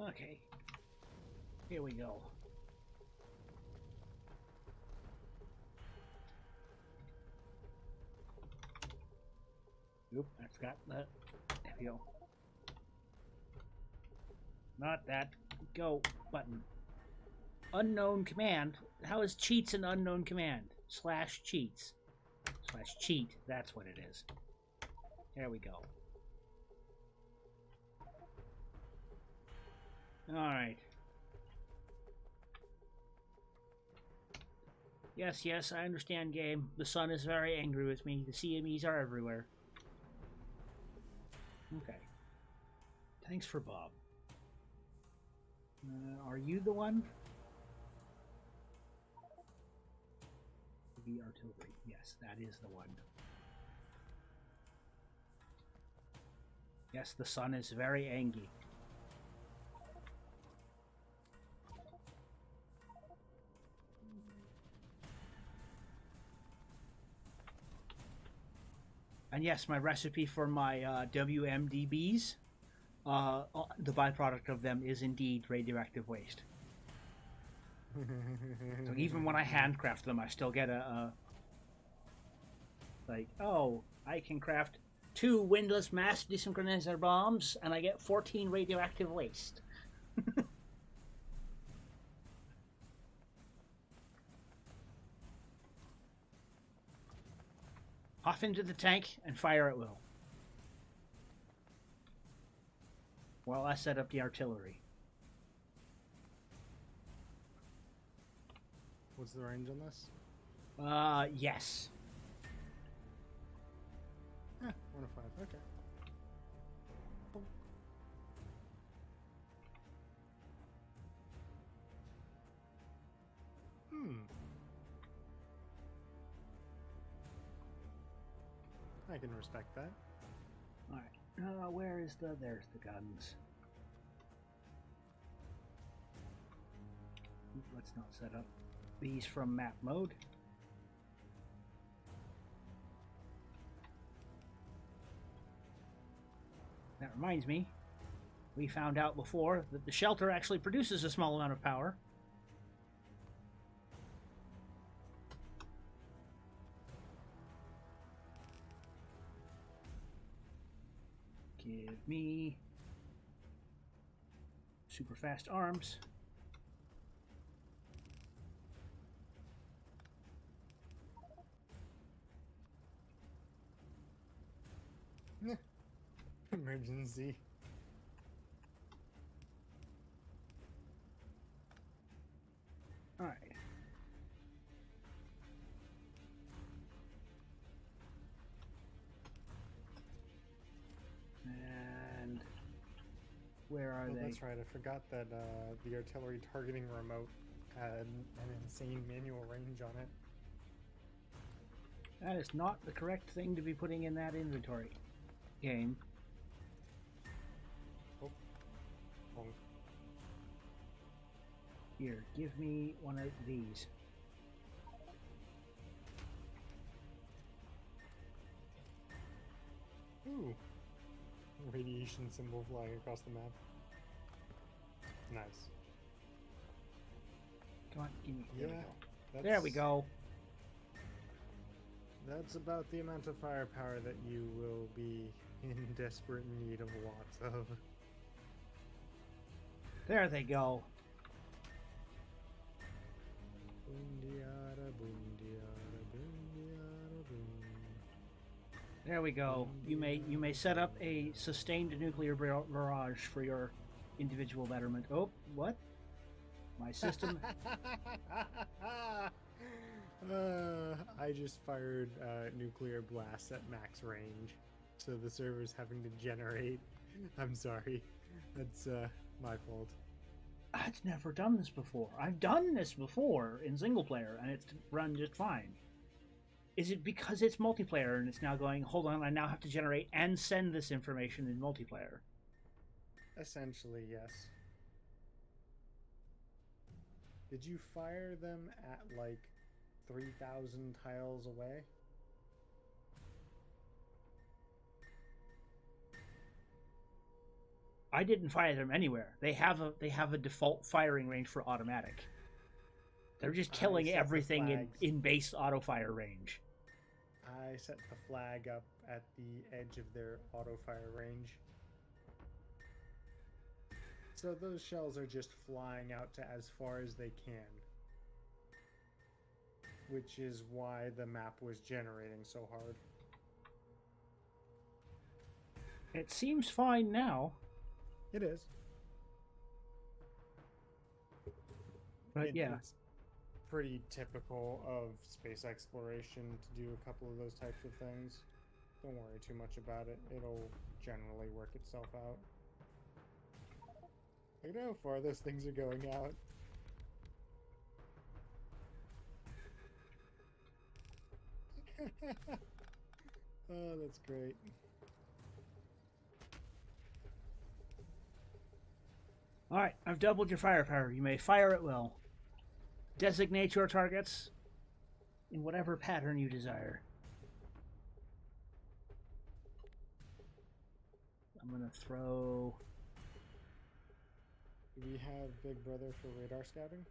Okay. Here we go. Oop, I forgot that. There we go. Not that. Go button. Unknown command. How is cheats an unknown command? /cheats. /cheat. That's what it is. There we go. Alright. Yes, yes, I understand, game. The sun is very angry with me. The CMEs are everywhere. Okay. Thanks for Bob. Are you the one? The artillery. Yes, that is the one. Yes, the sun is very angry. And yes, my recipe for my WMDBs, the byproduct of them is indeed radioactive waste. So even when I handcraft them, I still get like, oh, I can craft 2 windless mass desynchronizer bombs, and I get 14 radioactive waste. Off into the tank and fire at will. While I set up the artillery. What's the range on this? Yes. 1 of 5. Okay. Boom. I can respect that. Alright. Where is the... There's the guns. Let's not set up these from map mode. That reminds me, we found out before that the shelter actually produces a small amount of power. Give me super fast arms. Emergency. All right. And where are they? That's right. I forgot that the artillery targeting remote had an insane manual range on it. That is not the correct thing to be putting in that inventory. Game. Oh. Here, give me one of these. Ooh. Radiation symbol flying across the map. Nice. Come on, give me. Yeah. There we go. That's about the amount of firepower that you will be in desperate need of lots of. There they go. Boondiada, boondiada, boondiada, boon. There we go. You may set up a sustained nuclear barrage for your individual betterment. Oh, what? My system. I just fired nuclear blasts at max range, so the server's having to generate. I'm sorry, that's my fault. I've never done this before. I've done this before in single player, and it's run just fine. Is it because it's multiplayer and it's now going, hold on, I now have to generate and send this information in multiplayer? Essentially, yes. Did you fire them at like 3,000 tiles away? I didn't fire them anywhere. They have a default firing range for automatic. They're just killing everything in base auto fire range. I set the flag up at the edge of their auto fire range. So those shells are just flying out to as far as they can. Which is why the map was generating so hard. It seems fine now. It is. But yeah, It's pretty typical of space exploration to do a couple of those types of things. Don't worry too much about it. It'll generally work itself out. Look at how far those things are going out. Oh, that's great. all right. I've doubled your firepower. You may fire at will. Designate your targets in whatever pattern you desire. I'm gonna throw. Do we have Big Brother for radar scouting?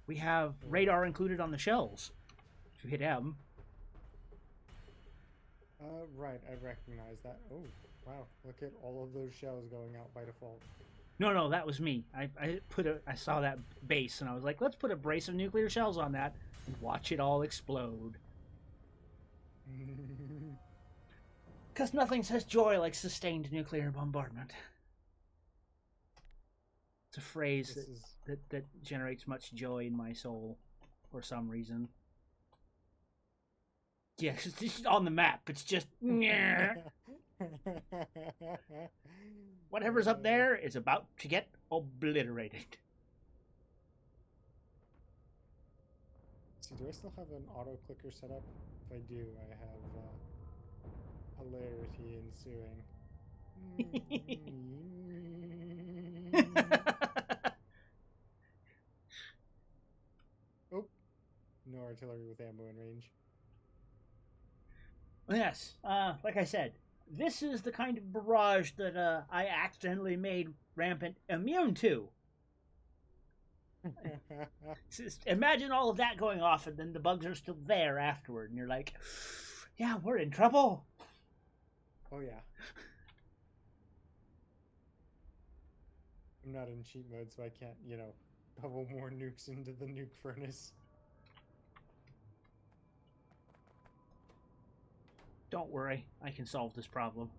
We have radar included on the shells. If you hit M. Right, I recognize that. Oh, wow, look at all of those shells going out by default. No, that was me. I saw that base and I was like, let's put a brace of nuclear shells on that and watch it all explode. Because nothing says joy like sustained nuclear bombardment. It's a phrase that generates much joy in my soul for some reason. Yeah, it's on the map. It's just whatever's up there is about to get obliterated. See, do I still have an auto clicker set up? If I do, I have hilarity ensuing. Oh, no artillery with ammo in range. Yes, like I said, this is the kind of barrage that I accidentally made Rampant immune to. Just imagine all of that going off, and then the bugs are still there afterward, and you're like, yeah, we're in trouble. Oh, yeah. I'm not in cheat mode, so I can't, double more nukes into the nuke furnace. Don't worry, I can solve this problem.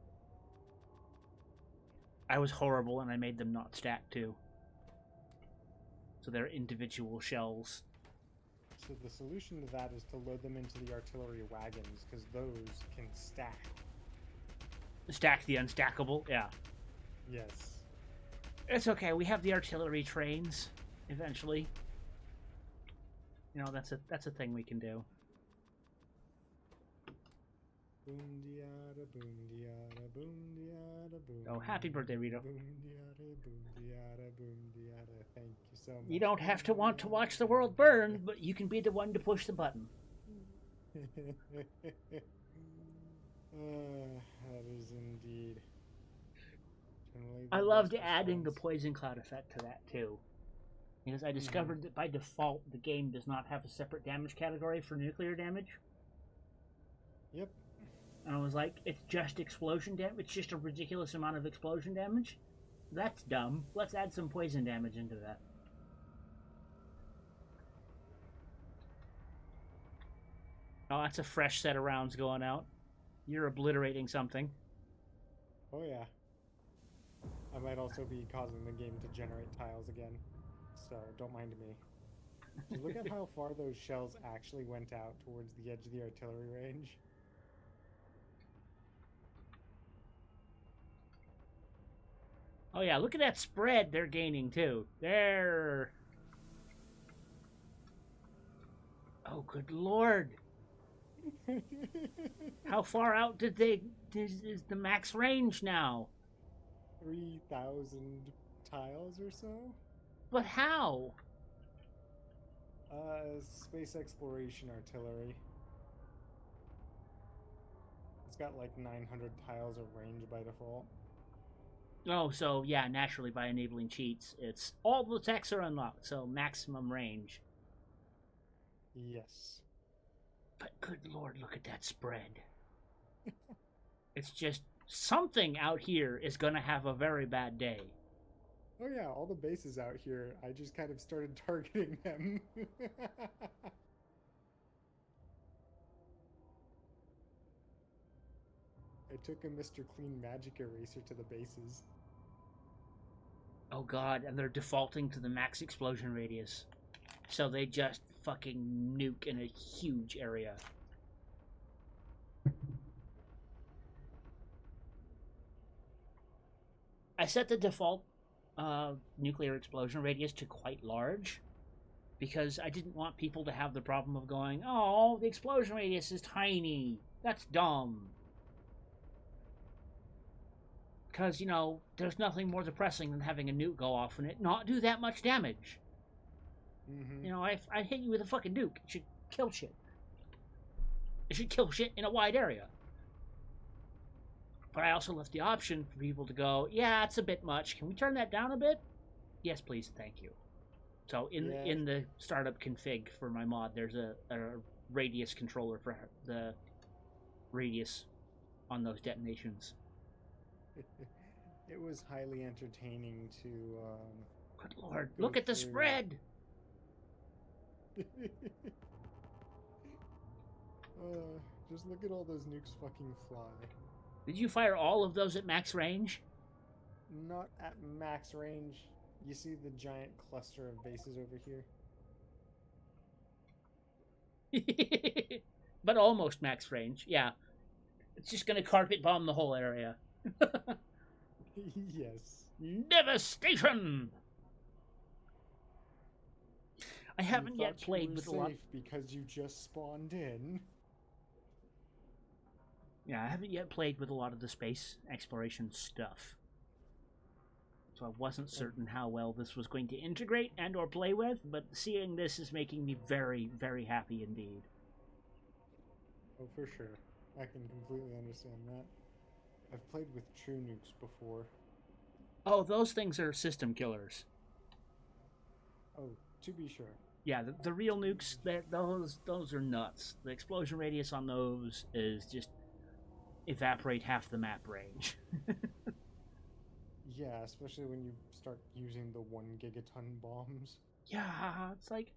I was horrible and I made them not stack too. So they're individual shells. So the solution to that is to load them into the artillery wagons, because those can stack. Stack the unstackable? Yeah. Yes. It's okay, we have the artillery trains, eventually. That's a thing we can do. Boom diada, boom diada, boom diada, boom. Oh, happy birthday, Rito. Boom diada, boom diada, boom diada. Thank you so much. You don't have to want to watch the world burn, but you can be the one to push the button. That is indeed. I loved adding the poison cloud effect to that too. Because I discovered that by default the game does not have a separate damage category for nuclear damage. Yep. And I was like, it's just explosion damage. It's just a ridiculous amount of explosion damage. That's dumb. Let's add some poison damage into that. Oh, that's a fresh set of rounds going out. You're obliterating something. Oh, yeah. I might also be causing the game to generate tiles again. So, don't mind me. So look at how far those shells actually went out towards the edge of the artillery range. Oh yeah, look at that spread they're gaining too. They're... Oh, good lord. How far out did they... is the max range now? 3,000 tiles or so? But how? Space exploration artillery. It's got like 900 tiles of range by default. Oh, so yeah, naturally by enabling cheats, it's all the techs are unlocked, so maximum range. Yes. But good lord, look at that spread. It's just something out here is gonna have a very bad day. Oh yeah, all the bases out here, I just kind of started targeting them. I took a Mr. Clean magic eraser to the bases. Oh god, and they're defaulting to the max explosion radius. So they just fucking nuke in a huge area. I set the default nuclear explosion radius to quite large because I didn't want people to have the problem of going, oh, the explosion radius is tiny. That's dumb. Because, you know, there's nothing more depressing than having a nuke go off and it not do that much damage. Mm-hmm. You know, I hit you with a fucking nuke. It should kill shit. It should kill shit in a wide area. But I also left the option for people to go, yeah, it's a bit much. Can we turn that down a bit? Yes, please. Thank you. So in the startup config for my mod, there's a radius controller for the radius on those detonations. It was highly entertaining to. Good lord, look at the spread! Just look at all those nukes fucking fly. Did you fire all of those at max range? Not at max range. You see the giant cluster of bases over here? But almost max range, yeah. It's just gonna carpet bomb the whole area. Yes. Devastation! I haven't You yet thought played you were with a lot. safe because you just spawned in. Yeah, I haven't yet played with a lot of the space exploration stuff. So I wasn't certain how well this was going to integrate and or play with, but seeing this is making me very, very happy indeed. Oh, for sure. I can completely understand that. I've played with true nukes before. Oh, those things are system killers. Oh, to be sure. Yeah, the real nukes, those are nuts. The explosion radius on those is just evaporate half the map range. Yeah, especially when you start using the 1 gigaton bombs. Yeah, it's like,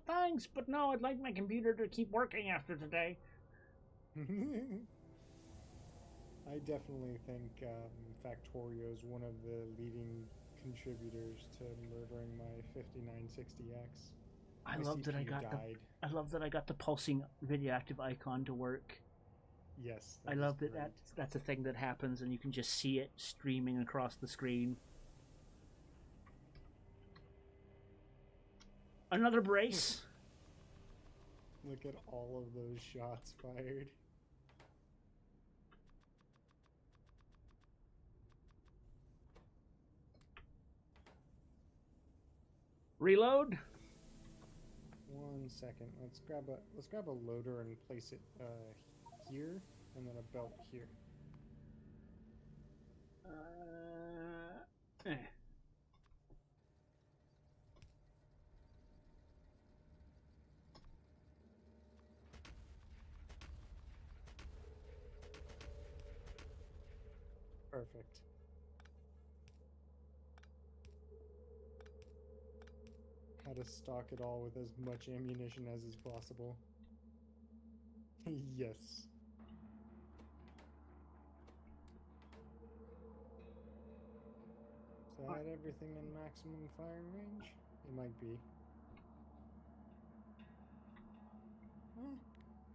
thanks, but no, I'd like my computer to keep working after today. I definitely think Factorio is one of the leading contributors to murdering my 5960X. I My love that I CPU got died. I love that I got the pulsing radioactive icon to work. Yes, I love that that's a thing that happens and you can just see it streaming across the screen. Another brace. Look at all of those shots fired. Reload. 1 second. Let's grab a loader and place it here, and then a belt here. Perfect. How to stock it all with as much ammunition as is possible. Yes. Is that everything in maximum firing range? It might be.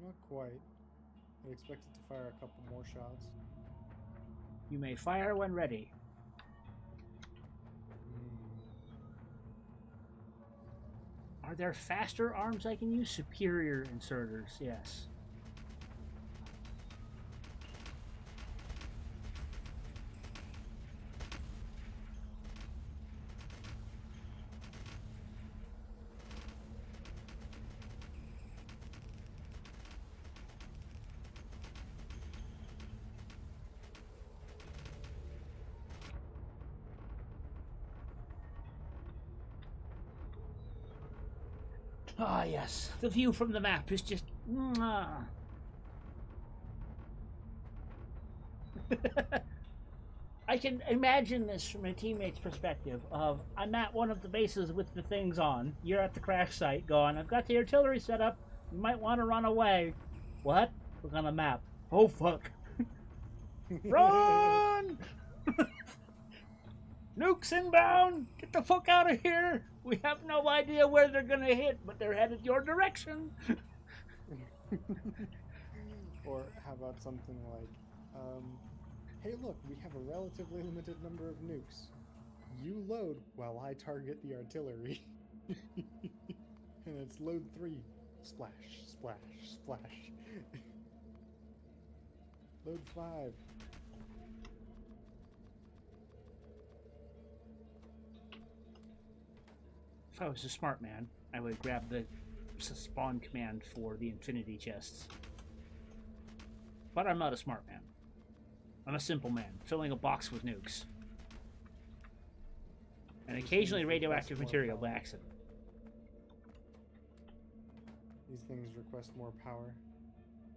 Not quite. I'd expect it to fire a couple more shots. You may fire when ready. Are there faster arms I can use? Superior inserters, yes. Ah, yes. The view from the map is just... I can imagine this from a teammate's perspective of, I'm at one of the bases with the things on. You're at the crash site going, I've got the artillery set up. You might want to run away. What? Look on the map. Oh, fuck. Run! Nukes inbound! Get the fuck out of here! We have no idea where they're gonna hit, but they're headed your direction. Or how about something like, hey look, we have a relatively limited number of nukes. You load while I target the artillery. And it's load 3. Splash, splash, splash. Load 5. If I was a smart man, I would grab the spawn command for the infinity chests. But I'm not a smart man. I'm a simple man, filling a box with nukes. And occasionally radioactive material by accident. These things request more power.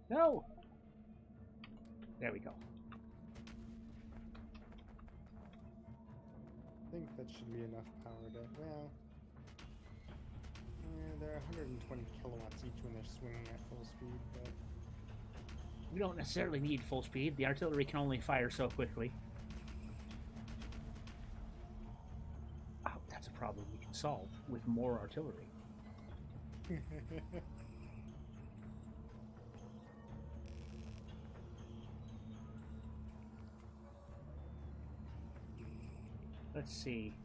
No! There we go. I think that should be enough power to, well... they're 120 kilowatts each when they're swinging at full speed, but... We don't necessarily need full speed. The artillery can only fire so quickly. Oh, that's a problem we can solve with more artillery. Let's see.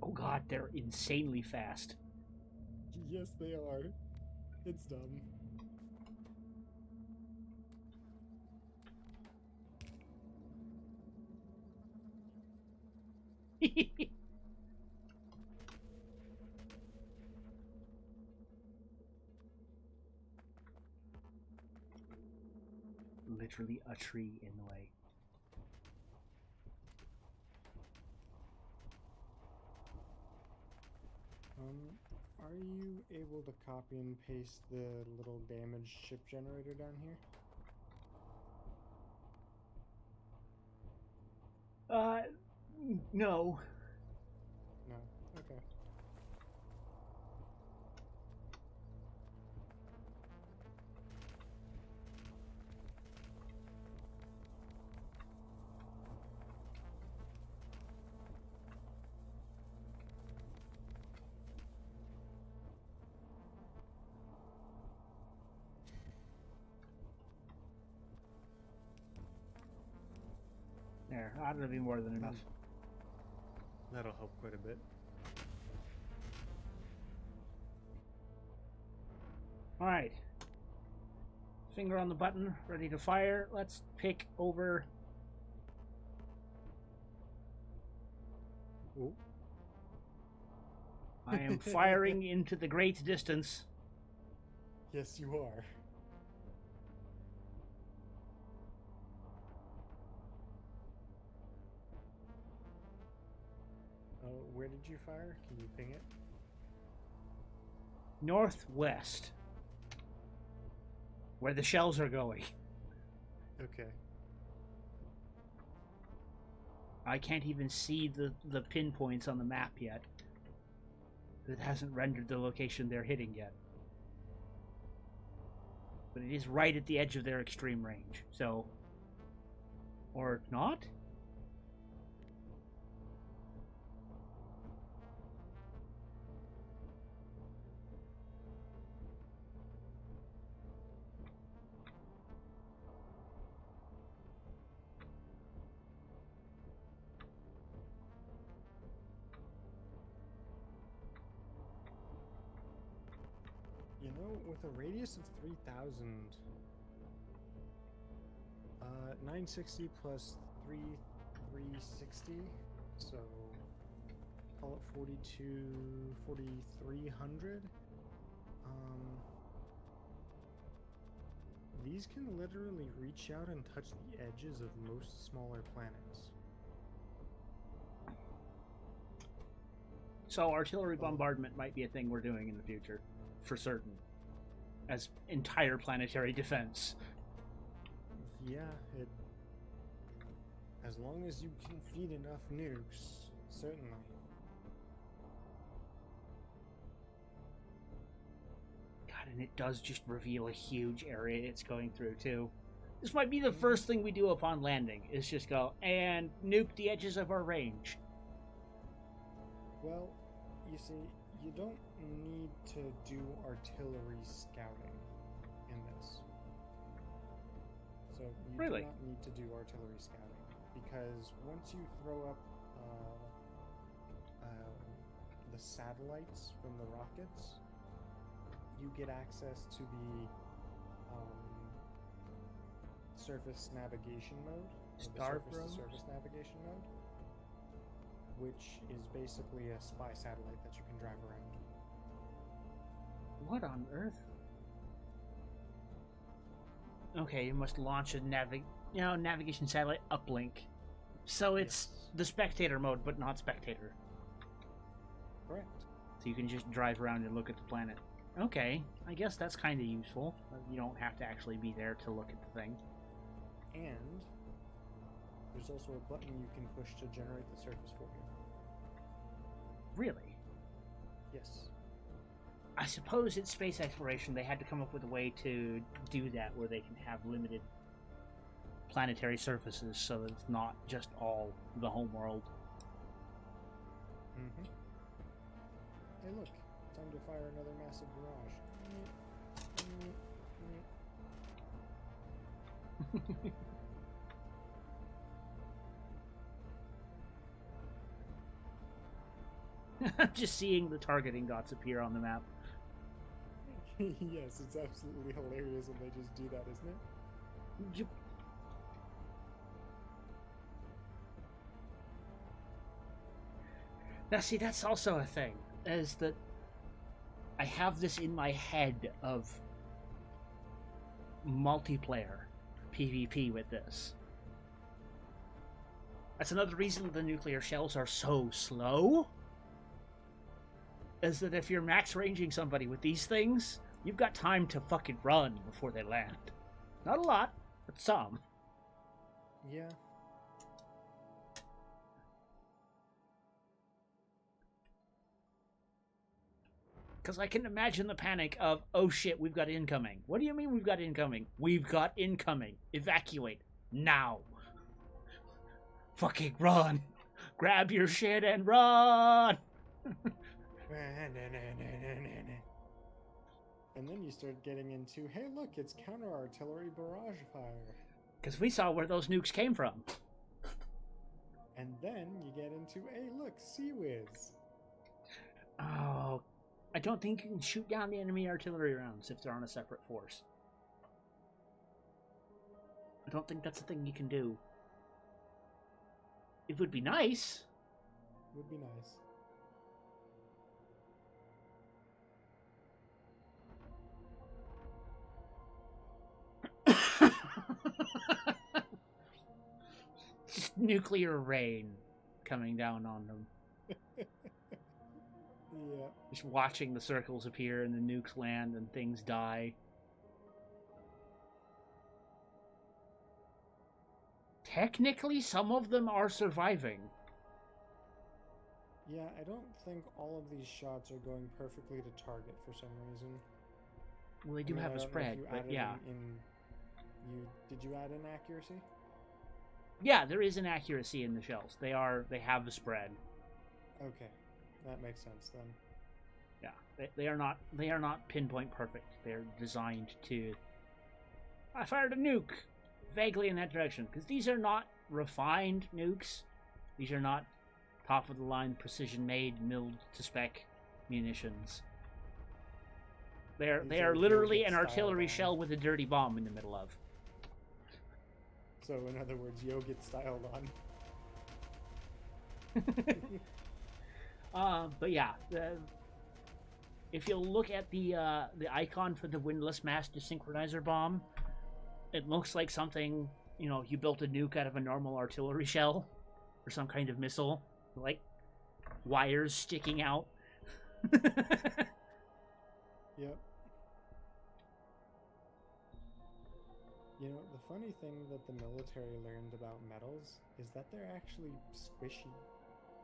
Oh god, they're insanely fast. Yes, they are. It's dumb. Literally a tree in the way. Are you able to copy and paste the little damaged ship generator down here? No. No. Okay. There, ought to be more than enough. That'll help quite a bit. Alright. Finger on the button, ready to fire. Let's pick over. Ooh. I am firing into the great distance. Yes, you are. Where did you fire? Can you ping it? Northwest. Where the shells are going. Okay. I can't even see the pinpoints on the map yet. It hasn't rendered the location they're hitting yet. But it is right at the edge of their extreme range, so... Or not? You know, with a radius of 3,000, 960 plus 360, so call it 4,300. These can literally reach out and touch the edges of most smaller planets. So artillery bombardment might be a thing we're doing in the future, for certain, as entire planetary defense. Yeah, as long as you can feed enough nukes, certainly. and it does just reveal a huge area it's going through, too. This might be the first thing we do upon landing, is just go and nuke the edges of our range. Well, you see, you don't need to do artillery scouting in this. So you Really? do not need to do artillery scouting, because once you throw up the satellites from the rockets, you get access to the surface navigation mode, or the surface-to-surface navigation mode, which is basically a spy satellite that you can drive around. What on earth? Okay, you must launch a navigation satellite uplink. So it's Yes. the spectator mode, but not spectator. Correct. So you can just drive around and look at the planet. Okay, I guess that's kind of useful. You don't have to actually be there to look at the thing. And there's also a button you can push to generate the surface for you. Really? Yes. I suppose in space exploration they had to come up with a way to do that where they can have limited planetary surfaces so that it's not just all the home world. Mm-hmm. Hey, look. Time to fire another massive barrage. I'm just seeing the targeting dots appear on the map. Yes, it's absolutely hilarious when they just do that, isn't it? Yep. Now, see, that's also a thing, is that I have this in my head of multiplayer PvP with this. That's another reason the nuclear shells are so slow, is that if you're max ranging somebody with these things, you've got time to fucking run before they land. Not a lot, but some. Yeah. Because I can imagine the panic of, oh shit, we've got incoming. What do you mean we've got incoming? We've got incoming. Evacuate. Now. Fucking run. Grab your shit and run. And then you start getting into, hey, look, it's counter-artillery barrage fire. Because we saw where those nukes came from. And then you get into, hey, look, Sea Whiz. Oh, I don't think you can shoot down the enemy artillery rounds if they're on a separate force. I don't think that's a thing you can do. It would be nice. Would be nice. Just nuclear rain coming down on them. Yeah. Just watching the circles appear and the nukes land and things die. Technically, some of them are surviving. Yeah, I don't think all of these shots are going perfectly to target for some reason. Well, they do have a spread, but yeah. Did you add in accuracy? Yeah, there is an accuracy in the shells. They have a spread. Okay, that makes sense then. Yeah, they are not pinpoint perfect. They're designed to. I fired a nuke, vaguely in that direction, because these are not refined nukes. These are not top of the line, precision made, milled to spec munitions. They are literally an artillery shell with a dirty bomb in the middle of. So in other words, Yo gets styled on. But yeah, if you look at the icon for the windlass mass desynchronizer bomb, it looks like something, you built a nuke out of a normal artillery shell or some kind of missile, like wires sticking out. Yep. The funny thing that the military learned about metals is that they're actually squishy,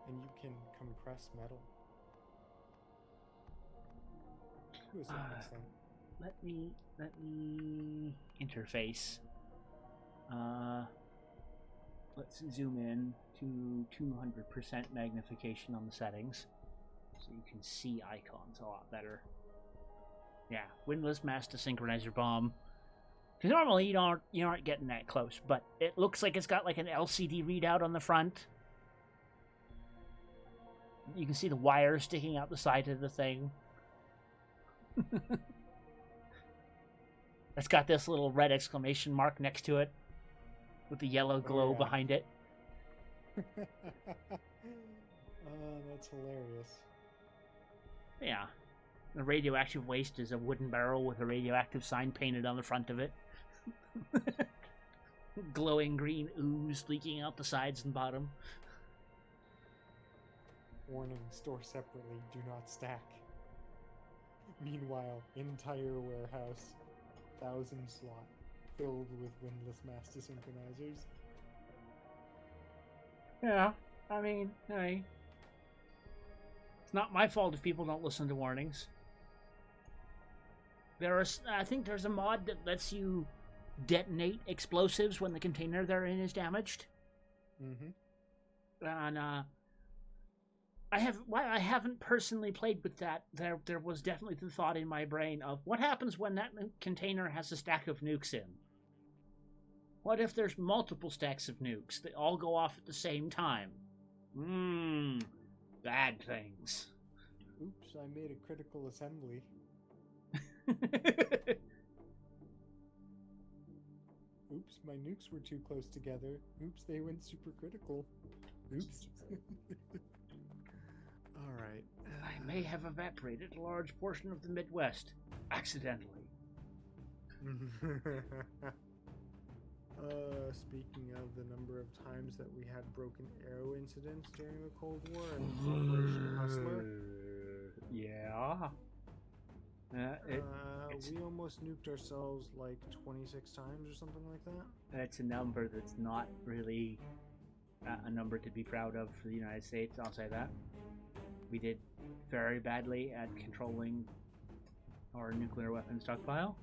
and you can compress metal. Who is that accent? let me interface. Let's zoom in to 200% magnification on the settings, so you can see icons a lot better. Yeah, windlass master synchronizer bomb. Because normally you aren't getting that close, but it looks like it's got like an LCD readout on the front. You can see the wire sticking out the side of the thing. It's got this little red exclamation mark next to it with the yellow glow behind it. That's hilarious. Yeah. The radioactive waste is a wooden barrel with a radioactive sign painted on the front of it. Glowing green ooze leaking out the sides and bottom. Warning, store separately, do not stack. Meanwhile, entire warehouse, 1,000 slot, filled with windlass master synchronizers. Yeah, I mean, hey. It's not my fault if people don't listen to warnings. I think there's a mod that lets you detonate explosives when the container they're in is damaged. Mm-hmm. And I haven't personally played with that. There was definitely the thought in my brain of what happens when that container has a stack of nukes in. What if there's multiple stacks of nukes that all go off at the same time? Bad things. Oops, I made a critical assembly. Oops, my nukes were too close together. Oops, they went supercritical. Oops. Alright. I may have evaporated a large portion of the Midwest. Accidentally. Speaking of the number of times that we had broken arrow incidents during the Cold War and Operation Hustler. Yeah. We almost nuked ourselves like 26 times or something like that. It's a number that's not really a number to be proud of for the United States, I'll say that. We did very badly at controlling our nuclear weapons stockpile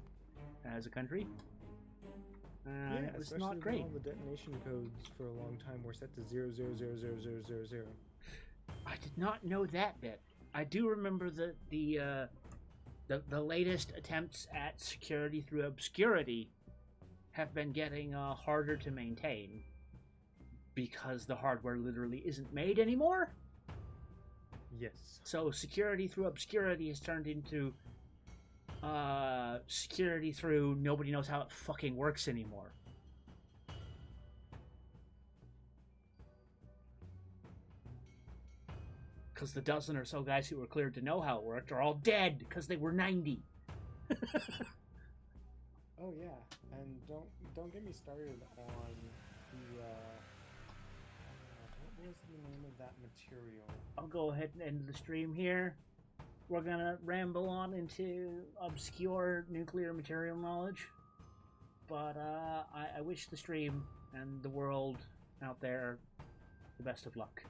as a country. It was not great. All the detonation codes for a long time were set to 0000000. I did not know that bit. I do remember the latest attempts at security through obscurity have been getting harder to maintain because the hardware literally isn't made anymore. Yes. So security through obscurity has turned into security through nobody knows how it fucking works anymore. Because the dozen or so guys who were cleared to know how it worked are all dead because they were 90. Oh yeah, and don't get me started on the what was the name of that material? I'll go ahead and end the stream here. We're gonna ramble on into obscure nuclear material knowledge, but I wish the stream and the world out there the best of luck.